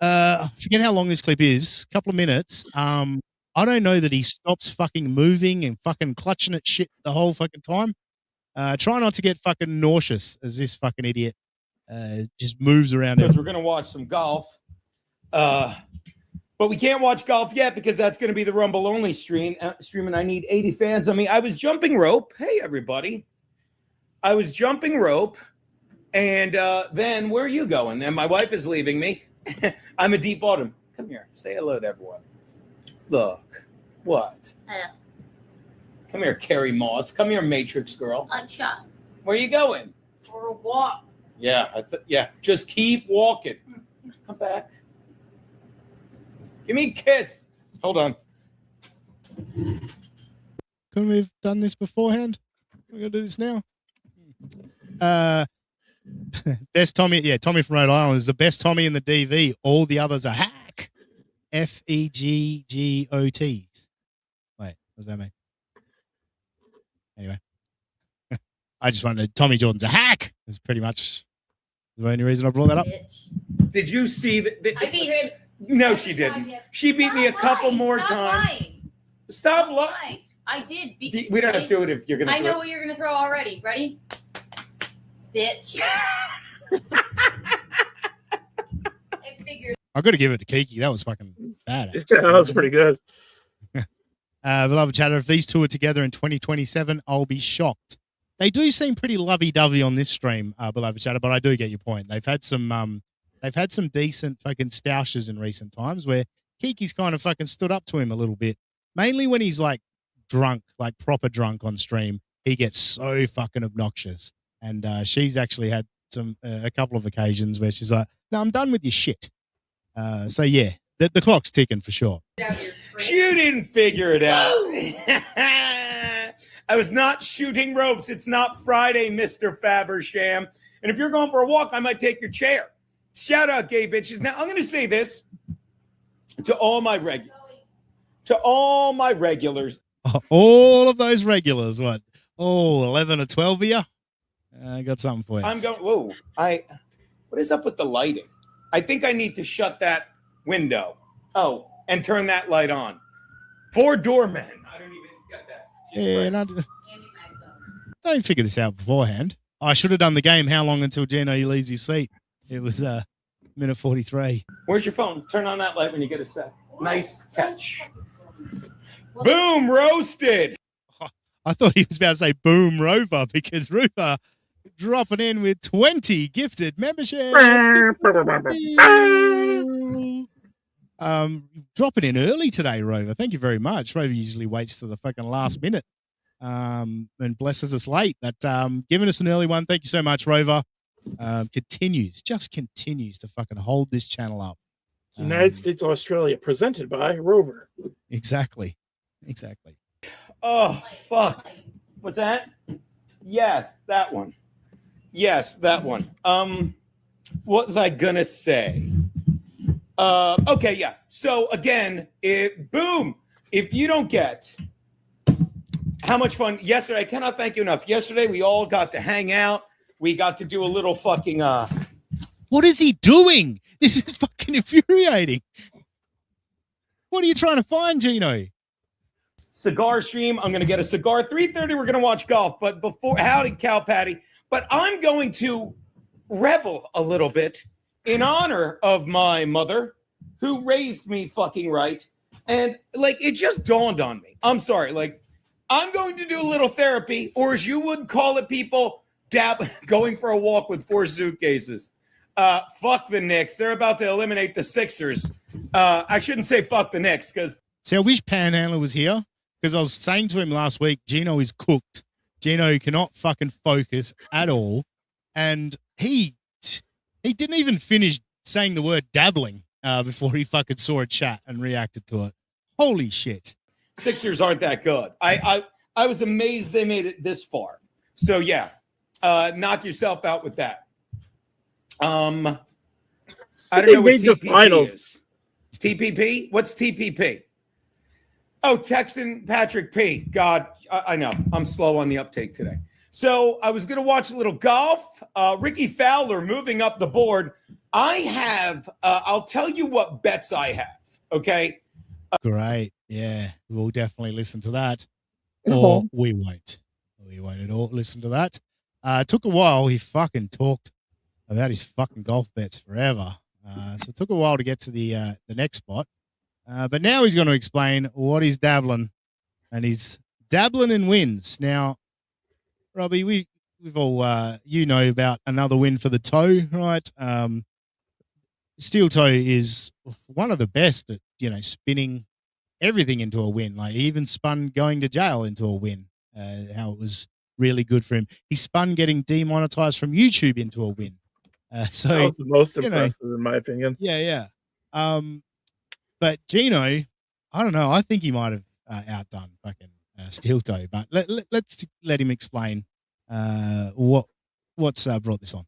I forget how long this clip is. A couple of minutes. I don't know that he stops fucking moving and fucking clutching at shit the whole fucking time. Try not to get fucking nauseous as this fucking idiot just moves around. Because we're going to watch some golf. But we can't watch golf yet because that's going to be the Rumble only stream. And I need 80 fans. I mean, I was jumping rope. Hey, everybody. I was jumping rope. And then where are you going? And my wife is leaving me. I'm a deep autumn. Come here. Say hello to everyone. Look. What? Come here, Carrie Moss. Come here, Matrix girl. I'm shot. Where are you going? For a walk. Yeah, just keep walking. Come back. Give me a kiss. Hold on. Couldn't we have done this beforehand? We're going to do this now. Best Tommy. Yeah, Tommy from Rhode Island is the best Tommy in the DV. All the others are hack. FEGGOTs. Wait, what does that mean? Anyway, I just wanted Tommy Jordan's a hack. That's pretty much the only reason I brought that up. Did you see that? I beat him. No, she didn't. She beat me a couple more times. Stop lying. I did beat. We don't have to do it if you're going to. I know what you're going to throw already. Ready? Bitch. I figured. I got to give it to Kiki. That was fucking bad. That was pretty good. Beloved chatter, if these two are together in 2027, I'll be shocked. They do seem pretty lovey-dovey on this stream, beloved chatter, but I do get your point. They've had some decent fucking stoushes in recent times where Kiki's kind of fucking stood up to him a little bit. Mainly when he's like drunk, like proper drunk on stream, he gets so fucking obnoxious. And she's actually had a couple of occasions where she's like, "No, I'm done with your shit." So yeah, the clock's ticking for sure. You didn't figure it out. I was not shooting ropes. It's not Friday, Mr. Faversham. And if you're going for a walk, I might take your chair. Shout out, gay bitches. Now, I'm going to say this to all my regulars. All of those regulars, what? Oh, 11 or 12 of you? I got something for you. I'm going, whoa. What is up with the lighting? I think I need to shut that window. Oh, and turn that light on. 4 doormen. I don't even get that. Don't figure this out beforehand. I should have done the game. How long until Gino leaves his seat? It was minute 43. Where's your phone? Turn on that light when you get a sec. Nice catch. Boom, roasted. I thought he was about to say boom, Rover, because Rover dropping in with 20 gifted membership. Dropping in early today, Rover. Thank you very much. Rover usually waits to the fucking last minute and blesses us late, but giving us an early one. Thank you so much, Rover. Continues to fucking hold this channel up. United States, Australia, presented by Rover. Exactly. Oh, fuck. What's that? Yes, that one. What was I gonna say? Okay, yeah. So again, boom. If you don't get how much fun yesterday, I cannot thank you enough. Yesterday, we all got to hang out. We got to do a little fucking What is he doing? This is fucking infuriating. What are you trying to find, Gino? cigar stream. I'm going to get a cigar. 3:30, we're going to watch golf. But before, howdy, cow patty. But I'm going to revel a little bit in honor of my mother, who raised me fucking right. And, like, it just dawned on me. I'm sorry. Like, I'm going to do a little therapy, or as you would call it, people, going for a walk with 4 suitcases. Fuck the Knicks. They're about to eliminate the Sixers. I shouldn't say fuck the Knicks, because... See, I wish Panhandler was here, because I was saying to him last week, Gino is cooked. Gino cannot fucking focus at all. And he didn't even finish saying the word dabbling before he fucking saw a chat and reacted to it. Holy shit. Sixers aren't that good. I was amazed they made it this far. So, yeah, knock yourself out with that. I don't know what TPP is. TPP? What's TPP? Oh, Texan Patrick P. God, I know. I'm slow on the uptake today. So I was going to watch a little golf. Ricky Fowler moving up the board. I have, I'll tell you what bets I have, okay? Great. Yeah, we'll definitely listen to that. Or we won't. We won't at all listen to that. It took a while. He fucking talked about his fucking golf bets forever. So it took a while to get to the next spot. But now he's going to explain what he's dabbling. And he's dabbling in wins. Now, Robbie, we've all, you know about another win for the toe, right? Steel Toe is one of the best at, spinning everything into a win. Like, he even spun going to jail into a win, how it was really good for him. He spun getting demonetized from YouTube into a win. So that was the most impressive, in my opinion. Yeah. But Gino, I don't know. I think he might have outdone fucking Steel Toe. But let's let him explain what's brought this on.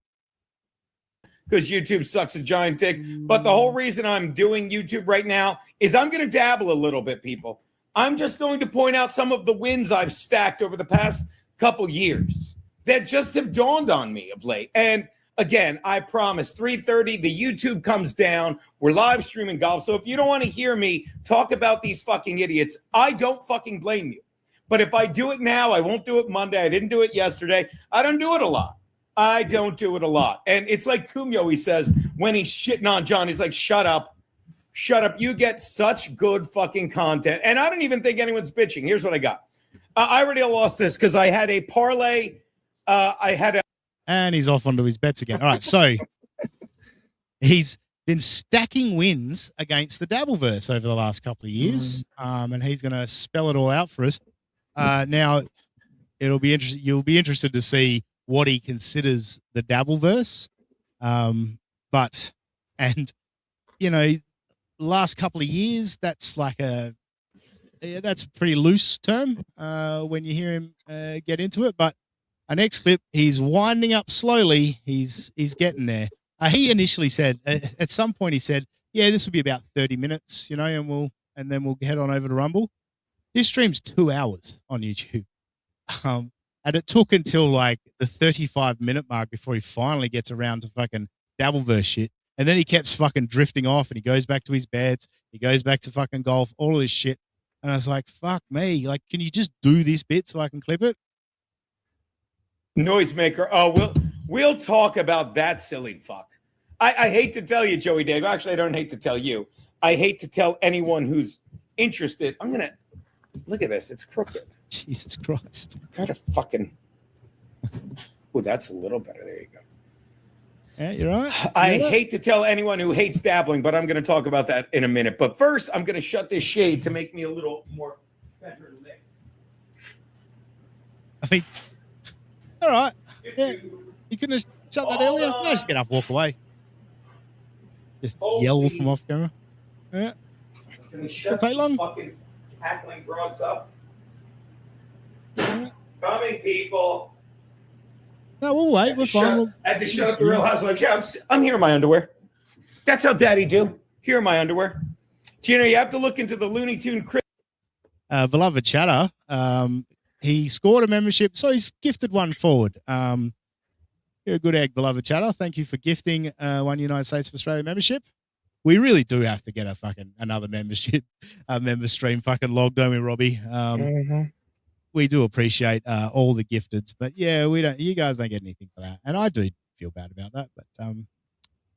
Because YouTube sucks a giant dick. But the whole reason I'm doing YouTube right now is I'm going to dabble a little bit, people. I'm just going to point out some of the wins I've stacked over the past couple years that just have dawned on me of late. And again, I promise, 3:30, the YouTube comes down. We're live streaming golf. So if you don't want to hear me talk about these fucking idiots, I don't fucking blame you. But if I do it now, I won't do it Monday. I didn't do it yesterday. I don't do it a lot. And it's like Kumyo, he says, when he's shitting on John, he's like, shut up. Shut up. You get such good fucking content. And I don't even think anyone's bitching. Here's what I got. I already lost this because I had a parlay. And he's off onto his bets again. All right, so he's been stacking wins against the Dabbleverse over the last couple of years, and he's going to spell it all out for us. Now, it'll be interesting. You'll be interested to see what he considers the Dabbleverse. Last couple of years, that's like that's a pretty loose term when you hear him get into it. But our next clip, he's winding up slowly. He's getting there. He initially said at some point he said, "Yeah, this will be about 30 minutes, and then we'll head on over to Rumble." This stream's 2 hours on YouTube, and it took until like the 35-minute mark before he finally gets around to fucking Dabbleverse shit. And then he kept fucking drifting off, and he goes back to his beds. He goes back to fucking golf, all of this shit. And I was like, "Fuck me! Like, can you just do this bit so I can clip it?" Noisemaker. Oh, we'll talk about that silly fuck. I hate to tell you, Joey Dave. Actually, I don't hate to tell you. I hate to tell anyone who's interested. I'm gonna look at this. It's crooked. Jesus Christ. Gotta fucking. Oh, that's a little better. There you go. Yeah, you're right. I hate to tell anyone who hates dabbling, but I'm going to talk about that in a minute. But first, I'm going to shut this shade to make me a little more better lit. I mean, all right. Yeah, you couldn't have shut that earlier. No, just get up, walk away. Just yell from off camera. Yeah. It's going to shut take long. Fucking cackling broads up. Coming, people. No, we'll wait. We're fine. I had to shut up the Real Housewives. Yeah, I'm here in my underwear. That's how Daddy do. Here in my underwear. Gina, you have to look into the Looney Tune. Beloved chatter. He scored a membership, so he's gifted one forward. You're a good egg, beloved chatter. Thank you for gifting one United States of Australia membership. We really do have to get another membership, member stream fucking logged, don't we, Robbie? We do appreciate all the gifteds, but yeah, we don't. You guys don't get anything for that, and I do feel bad about that. But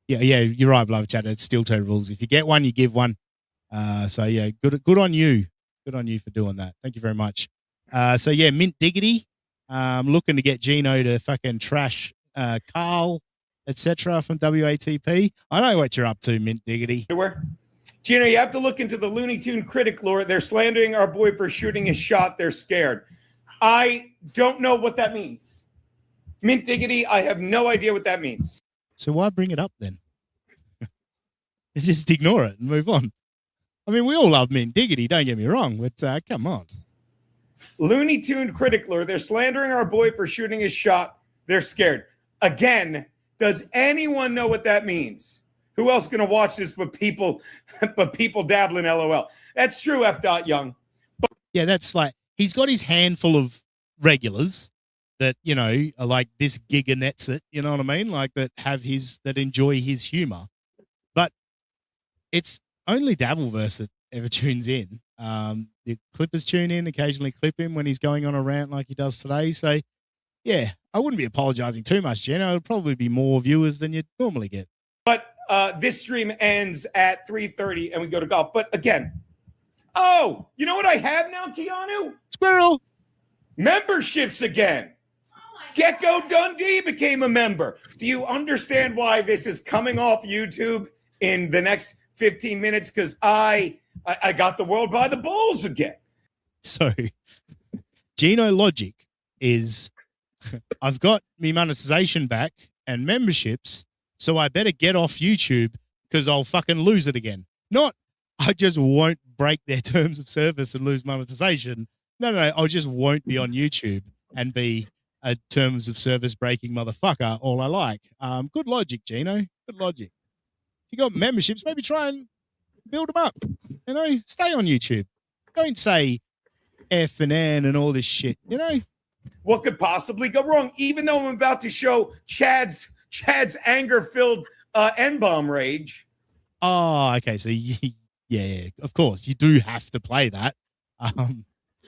yeah, you're right, beloved chatter. It's Steel Toe rules. If you get one, you give one. So yeah, good on you. Good on you for doing that. Thank you very much. So yeah, Mint Diggity, looking to get Gino to fucking trash Carl, etc. from WATP. I know what you're up to, Mint Diggity. Gino, you have to look into the Looney Tune critic lore. They're slandering our boy for shooting his shot. They're scared. I don't know what that means. Mint Diggity, I have no idea what that means. So why bring it up then? Just ignore it and move on. I mean, we all love Mint Diggity, don't get me wrong, but come on. Looney Tune critic lore. They're slandering our boy for shooting his shot. They're scared. Again, does anyone know what that means? Who else going to watch this but people dabbling, LOL? That's true, F. Young. Yeah, that's like, he's got his handful of regulars that, you know, are like this Giga nets it, you know what I mean? Like that enjoy his humor. But it's only Dabbleverse that ever tunes in. The Clippers tune in, occasionally clip him when he's going on a rant like he does today. So, yeah, I wouldn't be apologizing too much, Jenna. It'll probably be more viewers than you'd normally get. But this stream ends at 3:30 and we go to golf. But again, oh, you know what I have now, Keanu? Squirrel. Memberships again. Gecko Dundee became a member. Do you understand why this is coming off YouTube in the next 15 minutes? Because I got the world by the balls again. So, Geno Logic is, I've got me monetization back and memberships, so I better get off YouTube because I'll fucking lose it again. Not, I just won't break their terms of service and lose monetization. No, I just won't be on YouTube and be a terms of service breaking motherfucker all I like. Good logic, Gino. Good logic. If you got memberships, maybe try and build them up. You know, stay on YouTube. Don't say F and N and all this shit, you know? What could possibly go wrong? Even though I'm about to show Chad's anger-filled N-bomb rage. Oh, okay. So, yeah, of course. You do have to play that.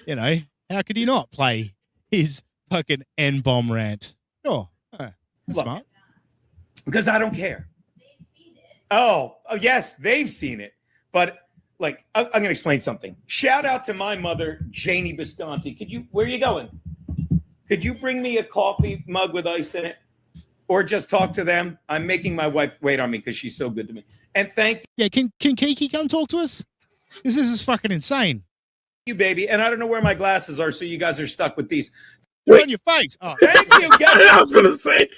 You know, how could you not play his fucking N-bomb rant? Sure. That's smart. Because I don't care. They've seen it. Oh, yes, they've seen it. But, like, I'm going to explain something. Shout out to my mother, Janie Bisconti. Where are you going? Could you bring me a coffee mug with ice in it? Or just talk to them? I'm making my wife wait on me because she's so good to me. And thank you. Yeah, can Kiki come talk to us? This is fucking insane. You, baby. And I don't know where my glasses are, so you guys are stuck with these. They're on your face. Oh. Thank you. I was going to say.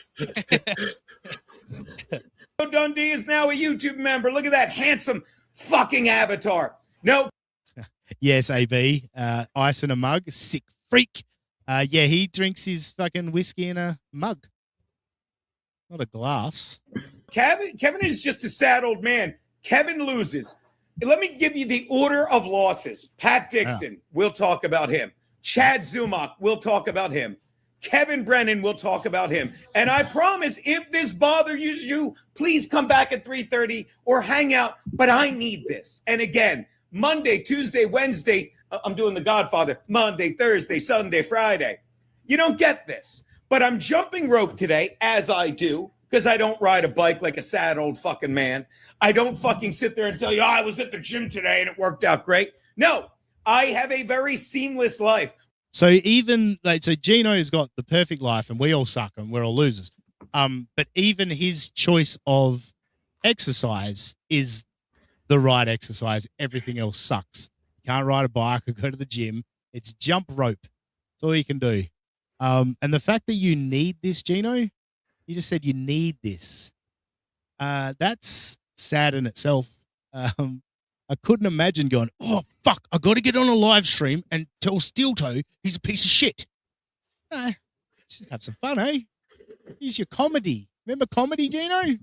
Dundee is now a YouTube member. Look at that handsome fucking avatar. No. Yes, AB. Ice in a mug. Sick freak. Yeah, he drinks his fucking whiskey in a mug. Not a glass. Kevin is just a sad old man. Kevin loses. Let me give you the order of losses. Pat Dixon, we'll talk about him. Chad Zumach, we'll talk about him. Kevin Brennan, we'll talk about him. And I promise, if this bothers you, please come back at 3:30 or hang out. But I need this. And again, Monday, Tuesday, Wednesday, I'm doing The Godfather. Monday, Thursday, Sunday, Friday. You don't get this. But I'm jumping rope today, as I do, because I don't ride a bike like a sad old fucking man. I don't fucking sit there and tell you, I was at the gym today and it worked out great. No, I have a very seamless life. So even like so Gino's got the perfect life and we all suck and we're all losers. But even his choice of exercise is the right exercise. Everything else sucks. Can't ride a bike or go to the gym. It's jump rope. That's all you can do. And the fact that you need this, Gino, you just said you need this. That's sad in itself. I couldn't imagine going, oh, fuck, I got to get on a live stream and tell Steel Toe he's a piece of shit. Nah, let's just have some fun, eh? Use your comedy. Remember comedy, Gino?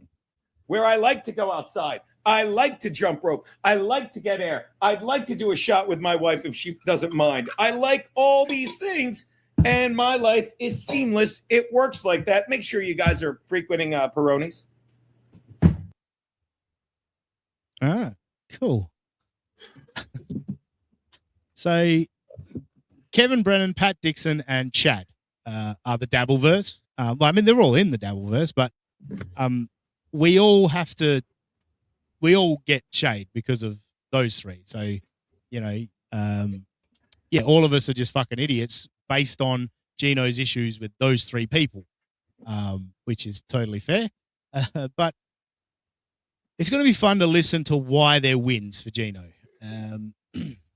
Where I like to go outside. I like to jump rope. I like to get air. I'd like to do a shot with my wife if she doesn't mind. I like all these things, and my life is seamless. It works like that. Make sure you guys are frequenting Peroni's. Ah, cool. So Kevin Brennan, Pat Dixon, and Chad are the Dabbleverse. Well, I mean, they're all in the Dabbleverse, but we all get shade because of those three. So, you know, yeah, all of us are just fucking idiots based on Gino's issues with those three people, which is totally fair. But it's going to be fun to listen to why they're wins for Gino.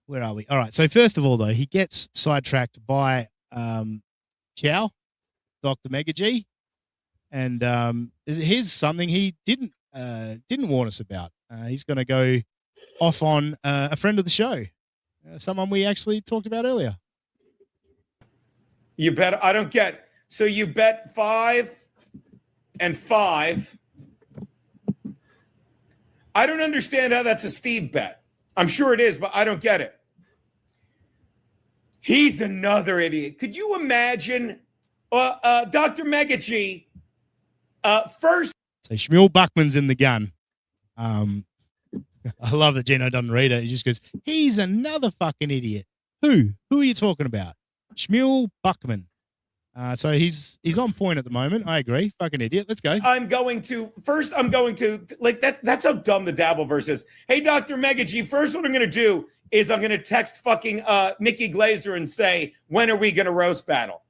Where are we? All right. So first of all, though, he gets sidetracked by Chow, Dr. Mega G, and here's something he didn't warn us about. He's going to go off on a friend of the show, someone we actually talked about earlier. You bet. I don't get. So you bet 5 and 5. I don't understand how that's a Steve bet. I'm sure it is, but I don't get it. He's another idiot. Could you imagine Dr. Mega G first? So Shmuel Buckman's in the gun. I love that Gino doesn't read it. He just goes, he's another fucking idiot. Who? Who are you talking about? Shmuel Buckman. So he's on point at the moment. I agree. Fucking idiot. Let's go. I'm going to like that's how dumb the Dabbleverse is. Hey, Dr. Mega G, first what I'm going to do is I'm going to text fucking Nikki Glazer and say, when are we going to roast battle?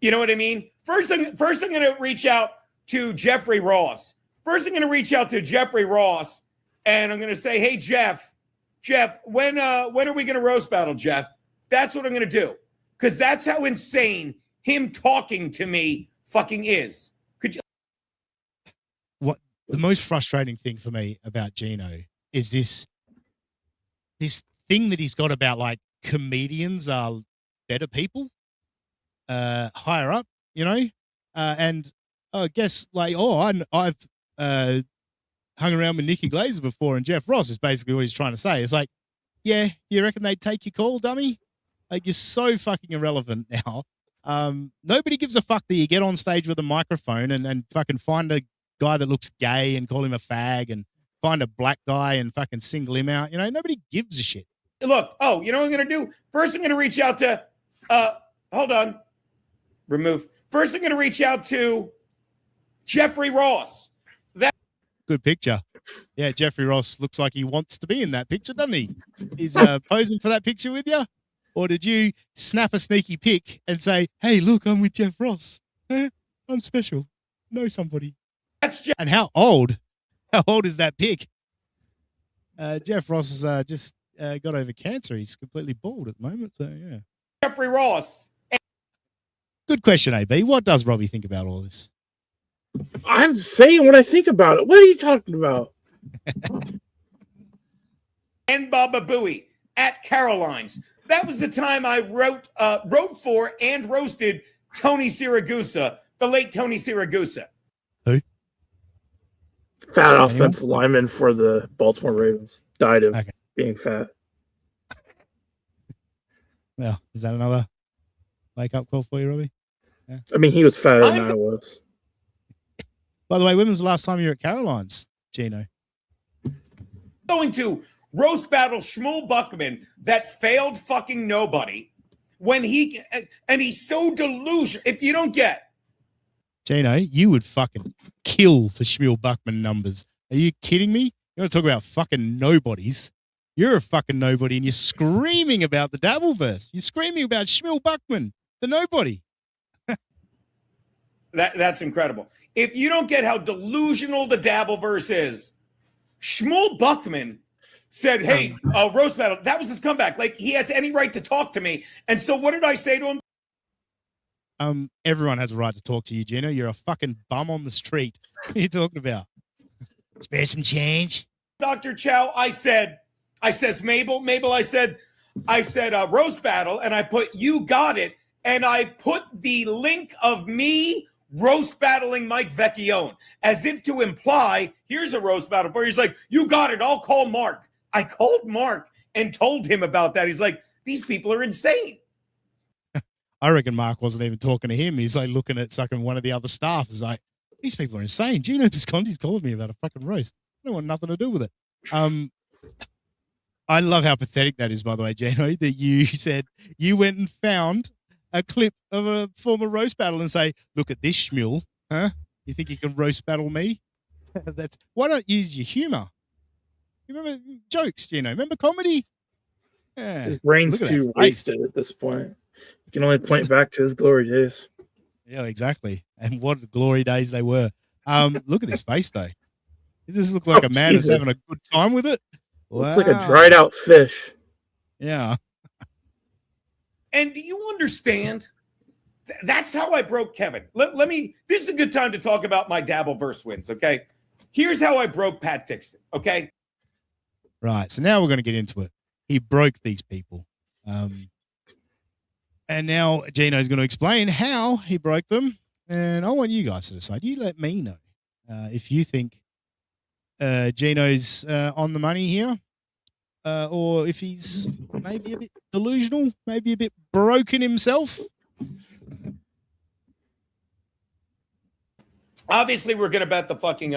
You know what I mean? First I'm going to reach out to Jeffrey Ross. First I'm going to reach out to Jeffrey Ross and I'm going to say, hey, Jeff, when are we going to roast battle, Jeff? That's what I'm going to do. Because that's how insane him talking to me fucking is. Could you? What the most frustrating thing for me about Gino is this thing that he's got about like comedians are better people, higher up, you know, and I guess like I've hung around with Nikki Glazer before, and Jeff Ross is basically what he's trying to say. It's like, yeah, you reckon they'd take your call, dummy? Like you're so fucking irrelevant now. Nobody gives a fuck that you get on stage with a microphone and fucking find a guy that looks gay and call him a fag and find a black guy and fucking single him out. You know, nobody gives a shit. Look, you know what I'm going to do? First, I'm going to reach out to, hold on, remove. First, I'm going to reach out to Jeffrey Ross. Good picture. Yeah, Jeffrey Ross looks like he wants to be in that picture, doesn't he? He's posing for that picture with you. Or did you snap a sneaky pic and say, hey, look, I'm with Jeff Ross. I'm special. Know somebody. That's Jeff. And how old is that pic? Jeff Ross has just got over cancer. He's completely bald at the moment. So, yeah. Jeffrey Ross. Good question, AB. What does Robbie think about all this? I'm saying what I think about it. What are you talking about? And Baba Booey at Caroline's. That was the time I wrote for and roasted Tony Siragusa, the late Tony Siragusa. Who? Fat offensive lineman for the Baltimore Ravens. Died of being fat. Well, is that another wake-up call for you, Robbie? Yeah. I mean, he was fatter than I was. By the way, when was the last time you were at Caroline's, Gino? Going to roast battle Shmuel Buckman that failed fucking nobody when he's so delusional. If you don't get Gino, you would fucking kill for Shmuel Buckman numbers. Are you kidding me? You want to talk about fucking nobodies? You're a fucking nobody, and you're screaming about the Dabbleverse. You're screaming about Shmuel Buckman, the nobody. That's incredible. If you don't get how delusional the Dabbleverse is, Shmuel Buckman said, hey, roast battle, that was his comeback. Like, he has any right to talk to me. And so what did I say to him? Everyone has a right to talk to you, Gino. You're a fucking bum on the street. What are you talking about? Spare some change. Dr. Chow, I said, Mabel, I said, roast battle, and I put, you got it. And I put the link of me roast battling Mike Vecchione as if to imply, here's a roast battle for you. He's like, you got it. I'll call Mark. I called Mark and told him about that. He's like, these people are insane. I reckon Mark wasn't even talking to him. He's like looking at fucking one of the other staff. He's like, these people are insane. Gino Visconti's calling me about a fucking roast. I don't want nothing to do with it. I love how pathetic that is, by the way, Gino, that you said you went and found a clip of a former roast battle and say, look at this Shmuel, huh? You think you can roast battle me? Why don't you use your humor? You remember jokes, Gino? Remember comedy? Yeah. His brain's too wasted at this point. You can only point back to his glory days. Yeah, exactly. And what glory days they were. Look at his face, though. Does this look like a man that's having a good time with it? Looks like a dried out fish. Yeah. And do you understand? That's how I broke Kevin. Let me, this is a good time to talk about my Dabbleverse wins, okay? Here's how I broke Pat Dixon, okay? Right. So now we're going to get into it. He broke these people. And now Gino's going to explain how he broke them. And I want you guys to decide. You let me know if you think Gino's on the money here, or if he's maybe a bit delusional, maybe a bit broken himself. Obviously, we're going to bet the fucking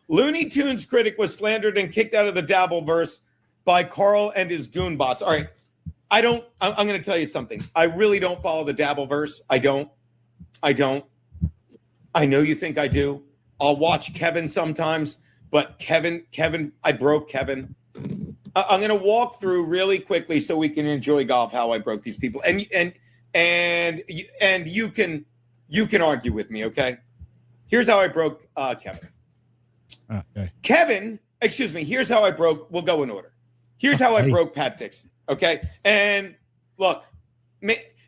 Looney Tunes critic was slandered and kicked out of the Dabbleverse by Carl and his goonbots. All right. I'm going to tell you something. I really don't follow the Dabbleverse. I don't. I know you think I do. I'll watch Kevin sometimes, but Kevin, I broke Kevin. I'm going to walk through really quickly so we can enjoy golf how I broke these people, and you can argue with me, okay? Here's how I broke Kevin. Okay. Kevin, excuse me. Here's how I broke. We'll go in order. Here's how I broke Pat Dixon. Okay. And look,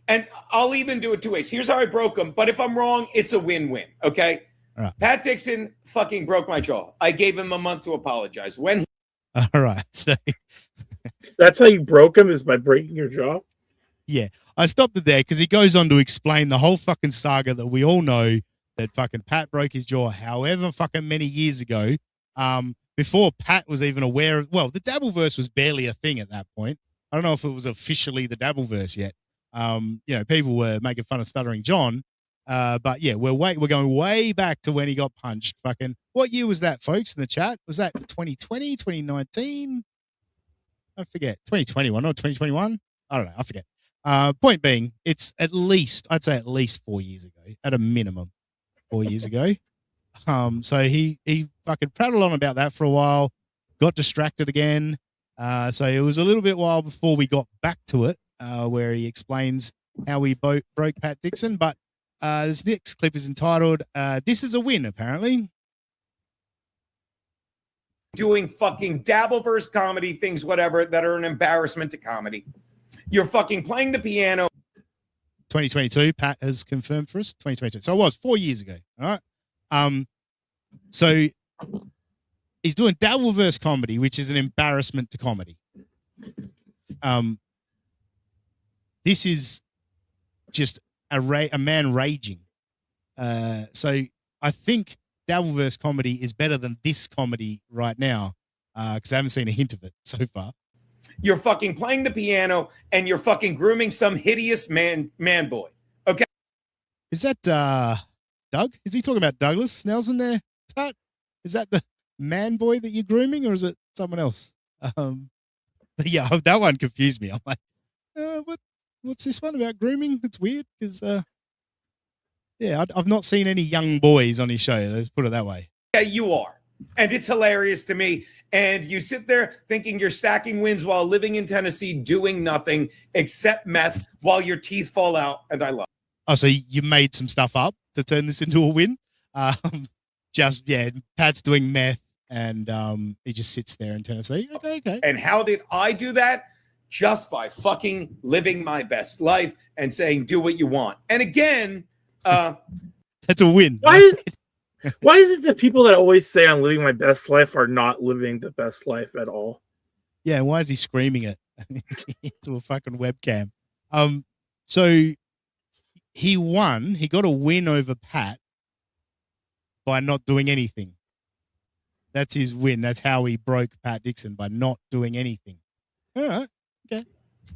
and I'll even do it two ways. Here's how I broke him. But if I'm wrong, it's a win-win. Okay. Right. Pat Dixon fucking broke my jaw. I gave him a month to apologize. When All right. So that's how you broke him, is by breaking your jaw? Yeah. I stopped it there because he goes on to explain the whole fucking saga that we all know, that fucking Pat broke his jaw however fucking many years ago. Before Pat was even aware of, well, the Dabbleverse was barely a thing at that point. I don't know if it was officially the Dabbleverse yet. People were making fun of Stuttering John. But yeah, we're going way back to when he got punched. Fucking, what year was that, folks, in the chat? Was that 2020, 2019? I forget. 2021 or 2021? I don't know. I forget. Point being, it's I'd say at least 4 years ago, at a minimum 4 years ago. So he fucking prattled on about that for a while, got distracted again. So it was a little bit while before we got back to it, where he explains how we broke Pat Dixon. But this next clip is entitled, This is a Win, apparently. doing fucking Dabbleverse comedy things, whatever, that are an embarrassment to comedy. You're fucking playing the piano. 2022, Pat has confirmed for us. 2022. So it was 4 years ago. All right. So he's doing Dabbleverse comedy, which is an embarrassment to comedy. This is just a man raging. So I think Dabbleverse comedy is better than this comedy right now, because I haven't seen a hint of it so far. You're fucking playing the piano and you're fucking grooming some hideous man boy. Okay. Is that Doug? Is he talking about Douglas Nelson there, Pat? Is that the man boy that you're grooming, or is it someone else? Yeah, that one confused me. I'm like, what's this one about grooming? It's weird because, yeah, I've not seen any young boys on his show. Let's put it that way. Yeah, you are. And it's hilarious to me. And you sit there thinking you're stacking wins while living in Tennessee, doing nothing except meth while your teeth fall out. And I love it. Oh, so you made some stuff up to turn this into a win? Pat's doing meth and he just sits there in Tennessee. Okay. And how did I do that? Just by fucking living my best life and saying, do what you want. And again, that's a win. Why is it that people that always say I'm living my best life are not living the best life at all? Yeah, and why is he screaming it into a fucking webcam? So he won. He got a win over Pat by not doing anything. That's his win. That's how he broke Pat Dixon, by not doing anything. All right. Okay.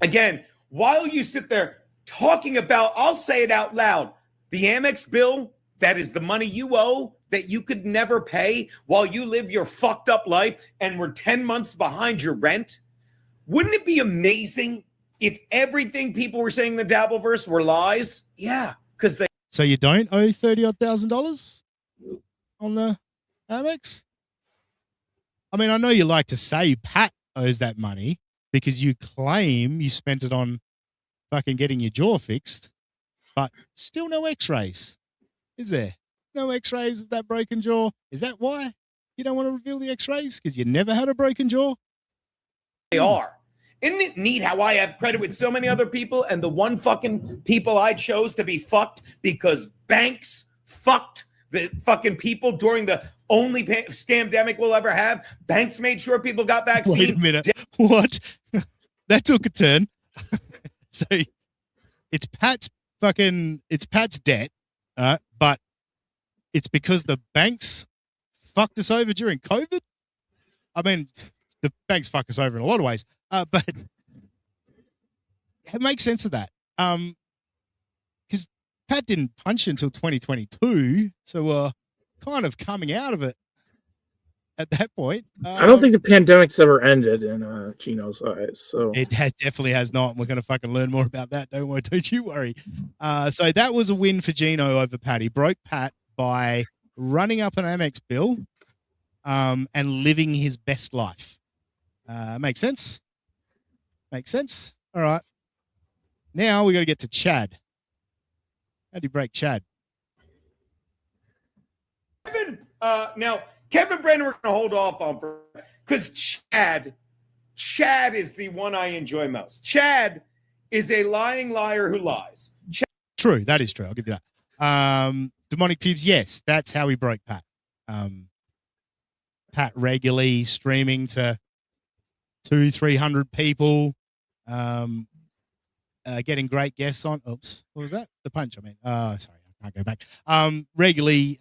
Again, while you sit there talking about, I'll say it out loud, the Amex bill, that is the money you owe that you could never pay while you live your fucked up life and we're 10 months behind your rent. Wouldn't it be amazing if everything people were saying in the Dabbleverse were lies? Yeah, because they. So you don't owe $30,000 on the Amex? I mean, I know you like to say Pat owes that money because you claim you spent it on fucking getting your jaw fixed, but still no x-rays. Is there? No x-rays of that broken jaw? Is that why you don't want to reveal the x-rays? Because you never had a broken jaw? They are. Isn't it neat how I have credit with so many other people and the one fucking people I chose to be fucked because banks fucked the fucking people during the only scamdemic we'll ever have? Banks made sure people got vaccines. Wait a minute. What? That took a turn. So it's Pat's debt, but it's because the banks fucked us over during COVID. I mean, the banks fuck us over in a lot of ways, but it makes sense of that. Because Pat didn't punch until 2022, so we're kind of coming out of it at that point. I don't think the pandemic's ever ended in Gino's eyes. So it definitely has not. And we're going to fucking learn more about that. Don't you worry. So that was a win for Gino over Pat. He broke Pat by running up an Amex bill and living his best life. Makes sense? Makes sense? All right. Now we got to get to Chad. How do you break Chad? Kevin Brennan, we're going to hold off on for because Chad is the one I enjoy most. Chad is a lying liar who lies. True, that is true. I'll give you that. Demonic Pubes, yes, that's how he broke Pat. Pat regularly streaming to 200-300 people, getting great guests on. Oops, what was that? The punch. I mean, sorry. Can't go back. Regularly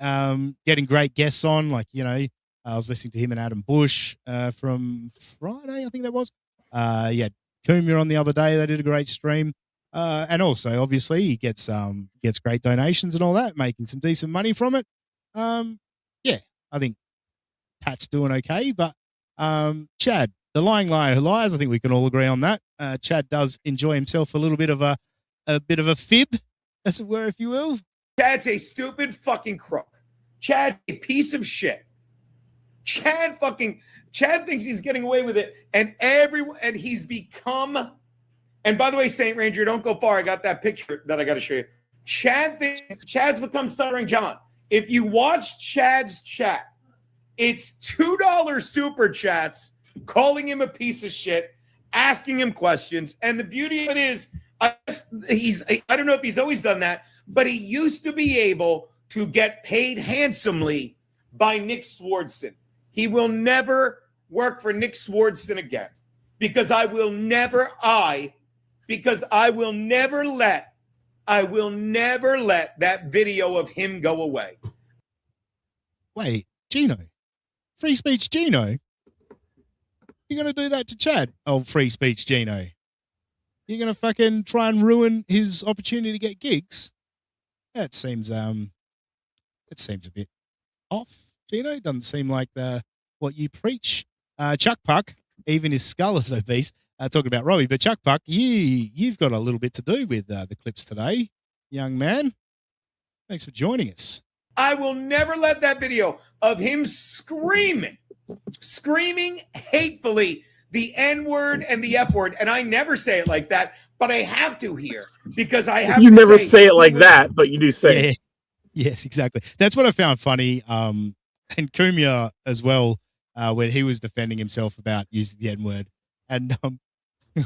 getting great guests on, like, you know, I was listening to him and Adam Bush from Friday, I think that was. Coomer on the other day, they did a great stream. And also, obviously, he gets great donations and all that, making some decent money from it. I think Pat's doing okay, but Chad, the lying liar who lies, I think we can all agree on that. Chad does enjoy himself a little bit of a fib, as it were, if you will. Chad's a stupid fucking crook. Chad's a piece of shit. Chad thinks he's getting away with it, and he's become. And by the way, Saint Ranger, don't go far. I got that picture that I got to show you. Chad's become Stuttering John. If you watch Chad's chat, it's $2 super chats calling him a piece of shit, asking him questions, and the beauty of it is, I don't know if he's always done that, but he used to be able to get paid handsomely by Nick Swardson. He will never work for Nick Swardson again because I will never let that video of him go away. Wait, Gino, free speech Gino, you're going to do that to Chad? Oh, free speech Gino. You're going to fucking try and ruin his opportunity to get gigs? That seems a bit off, Gino. Doesn't seem like what you preach. Chuck Puck, even his skull is obese, talking about Robbie, but Chuck Puck, you've got a little bit to do with the clips today, young man. Thanks for joining us. I will never let that video of him screaming hatefully the N-word and the F-word, and I never say it like that, but I have to here because I have You to never say it like that, but you do say Yeah. it. Yes, exactly. That's what I found funny. And Kumia as well, when he was defending himself about using the N-word. And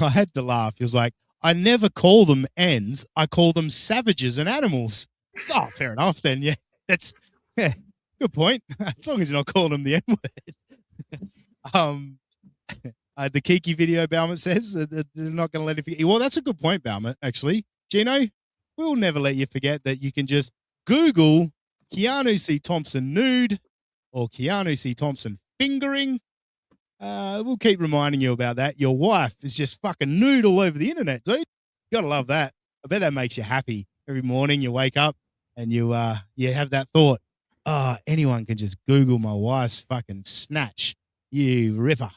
I had to laugh. He was like, I never call them N's. I call them savages and animals. Oh, fair enough then. Yeah, that's good point. As long as you're not calling them the N-word. The Kiki video, Balmert says, that they're not going to let you forget. Well, that's a good point, Balmert, actually. Gino, we'll never let you forget that you can just Google Keanu C. Thompson nude or Keanu C. Thompson fingering. We'll keep reminding you about that. Your wife is just fucking nude all over the internet, dude. You gotta love that. I bet that makes you happy. Every morning you wake up and you have that thought, anyone can just Google my wife's fucking snatch. You ripper.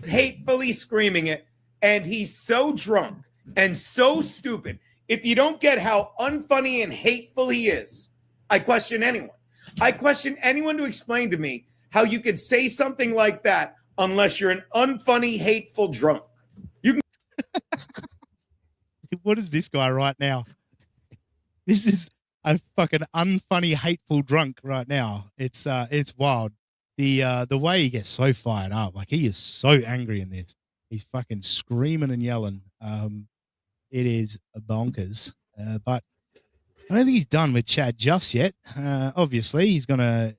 Hatefully screaming it, and he's so drunk and so stupid. If you don't get how unfunny and hateful he is, I question anyone. I question anyone to explain to me how you could say something like that unless you're an unfunny, hateful drunk. You can. What is this guy right now? This is a fucking unfunny, hateful drunk right now. It's wild. The way he gets so fired up, like he is so angry in this. He's fucking screaming and yelling. It is bonkers. But I don't think he's done with Chad just yet. Obviously, he's gonna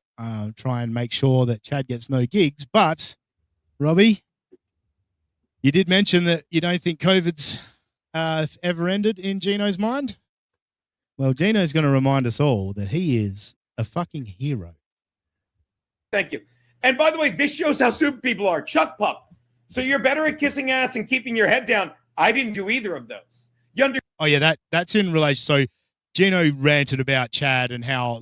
try and make sure that Chad gets no gigs. But Robbie, you did mention that you don't think COVID's ever ended in Gino's mind. Well, Gino's going to remind us all that he is a fucking hero. Thank you. And by the way, this shows how stupid people are. Chuck Puck. So you're better at kissing ass and keeping your head down. I didn't do either of those. Oh yeah, that's in relation. So Gino ranted about Chad and how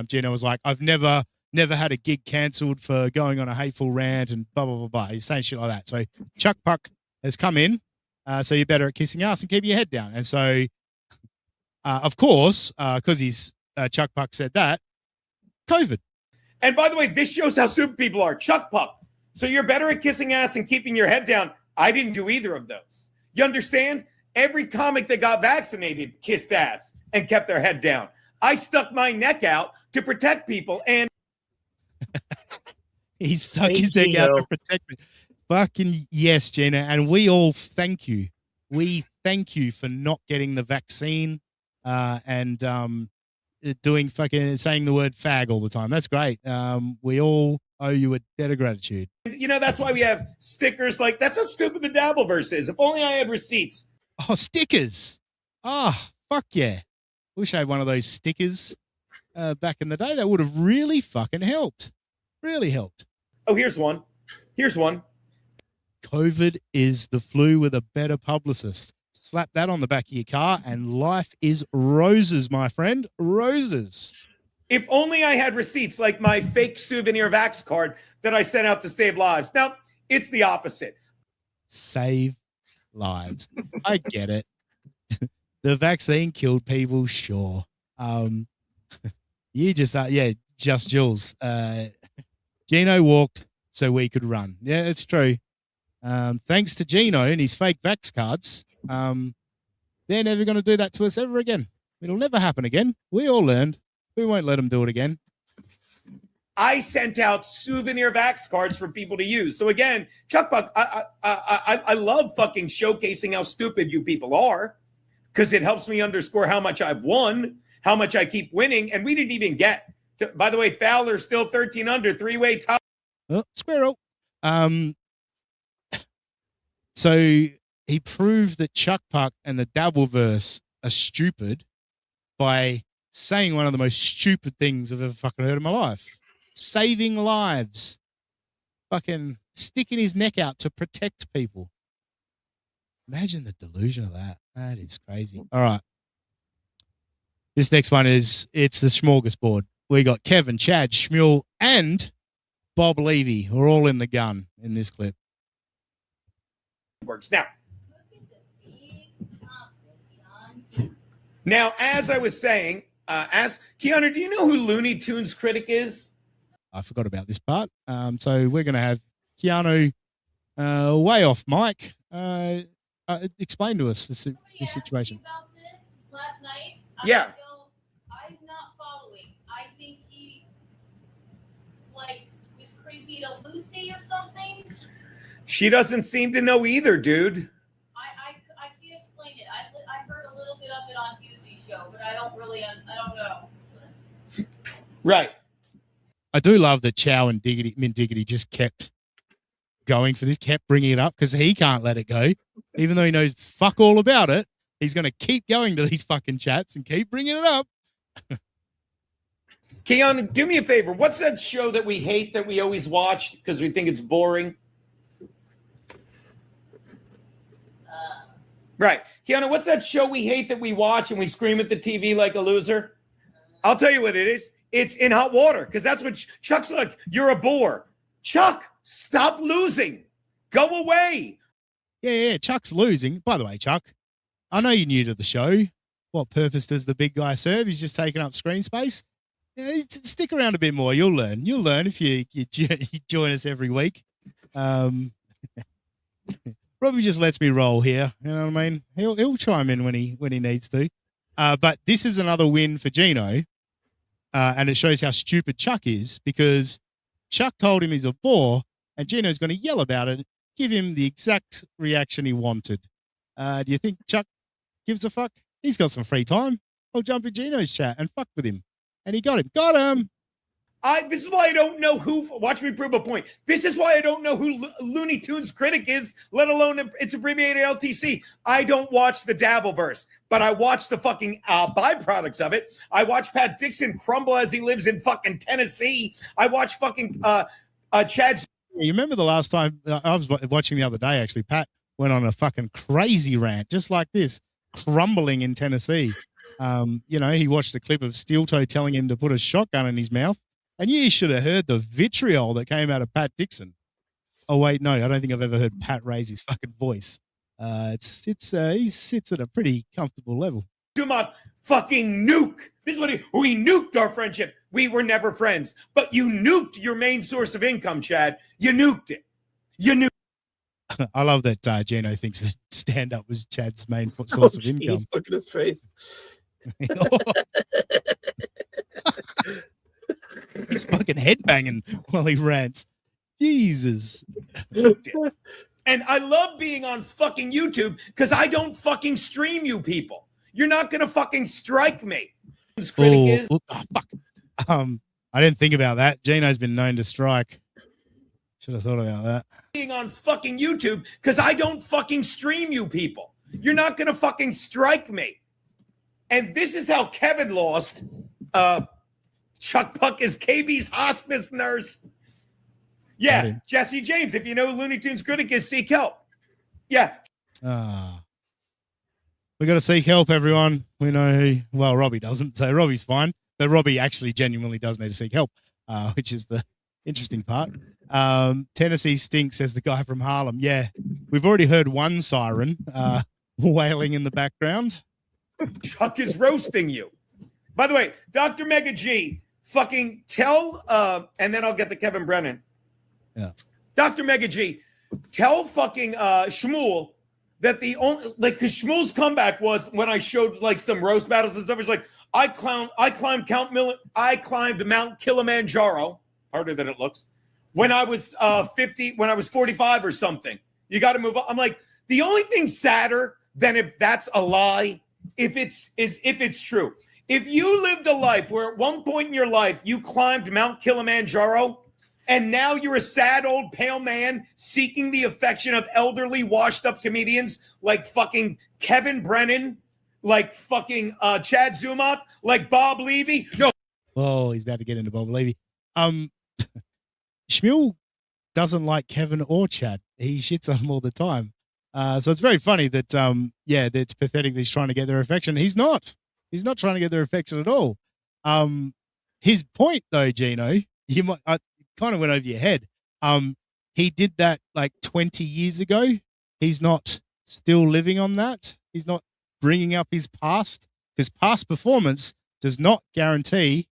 Gino was like, I've never had a gig cancelled for going on a hateful rant and blah blah blah blah. He's saying shit like that. So Chuck Puck has come in. So you're better at kissing ass and keeping your head down. And so, of course, because he's Chuck Puck said that, COVID. And by the way, this shows how stupid people are. Chuck Puck. So you're better at kissing ass and keeping your head down. I didn't do either of those. You understand? Every comic that got vaccinated kissed ass and kept their head down. I stuck my neck out to protect people, and he stuck his neck out to protect me. Fucking yes, Gina. And we all thank you. We thank you for not getting the vaccine and doing fucking saying the word fag all the time. That's great. We all owe you a debt of gratitude. you know, that's why we have stickers. Like, that's how stupid the Dabbleverse is. If only I had receipts. Oh, stickers. Oh, fuck yeah. Wish I had one of those stickers back in the day. That would have really fucking helped. Really helped. Oh, here's one. Here's one. COVID is the flu with a better publicist. Slap that on the back of your car and life is roses, my friend. Roses. If only I had receipts like my fake souvenir Vax card that I sent out to save lives. Now, it's the opposite. Save lives. I get it. The vaccine killed people, sure. You just, just Jules. Gino walked so we could run. Yeah, it's true. Thanks to Gino and his fake Vax cards, they're never going to do that to us ever again. It'll never happen again. We all learned. We won't let them do it again. I sent out souvenir Vax cards for people to use. So again, Chuck Buck, I love fucking showcasing how stupid you people are because it helps me underscore how much I've won, how much I keep winning, and we didn't even get to, by the way, Fowler still 13 under, three-way top. Oh, squirrel. So he proved that Chuck Puck and the Dabbleverse are stupid by saying one of the most stupid things I've ever fucking heard in my life. Saving lives. Fucking sticking his neck out to protect people. Imagine the delusion of that. That is crazy. All right. This next one it's the smorgasbord. We got Kevin, Chad, Shmuel, and Bob Levy who are all in the gun in this clip. Works. Now, as I was saying, ask Keanu, do you know who Looney Tunes critic is? I forgot about this part. So we're going to have Keanu way off mic. Explain to us this situation. Last night. Yeah. I'm not following. I think he was creepy to Lucy or something. She doesn't seem to know either, dude. I can't explain it. I heard a little bit of it on Hughesy's show, but I don't know. Right. I do love that Chow and Mint Diggity just kept going for this, kept bringing it up because he can't let it go. Even though he knows fuck all about it, he's going to keep going to these fucking chats and keep bringing it up. Keanu, do me a favor. What's that show that we hate that we always watch because we think it's boring? Right. Keanu, what's that show we hate that we watch and we scream at the TV like a loser? I'll tell you what it is. It's In Hot Water, because that's what Chuck's like. You're a bore. Chuck, stop losing. Go away. Yeah, Chuck's losing. By the way, Chuck, I know you're new to the show. What purpose does the big guy serve? He's just taking up screen space. Yeah, stick around a bit more. You'll learn. You'll learn if you join us every week. Robbie just lets me roll here. You know what I mean? He'll chime in when he needs to. But this is another win for Gino. And it shows how stupid Chuck is because Chuck told him he's a bore and Gino's going to yell about it, give him the exact reaction he wanted. Do you think Chuck gives a fuck? He's got some free time. I'll jump in Gino's chat and fuck with him. And he got him. Got him. This is why I don't know who. Watch me prove a point. This is why I don't know who Looney Tunes critic is, let alone it's abbreviated LTC. I don't watch the Dabbleverse, but I watch the fucking byproducts of it. I watch Pat Dixon crumble as he lives in fucking Tennessee. I watch fucking Chad. You remember the last time I was watching the other day? Actually, Pat went on a fucking crazy rant, just like this, crumbling in Tennessee. He watched a clip of Steel Toe telling him to put a shotgun in his mouth. And you should have heard the vitriol that came out of Pat Dixon. Oh, wait, no, I don't think I've ever heard Pat raise his fucking voice. He sits at a pretty comfortable level. Dumont fucking nuke. This is what we nuked our friendship. We were never friends, but you nuked your main source of income, Chad. You nuked it. You nuked. I love that Gino thinks that stand-up was Chad's main source of income. Look at his face. He's fucking headbanging while he rants. Jesus. And I love being on fucking YouTube because I don't fucking stream you people. You're not going to fucking strike me. Fuck. I didn't think about that. Gino's been known to strike. Should have thought about that. Being on fucking YouTube because I don't fucking stream you people. You're not going to fucking strike me. And this is how Kevin lost. Chuck Buck is KB's hospice nurse. Yeah, Jesse James. If you know Looney Tunes critic is, seek help. Yeah. We got to seek help, everyone. We know who. Well, Robbie doesn't, so Robbie's fine. But Robbie actually genuinely does need to seek help, which is the interesting part. Tennessee stinks, says the guy from Harlem. Yeah, we've already heard one siren wailing in the background. Chuck is roasting you. By the way, Dr. Mega G, fucking tell, and then I'll get to Kevin Brennan. Yeah. Dr. Mega G, tell fucking Shmuel that the only, because Shmuel's comeback was when I showed some roast battles and stuff. It's like, I climbed Mount Kilimanjaro, harder than it looks, when I was 45 or something. You got to move on. I'm like, the only thing sadder than if that's a lie, if it's true. If you lived a life where at one point in your life you climbed Mount Kilimanjaro and now you're a sad old pale man seeking the affection of elderly washed up comedians like fucking Kevin Brennan, like fucking Chad Zumock, like Bob Levy. No. Oh, he's about to get into Bob Levy. Shmuel doesn't like Kevin or Chad. He shits on them all the time. So it's very funny that, it's pathetic that he's trying to get their affection. He's not. He's not trying to get their affection at all. His point, though, Gino, I kind of went over your head. He did that 20 years ago. He's not still living on that. He's not bringing up his past because past performance does not guarantee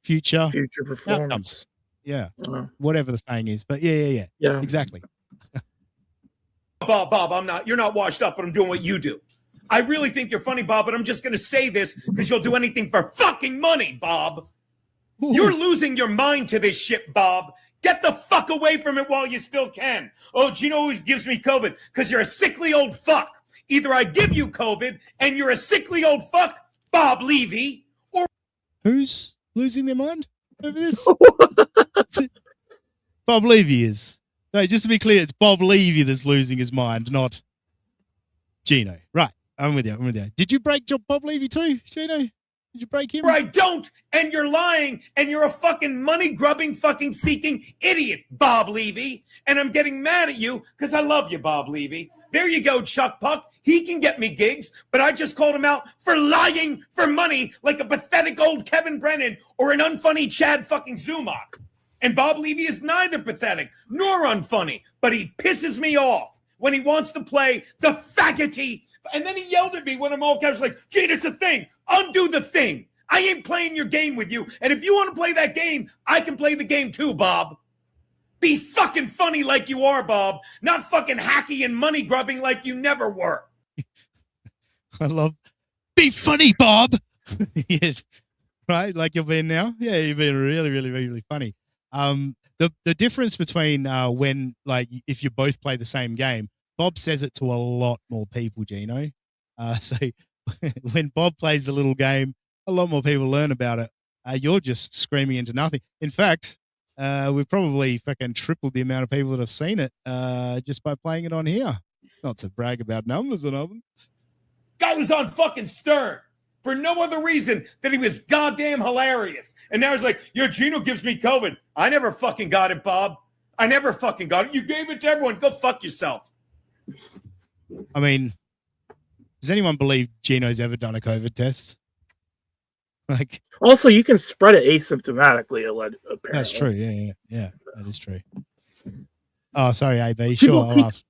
future performance. outcomes. Yeah, whatever the saying is, but yeah, exactly. Bob, you're not washed up, but I'm doing what you do. I really think you're funny, Bob, but I'm just going to say this because you'll do anything for fucking money, Bob. Ooh. You're losing your mind to this shit, Bob. Get the fuck away from it while you still can. Oh, Gino always gives me COVID because you're a sickly old fuck. Either I give you COVID and you're a sickly old fuck, Bob Levy, or... Who's losing their mind over this? Bob Levy is. No, just to be clear, it's Bob Levy that's losing his mind, not Gino. Right. I'm with you. Did you break Bob Levy too, Gino? Did you break him? I don't, and you're lying, and you're a fucking money-grubbing, fucking seeking idiot, Bob Levy. And I'm getting mad at you because I love you, Bob Levy. There you go, Chuck Puck. He can get me gigs, but I just called him out for lying for money like a pathetic old Kevin Brennan or an unfunny Chad fucking Zumach. And Bob Levy is neither pathetic nor unfunny, but he pisses me off when he wants to play the faggoty. And then he yelled at me when I'm all caps like, Gene, it's a thing. Undo the thing. I ain't playing your game with you. And if you want to play that game, I can play the game too, Bob. Be fucking funny like you are, Bob. Not fucking hacky and money grubbing like you never were. I love be funny, Bob. Yes. Right? Like you've been now? Yeah, you've been really, really, really, really funny. The difference between when, like, if you both play the same game, Bob says it to a lot more people, Gino. So when Bob plays the little game, a lot more people learn about it. You're just screaming into nothing. In fact, we've probably fucking tripled the amount of people that have seen it just by playing it on here. Not to brag about numbers or nothing. Guy was on fucking Stern for no other reason than he was goddamn hilarious. And now he's like, yo, Gino gives me COVID. I never fucking got it, Bob. I never fucking got it. You gave it to everyone. Go fuck yourself. I mean, does anyone believe Gino's ever done a COVID test? Like, also, you can spread it asymptomatically. Apparently, that's true. Yeah, that is true. Oh, sorry, AB. Sure, I'll ask.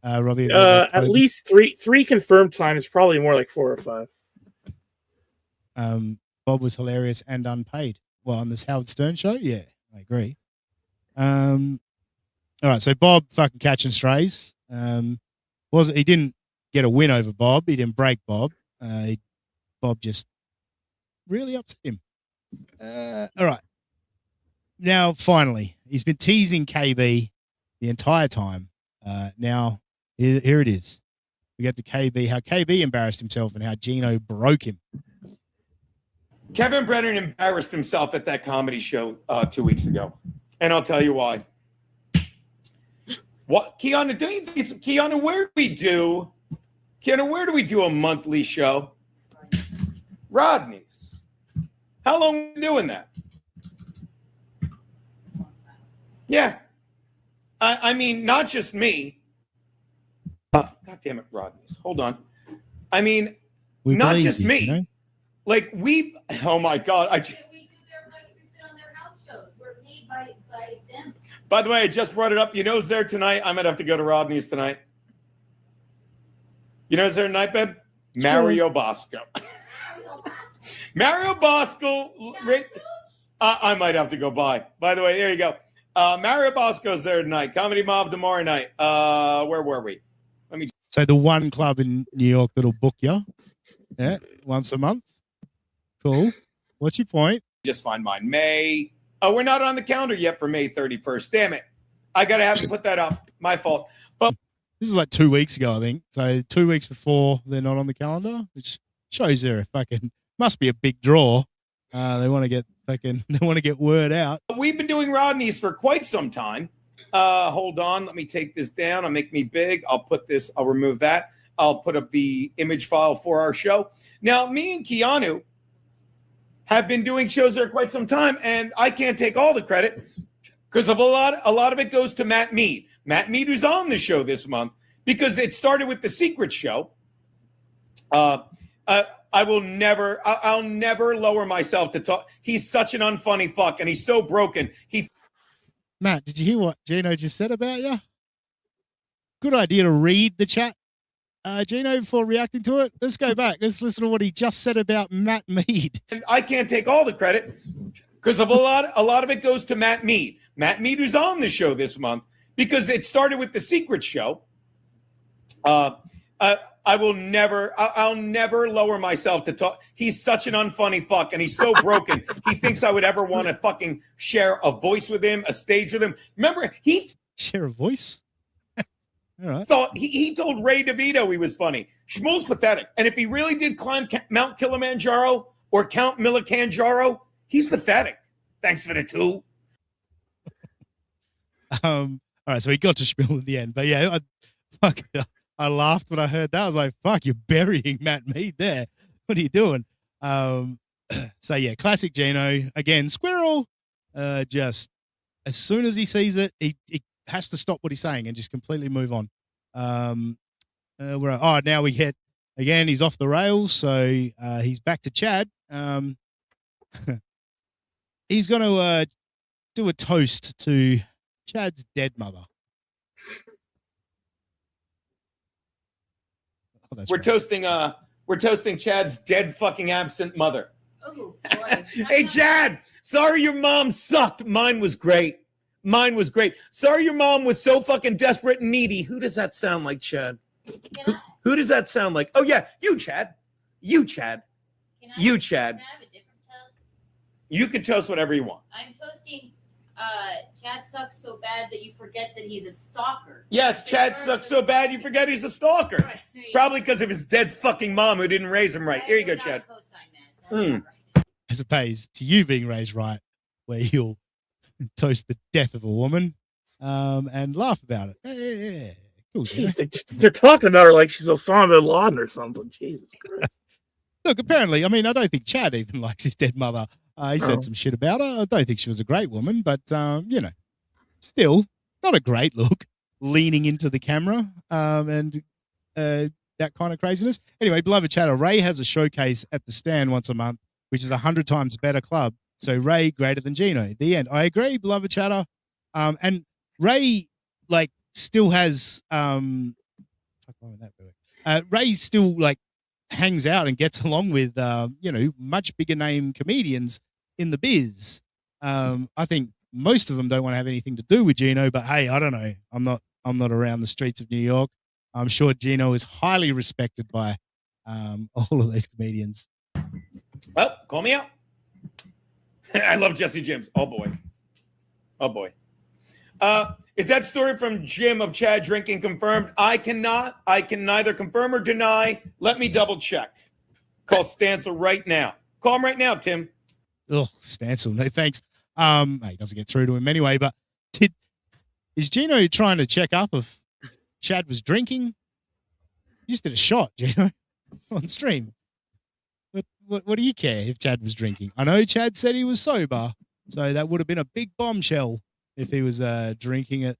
Robbie, at least three confirmed times, probably more like 4 or 5. Bob was hilarious and unpaid. Well, on this Howard Stern show, yeah, I agree. All right, so Bob fucking catching strays. He didn't get a win over Bob. He didn't break Bob. Bob just really upset him. All right. Now, finally, he's been teasing KB the entire time. Now, here it is. We get to KB, how KB embarrassed himself and how Gino broke him. Kevin Brennan embarrassed himself at that comedy show 2 weeks ago. And I'll tell you why. What, Keanu, don't you think it's Keanu, where do we do a monthly show? Rodney's. How long are we doing that? Yeah. I mean, not just me. God damn it, Rodney's. Hold on. I mean, not just me. You know? Like oh my God. By the way, I just brought it up. You know who's there tonight? I might have to go to Rodney's tonight. You know who's there tonight, babe? Mario Bosco. Mario Bosco. I might have to go by. By the way, there you go. Mario Bosco's there tonight. Comedy Mob tomorrow night. Where were we? So the one club in New York that'll book you, once a month. Cool. What's your point? Just find mine. May. Oh, we're not on the calendar yet for May 31st. Damn it. I got to have to put that up. My fault. But this is like 2 weeks ago, I think. So 2 weeks before they're not on the calendar, which shows they're must be a big draw. They want to get word out. We've been doing Rodney's for quite some time. Hold on. Let me take this down. I'll make me big. I'll remove that. I'll put up the image file for our show. Now, me and Keanu have been doing shows there quite some time, and I can't take all the credit because of a lot of it goes to Matt Mead. Matt Mead, who's on the show this month, because it started with the Secret Show. I'll never lower myself to talk. He's such an unfunny fuck, and he's so broken. Matt, did you hear what Gino just said about you? Good idea to read the chat Gino, before reacting to it, let's go back. Let's listen to what he just said about Matt Mead. And I can't take all the credit because of a lot of it goes to Matt Mead. Matt Mead, who's on the show this month, because it started with the Secret Show. I'll never lower myself to talk. He's such an unfunny fuck, and he's so broken. He thinks I would ever want to fucking share a voice with him, a stage with him. Remember, he share a voice. All right. Thought he told Ray DeVito he was funny. Shmuel's pathetic, and if he really did climb Mount Kilimanjaro or Count Milikanjaro, he's pathetic. Thanks for the two. All right, so he got to Shmuel in the end, but yeah, I laughed when I heard that. I was like, "Fuck, you're burying Matt Mead there. What are you doing?" So yeah, classic Gino again. Squirrel, just as soon as he sees it, he has to stop what he's saying and just completely move on. Now we hit again. He's off the rails, so he's back to Chad. He's going to do a toast to Chad's dead mother. Oh, We're toasting Chad's dead fucking absent mother. Oh, boy. Hey, Chad, sorry your mom sucked. Mine was great. Sorry your mom was so fucking desperate and needy. Who does that sound like, Chad? Who does that sound like? Oh, yeah, you, Chad. You, Chad. Can I You, have Chad. a different toast? You can toast whatever you want. I'm toasting Chad sucks so bad that you forget that he's a stalker. Yes, Chad sucks so bad you forget he's a stalker. Probably because of his dead fucking mom who didn't raise him right. Here you go, Chad. As opposed to you being raised right, where you'll toast the death of a woman and laugh about it. Yeah. Cool, Jeez, they're talking about her like she's Osama bin Laden or something. Jesus Christ. Look, apparently, I mean, I don't think Chad even likes his dead mother. He said some shit about her. I don't think she was a great woman, but, still not a great look, leaning into the camera and that kind of craziness. Anyway, beloved chatter, Ray has a showcase at the Stand once a month, which is 100 times better club. So Ray greater than Gino. The end. I agree, beloved chatter. And Ray, still has Ray still hangs out and gets along with much bigger name comedians in the biz. I think most of them don't want to have anything to do with Gino, but hey, I don't know. I'm not around the streets of New York. I'm sure Gino is highly respected by all of those comedians. Well, call me out. I love Jesse James. Oh boy. Is that story from Jim of Chad drinking confirmed? I can neither confirm or deny. Let me double check. Call Stancil right now. Call him right now, Tim. Oh, Stancil, no thanks. He doesn't get through to him anyway, but is Gino trying to check up if Chad was drinking? You just did a shot, Gino, on stream. What do you care if Chad was drinking? I know Chad said he was sober, so that would have been a big bombshell if he was drinking at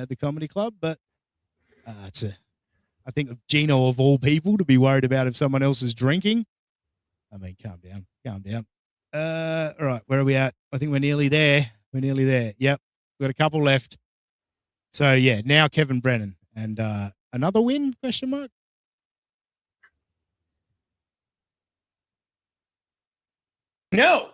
the comedy club. But I think of Gino of all people to be worried about if someone else is drinking. I mean, calm down. All right, where are we at? I think we're nearly there. Yep, we've got a couple left. So yeah, now Kevin Brennan and another win? Question mark. No.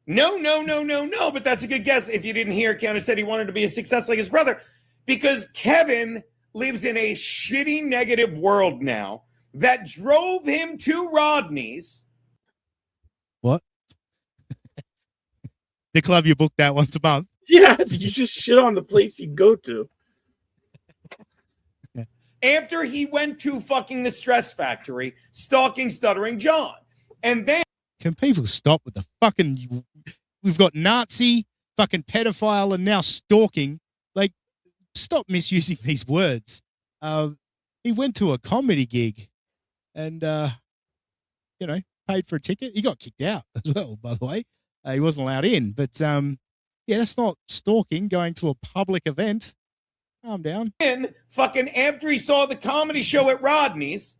But that's a good guess. If you didn't hear, Keanu said he wanted to be a success like his brother because Kevin lives in a shitty negative world now that drove him to Rodney's. What? The club you booked that once a month? Yeah, you just shit on the place you go to. After he went to fucking the Stress Factory, stalking Stuttering John. And then... Can people stop with the fucking... We've got Nazi, fucking pedophile, and now stalking. Stop misusing these words. He went to a comedy gig and, paid for a ticket. He got kicked out as well, by the way. He wasn't allowed in. But, that's not stalking, going to a public event. Calm down. And fucking after he saw the comedy show at Rodney's,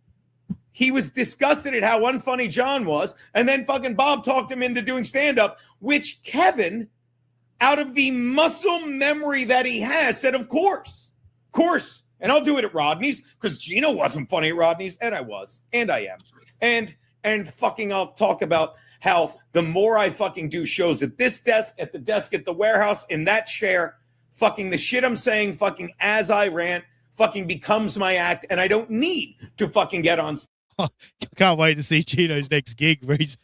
he was disgusted at how unfunny John was. And then fucking Bob talked him into doing stand-up, which Kevin, out of the muscle memory that he has, said, of course. And I'll do it at Rodney's because Gino wasn't funny at Rodney's, and I was, and I am. And fucking I'll talk about how the more I fucking do shows at this desk, at the desk at the warehouse, in that chair, fucking the shit I'm saying fucking as I rant fucking becomes my act, and I don't need to fucking get on. Can't wait to see Gino's next gig where he's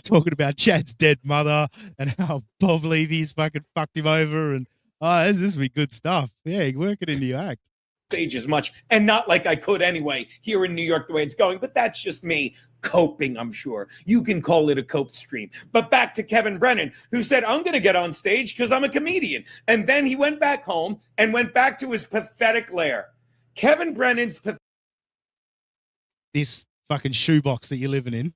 talking about Chad's dead mother and how Bob Levy's fucking fucked him over, and this will be good stuff. Yeah, work it into your act. Stage as much, and not like I could anyway here in New York the way it's going, but that's just me coping. I'm sure you can call it a cope stream. But back to Kevin Brennan, who said, I'm going to get on stage because I'm a comedian, and then he went back home and went back to his pathetic lair. Kevin Brennan's this fucking shoebox that you're living in.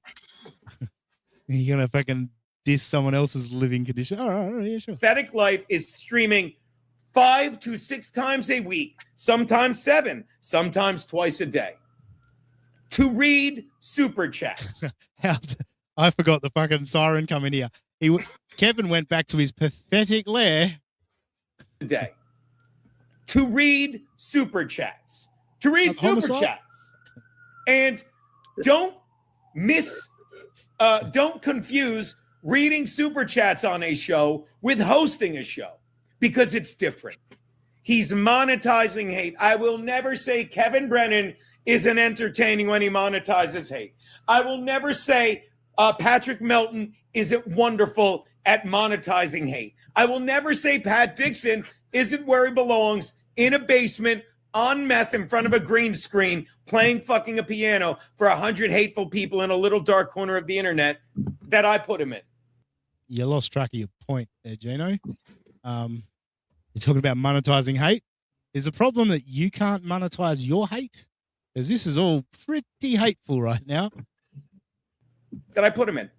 You're gonna fucking diss someone else's living condition. All right, yeah, sure. pathetic life is streaming 5 to 6 times a week, sometimes 7, sometimes twice a day, to read super chats. I forgot the fucking siren coming here. Kevin went back to his pathetic lair today to read super chats. To read super homicide? chats. And don't confuse reading super chats on a show with hosting a show, because it's different. He's monetizing hate. I will never say Kevin Brennan isn't entertaining when he monetizes hate. I will never say Patrick Melton isn't wonderful at monetizing hate. I will never say Pat Dixon isn't where he belongs, in a basement on meth in front of a green screen playing fucking a piano for 100 hateful people in a little dark corner of the internet that I put him in. You lost track of your point there, Gino. You're talking about monetizing hate. Is the problem that you can't monetize your hate? Because this is all pretty hateful right now. That I put him in.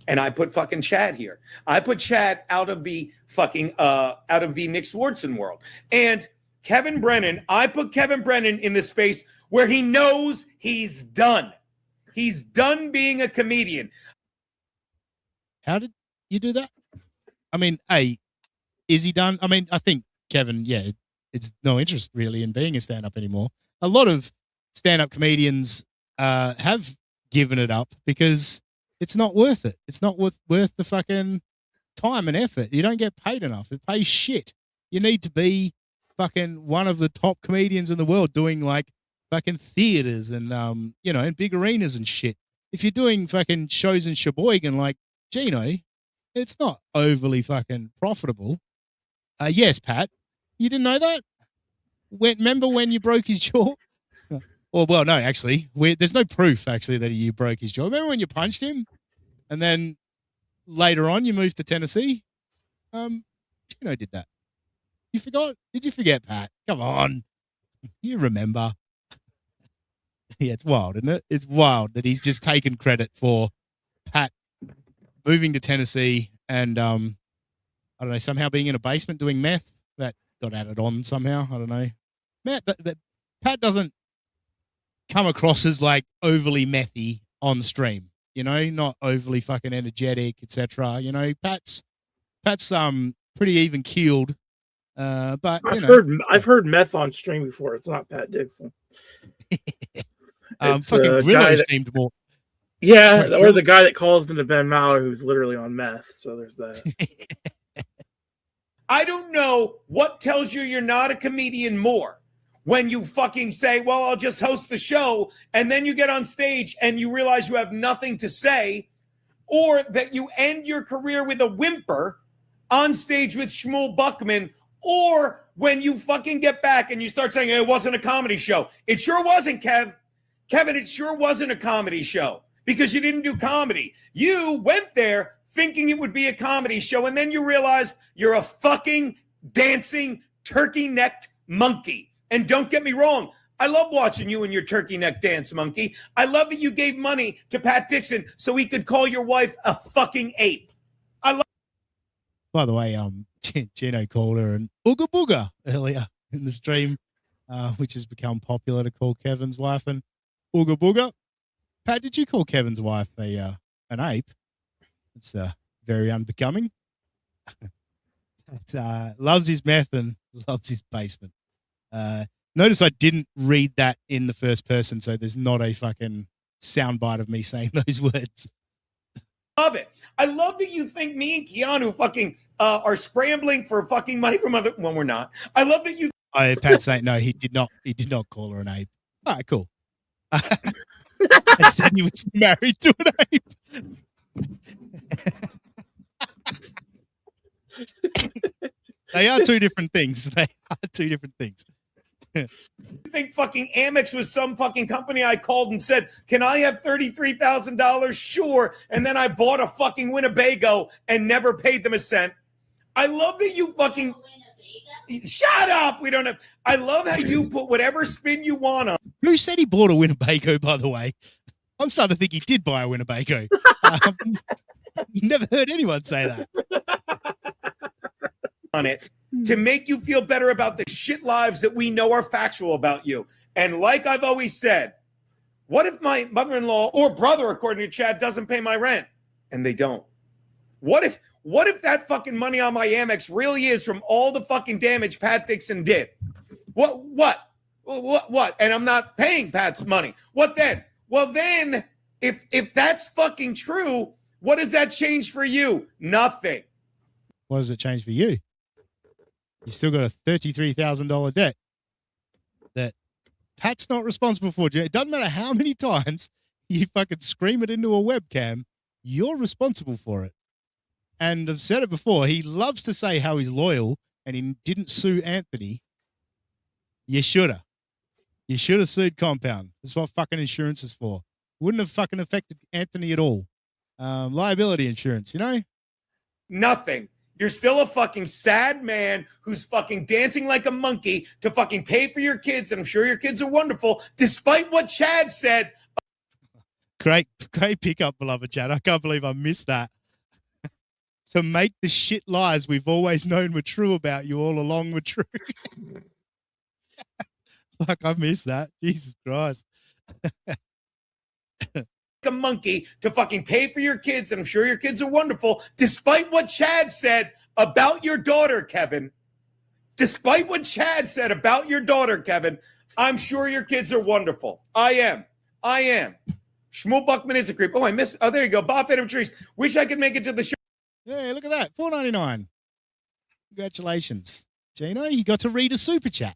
And I put fucking Chad here. I put Chad out of the fucking out of the Nick Swardson world. And Kevin Brennan, I put Kevin Brennan in the space where he knows he's done. He's done being a comedian. How did you do that? I mean, is he done? I mean, I think Kevin, yeah, it's no interest really in being a stand-up anymore. A lot of stand-up comedians have given it up because it's not worth it. It's not worth the fucking time and effort. You don't get paid enough. It pays shit. You need to be fucking one of the top comedians in the world doing like fucking theaters and, and big arenas and shit. If you're doing fucking shows in Sheboygan like Gino, it's not overly fucking profitable. Yes, Pat, you didn't know that? Remember when you broke his jaw? Well, no, actually, there's no proof actually that you broke his jaw. Remember when you punched him, and then later on you moved to Tennessee? Gino did that. You forgot? Did you forget, Pat? Come on, you remember? Yeah, it's wild, isn't it? It's wild that he's just taken credit for Pat moving to Tennessee and I don't know, somehow being in a basement doing meth. That got added on somehow. I don't know. Pat doesn't come across as like overly methy on stream, not overly fucking energetic, etc. Pat's pretty even keeled. But I've heard meth on stream before. It's not Pat Dixon. Fucking Grillo seemed more. Yeah, or the guy that calls into Ben Maller who's literally on meth. So there's that. I don't know what tells you you're not a comedian more. When you fucking say, well, I'll just host the show, and then you get on stage and you realize you have nothing to say, or that you end your career with a whimper on stage with Shmuel Buckman, or when you fucking get back and you start saying it wasn't a comedy show. It sure wasn't, Kevin, it sure wasn't a comedy show because you didn't do comedy. You went there thinking it would be a comedy show, and then you realized you're a fucking dancing turkey-necked monkey. And don't get me wrong, I love watching you and your turkey neck dance, monkey. I love that you gave money to Pat Dixon so he could call your wife a fucking ape. By the way, Gino called her an ooga booga earlier in the stream, which has become popular to call Kevin's wife an ooga booga. Pat, did you call Kevin's wife an ape? It's very unbecoming. Loves his meth and Loves his basement. Notice I didn't read that in the first person, so there's not a fucking soundbite of me saying those words. Love it. I love that you think me and Keanu fucking are scrambling for fucking money from other when we're not. I love that you. Pat's saying no, he did not call her an ape. All right, cool. I said he was married to an ape. They are two different things. They are two different things. You think fucking Amex was some fucking company I called and said, "Can I have $33,000?" Sure. And then I bought a fucking Winnebago and never paid them a cent. I love that you fucking shut up. We don't have. I love how you put whatever spin you want on. Who said he bought a Winnebago, by the way? I'm starting to think he did buy a Winnebago. Never heard anyone say that. On it to make you feel better about the shit lives that we know are factual about you. And like I've always said, what if my mother-in-law or brother, according to Chad, doesn't pay my rent? And they don't. What if that fucking money on my Amex really is from all the fucking damage Pat Dixon did? What? And I'm not paying Pat's money. What then? Well, then, if that's fucking true, what does that change for you? Nothing. What does it change for you? You still got a $33,000 debt that Pat's not responsible for. It doesn't matter how many times you fucking scream it into a webcam, you're responsible for it. And I've said it before, he loves to say how he's loyal and he didn't sue Anthony. You shoulda. You should have sued Compound. That's what fucking insurance is for. Wouldn't have fucking affected Anthony at all. Liability insurance, you know? Nothing. You're still a fucking sad man who's fucking dancing like a monkey to fucking pay for your kids. And I'm sure your kids are wonderful, despite what Chad said. Great pickup, beloved Chad. I can't believe I missed that. So make the shit lies we've always known were true about you all along were true. Fuck, I missed that. Jesus Christ. A monkey to fucking pay for your kids, and I'm sure your kids are wonderful, despite what Chad said about your daughter, Kevin. Despite what Chad said about your daughter, Kevin, I'm sure your kids are wonderful. I am. Shmuel Buckman is a creep. Oh, I missed. Oh, there you go. Bob Phantom Trees. Wish I could make it to the show. Yeah, look at that. $4.99. Congratulations. Gino, you got to read a super chat.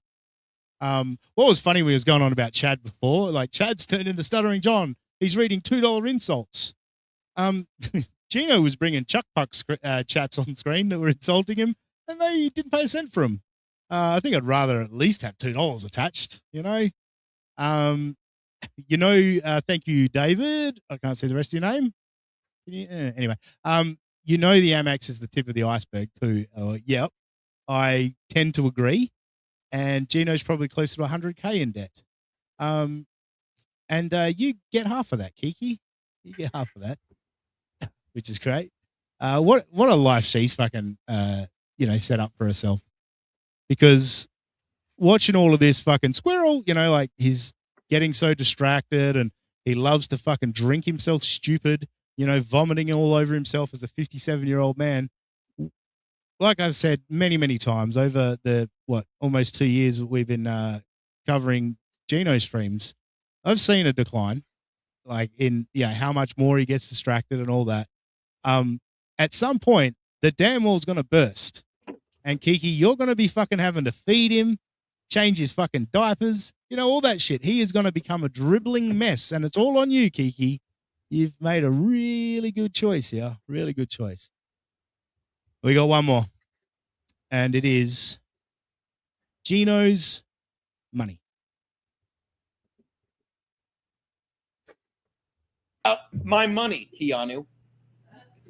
What was funny when he was going on about Chad before, like Chad's turned into Stuttering John. He's reading $2 insults. Gino was bringing Chuck Puck chats on screen that were insulting him, and they didn't pay a cent for him. I think I'd rather at least have $2 attached, you know? Thank you, David. I can't see the rest of your name. Anyway, you know the Amex is the tip of the iceberg too. Yep, I tend to agree. And Gino's probably closer to 100K in debt. And you get half of that, Kiki. You get half of that, which is great. What a life she's fucking, set up for herself. Because watching all of this fucking squirrel, like he's getting so distracted and he loves to fucking drink himself stupid, vomiting all over himself as a 57-year-old man. Like I've said many, many times over the, almost 2 years that we've been covering Gino streams, I've seen a decline, like in, how much more he gets distracted and all that. At some point, the damn wall's going to burst. And Kiki, you're going to be fucking having to feed him, change his fucking diapers, all that shit. He is going to become a dribbling mess. And it's all on you, Kiki. You've made a really good choice here. Really good choice. We got one more. And it is Gino's money. My money, Keanu.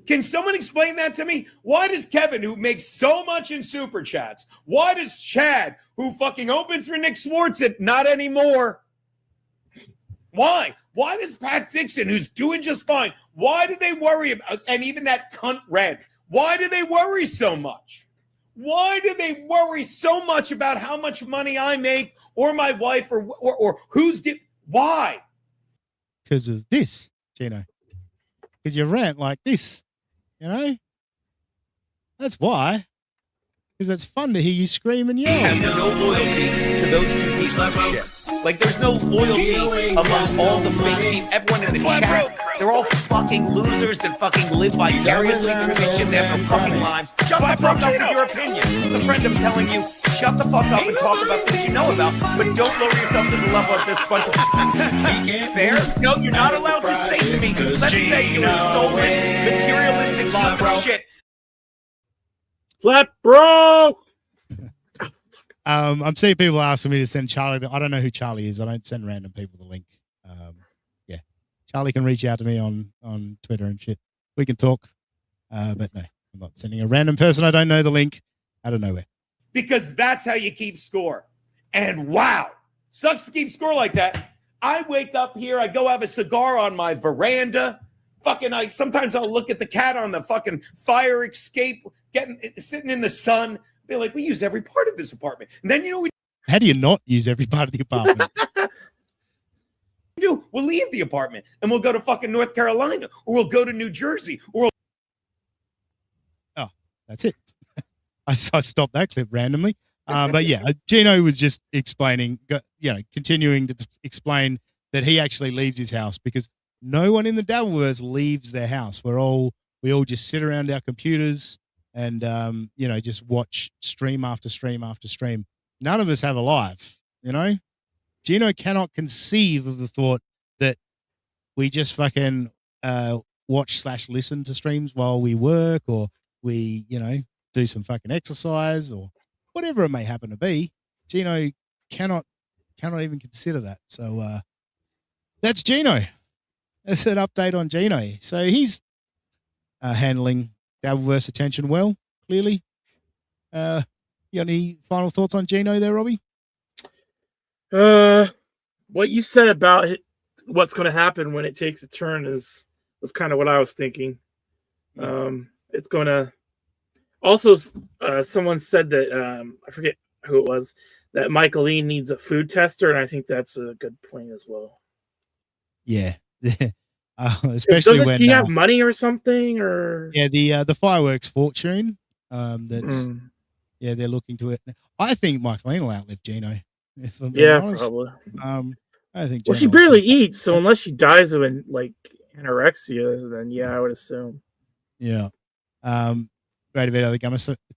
Can someone explain that to me? Why does Kevin, who makes so much in super chats, why does Chad, who fucking opens for Nick Swartz, not anymore? Why? Why does Pat Dixon, who's doing just fine, why do they worry about, and even that cunt Red, why do they worry so much? Why do they worry so much about how much money I make or my wife or who's get? Why? Because of this, Gino. Because you rant like this, That's why. because it's fun to hear you scream and yell. Have no loyalty to those two pieces of shit. Like, there's no loyalty among all the fake people. Everyone in the chat, they're all fucking losers that fucking live vicariously through this shit. They have no fucking lives. Shut the fuck up with your opinion. It's a friend of telling you, shut the fuck up and talk about things you know about, but don't lower yourself to the level of this bunch of fair. No, you're not allowed to say to me, let's say you stolen materialistic piece of shit. Flat bro. I'm seeing people asking me to send Charlie. I don't know who Charlie is. I don't send random people the link. Yeah, Charlie can reach out to me on Twitter and shit. We can talk. But no, I'm not sending a random person I don't know the link out of nowhere. Because that's how you keep score. And wow, sucks to keep score like that. I wake up here, I go have a cigar on my veranda. Sometimes I'll look at the cat on the fucking fire escape, sitting in the sun. Be like, we use every part of this apartment. And then, how do you not use every part of the apartment? We'll leave the apartment and we'll go to fucking North Carolina, or we'll go to New Jersey, or that's it. I stopped that clip randomly. But yeah, Gino was just explaining, continuing to explain that he actually leaves his house because no one in the Dabbleverse leaves their house. We all just sit around our computers and, just watch stream after stream after stream. None of us have a life, Gino cannot conceive of the thought that we just fucking watch/listen to streams while we work, or we, do some fucking exercise or whatever it may happen to be. Gino cannot even consider that. So that's Gino. That's an update on Gino. So he's handling Dabbleverse attention well, clearly. You got any final thoughts on Gino there, Robbie? What you said about what's going to happen when it takes a turn was kind of what I was thinking. It's going to also, someone said that, I forget who it was, that Michaeline needs a food tester, and I think that's a good point as well. Yeah. Especially when he have money or something, or the fireworks fortune. That's they're looking to it. I think Michaeline will outlive Gino. If I'm being honest. Probably. I think. Well, she barely eats, so unless she dies of anorexia, then I would assume. Yeah. Great video, the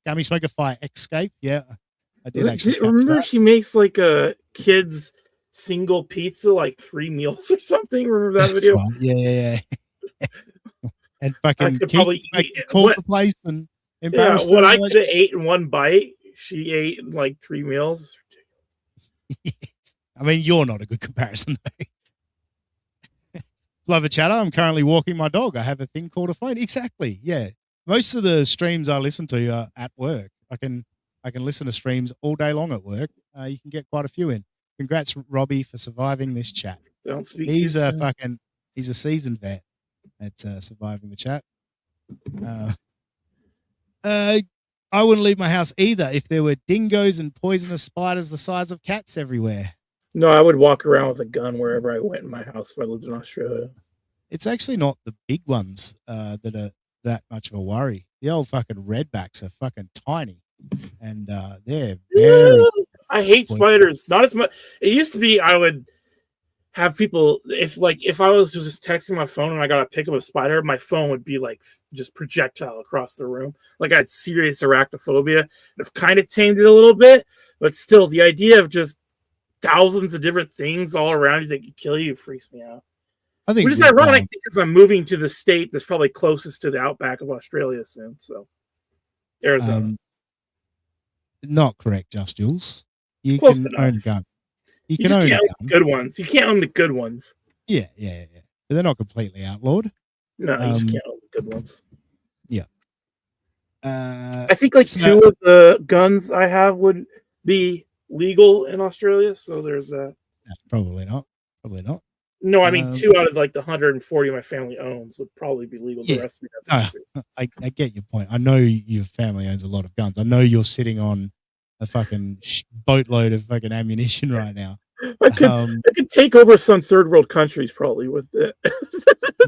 Gummy Smoker Fire Escape. Yeah, I did actually. Remember, that. she makes like a kid's single pizza, like 3 meals or something. Remember that video? Right. Yeah. And fucking called the place and embarrassed. What I could have ate in one bite, she ate in like 3 meals. I mean, you're not a good comparison though. Love a chatter. I'm currently walking my dog. I have a thing called a phone. Exactly. Yeah. Most of the streams I listen to are at work. I can listen to streams all day long at work. You can get quite a few in. Congrats, Robbie, for surviving this chat. Don't speak. He's a seasoned vet at surviving the chat. I wouldn't leave my house either if there were dingoes and poisonous spiders the size of cats everywhere. No, I would walk around with a gun wherever I went in my house if I lived in Australia. It's actually not the big ones that are that much of a worry. The old fucking redbacks are fucking tiny, and they're very. I hate spiders. Not as much. It used to be I would have people if I was just texting my phone and I got to pick up a spider, my phone would be like just projectile across the room. Like I had serious arachnophobia. I've kind of tamed it a little bit, but still, the idea of just thousands of different things all around you that could kill you freaks me out. I think which is ironic because I'm moving to the state that's probably closest to the outback of Australia soon. So, Arizona. Not correct, Just Jules. You Close can enough. own a gun. You You can own a can't gun. own the good ones. You can't own the good ones. Yeah. But they're not completely outlawed. No, you just can't own the good ones. Yeah. I think like 2 of the guns I have would be legal in Australia. So there's that. Probably not. No, I mean 2 out of like the 140 my family owns would probably be legal. The rest of me I get your point. I know your family owns a lot of guns. I know you're sitting on a fucking boatload of fucking ammunition right now. I could take over some third world countries probably with it.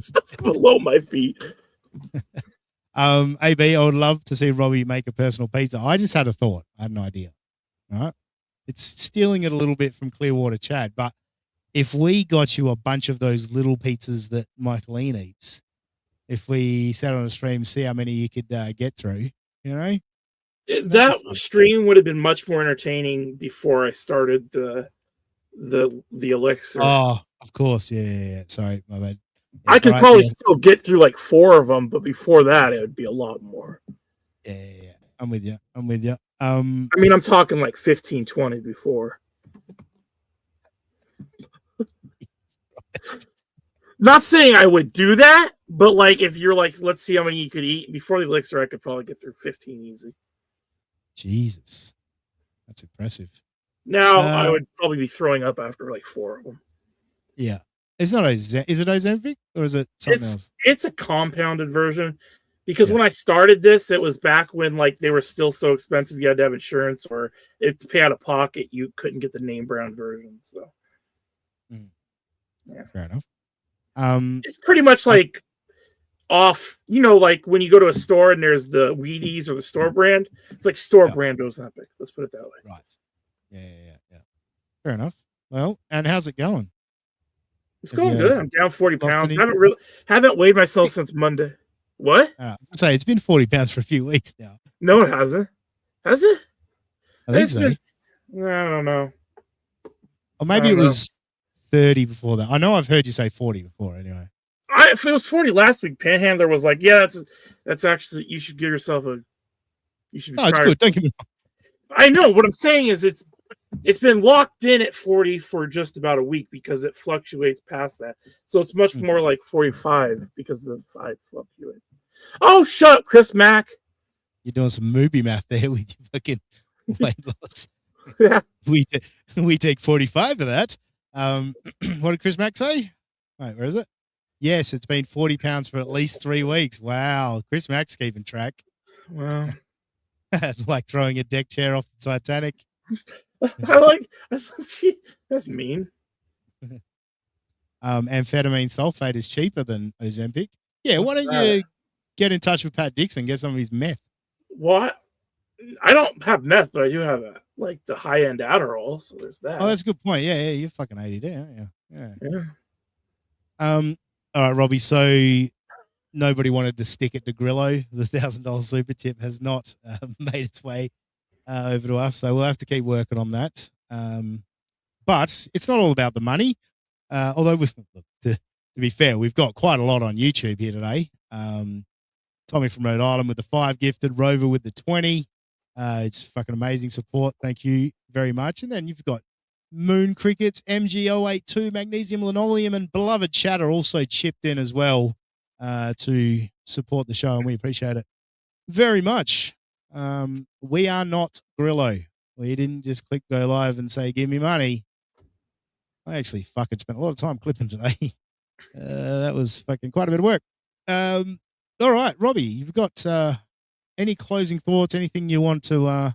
Stuff below my feet. AB, I would love to see Robbie make a personal pizza. I just had a thought. I had an idea. All right. It's stealing it a little bit from Clearwater Chad, but if we got you a bunch of those little pizzas that Michaeline eats, if we sat on a stream, see how many you could get through, you know? That stream would have been much more entertaining before I started the elixir. Oh, of course. Yeah. Sorry, my bad. I could probably still get through like 4 of them, but before that, it would be a lot more. Yeah. I'm with you. I mean, I'm talking like 15, 20 before. Not saying I would do that, but like if you're like, let's see how many you could eat before the elixir, I could probably get through 15 easy. Jesus, that's impressive. Now I would probably be throwing up after like 4 of them. Yeah, it's not is it Ozempic or is it something else? It's a compounded version because when I started this, it was back when like they were still so expensive. You had to have insurance, or if to pay out of pocket, you couldn't get the name brand version. So, yeah, fair enough. It's pretty much like off, like when you go to a store and there's the Wheaties or the store brand. It's like store brand Ozempic. Let's put it that way. Right. Yeah. Fair enough. Well, and how's it going? It's going good. I'm down 40 pounds. Haven't weighed myself since Monday. What? I'd say it's been 40 pounds for a few weeks now. No, it hasn't. Has it? I think so. I don't know. Or maybe it was 30 before that. I know I've heard you say 40 before anyway. If it was 40 last week, Panhandler was like, yeah, that's actually, you should give yourself you should be it's good. Don't get me wrong. I know. What I'm saying is it's been locked in at 40 for just about a week because it fluctuates past that. So it's much more like 45 because the 5 fluctuates. Oh, shut up, Chris Mack. You're doing some movie math there with your fucking weight loss. Yeah. We take 45 of that. What did Chris Mack say? Wait, where is it? Yes, it's been 40 pounds for at least 3 weeks. Wow. Chris Mack's keeping track. Wow. Like throwing a deck chair off the Titanic. That's mean. Amphetamine sulfate is cheaper than Ozempic. Yeah, why don't you get in touch with Pat Dixon, get some of his meth? What? I don't have meth, but I do have the high end Adderall, so there's that. Oh, that's a good point. Yeah, you're fucking 80 there, aren't you? Yeah. All right, Robbie. So nobody wanted to stick it to Grillo. The $1,000 super tip has not made its way over to us, so we'll have to keep working on that. But it's not all about the money. Although, to be fair, we've got quite a lot on YouTube here today. Tommy from Rhode Island with the 5 gifted, Rover with the 20. It's fucking amazing support. Thank you very much. And then you've got Moon Crickets, MG082, Magnesium Linoleum, and Beloved Chatter also chipped in as well to support the show, and we appreciate it very much. We are not Grillo. We didn't just click go live and say, give me money. I actually fucking spent a lot of time clipping today. That was fucking quite a bit of work. All right, Robbie, you've got any closing thoughts, anything you want to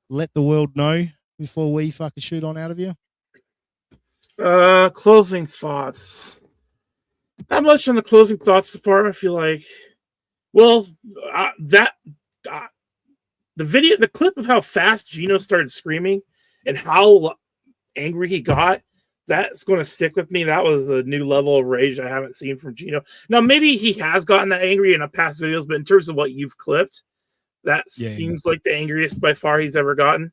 let the world know before we fucking shoot on out of here? Closing thoughts. Not much on the closing thoughts department. I feel like, the clip of how fast Gino started screaming and how angry he got, that's going to stick with me. That was a new level of rage I haven't seen from Gino. Now, maybe he has gotten that angry in past videos, but in terms of what you've clipped, that seems like the angriest by far he's ever gotten.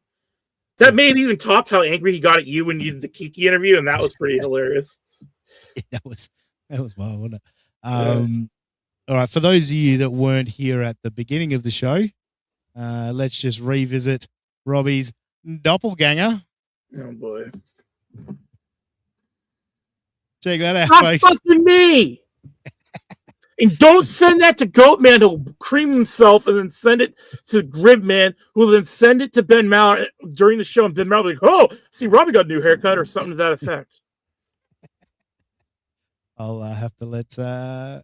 That may have even topped how angry he got at you when you did the Kiki interview, and that was pretty hilarious. Yeah, that was wild, wasn't it? All right, for those of you that weren't here at the beginning of the show, let's just revisit Robbie's doppelganger. Oh boy. Check that out, Not folks. fucking me. And don't send that to Goatman to cream himself and then send it to Gridman, who will then send it to Ben Maller during the show. And Ben Maller will be like, oh, see, Robbie got a new haircut or something to that effect. I'll have to let Ribman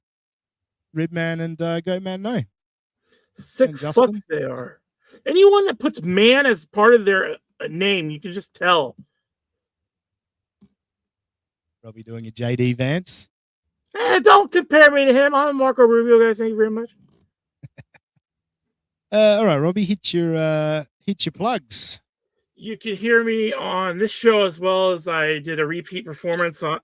and Goatman know. Sick fucks they are. Anyone that puts man as part of their name, you can just tell. Robbie doing a JD Vance. Don't compare me to him. I'm a Marco Rubio guy. Thank you very much. All right, Robbie, hit your plugs. You can hear me on this show as well as I did a repeat performance on.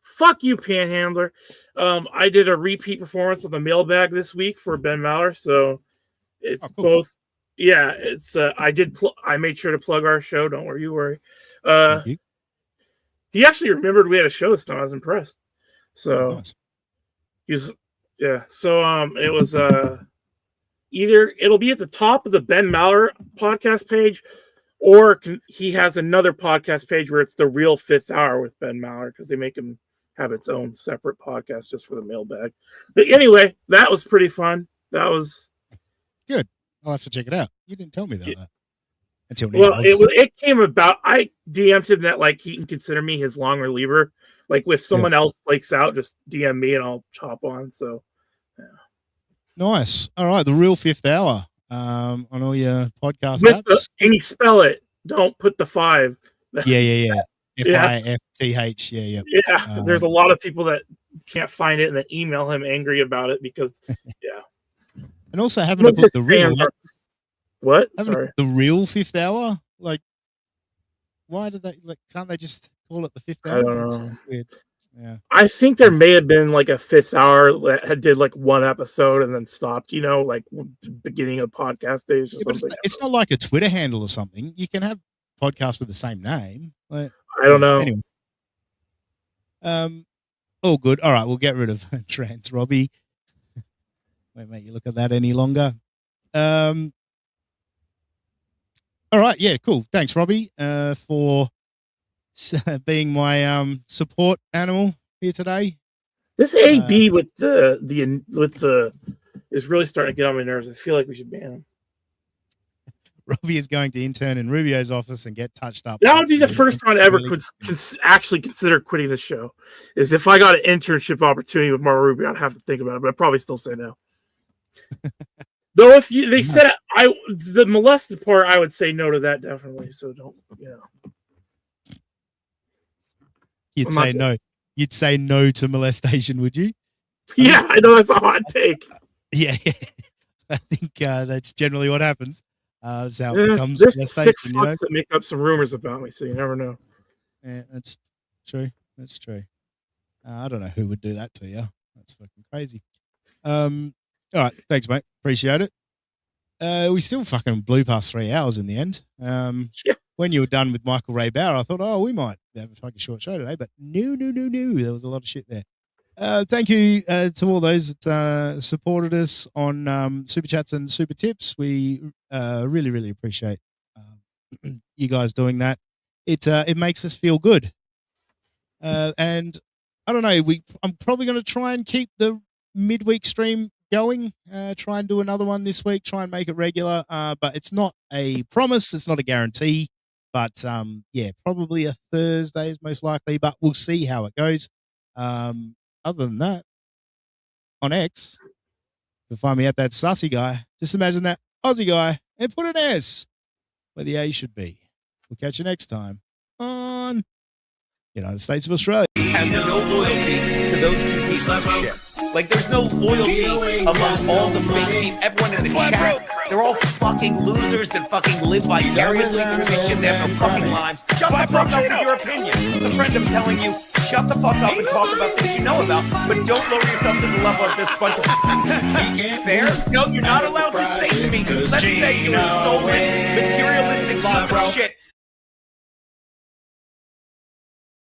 Fuck you, Panhandler. I did a repeat performance of the mailbag this week for Ben Maller, so it's both. Yeah, it's. I made sure to plug our show. Don't worry, you worry. He actually remembered we had a show this time. I was impressed. So he's So it was either it'll be at the top of the Ben Maller podcast page, or he has another podcast page where it's the Real Fifth Hour with Ben Maller, because they make him have its own separate podcast just for the mailbag. But anyway, that was pretty fun. That was good. I'll have to check it out. You didn't tell me that until now. Well, it came about. I DM'd him that like he can consider me his long reliever. Like if someone else flakes out, just DM me and I'll chop on. So yeah. Nice. All right, the Real Fifth Hour on all your podcast With apps. And you spell it. Don't put the 5. Yeah. FIFTH. Yeah. There's a lot of people that can't find it and then email him angry about it because And also having to put the real. What? Sorry. The Real Fifth Hour. Like, why did they? Like, can't they just call it the Fifth Hour? I don't know. It's weird. Yeah. I think there may have been like a Fifth Hour that did like one episode and then stopped. You know, like beginning of podcast days or something. But it's not like a Twitter handle or something. You can have podcasts with the same name. Like, I don't know. Anyway. All good. All right, we'll get rid of Trans Robbie. Won't make you look at that any longer. All right, yeah, cool. Thanks, Robbie, for being my support animal here today. This AB with the is really starting to get on my nerves. I feel like we should ban him. Robbie is going to intern in Rubio's office and get touched up. That would be the first time I ever could actually consider quitting the show. Is if I got an internship opportunity with Mario Rubio, I'd have to think about it, but I'd probably still say no. Though if they said the molested part, I would say no to that definitely. So don't, You'd say no. You'd say no to molestation, would you? Yeah, I know that's a hot take. Yeah. I think that's generally what happens. That's how it becomes there's molestation. 6 months that make up some rumors about me, so you never know. Yeah, that's true. That's true. I don't know who would do that to you. That's fucking crazy. All right, thanks, mate. Appreciate it. We still fucking blew past 3 hours in the end. When you were done with Michael Ray Bauer, I thought, we might have a fucking short show today, but no. There was a lot of shit there. Thank you to all those that supported us on Super Chats and Super Tips. We really, really appreciate you guys doing that. It makes us feel good. And I don't know, I'm probably going to try and keep the midweek stream going. Try and do another one this week. Try and make it regular. But it's not a promise. It's not a guarantee. But probably a Thursday is most likely. But we'll see how it goes. Other than that, on X, you'll find me at that Sussy Guy. Just imagine that Aussie guy and put an S where the A should be. We'll catch you next time on United States of Australia. Have no loyalty to those two pieces of shit. Like, there's no loyalty among all the fake people. Everyone in the chat, they're all fucking losers that fucking live vicariously through this shit. They have no fucking lives. Shut the fuck up with your opinion. It's a friend I'm telling you, shut the fuck up and talk about things you know about, but don't lower yourself to the level of this bunch of fair. No, you're not allowed to say to me, let's say you stole this materialistic shit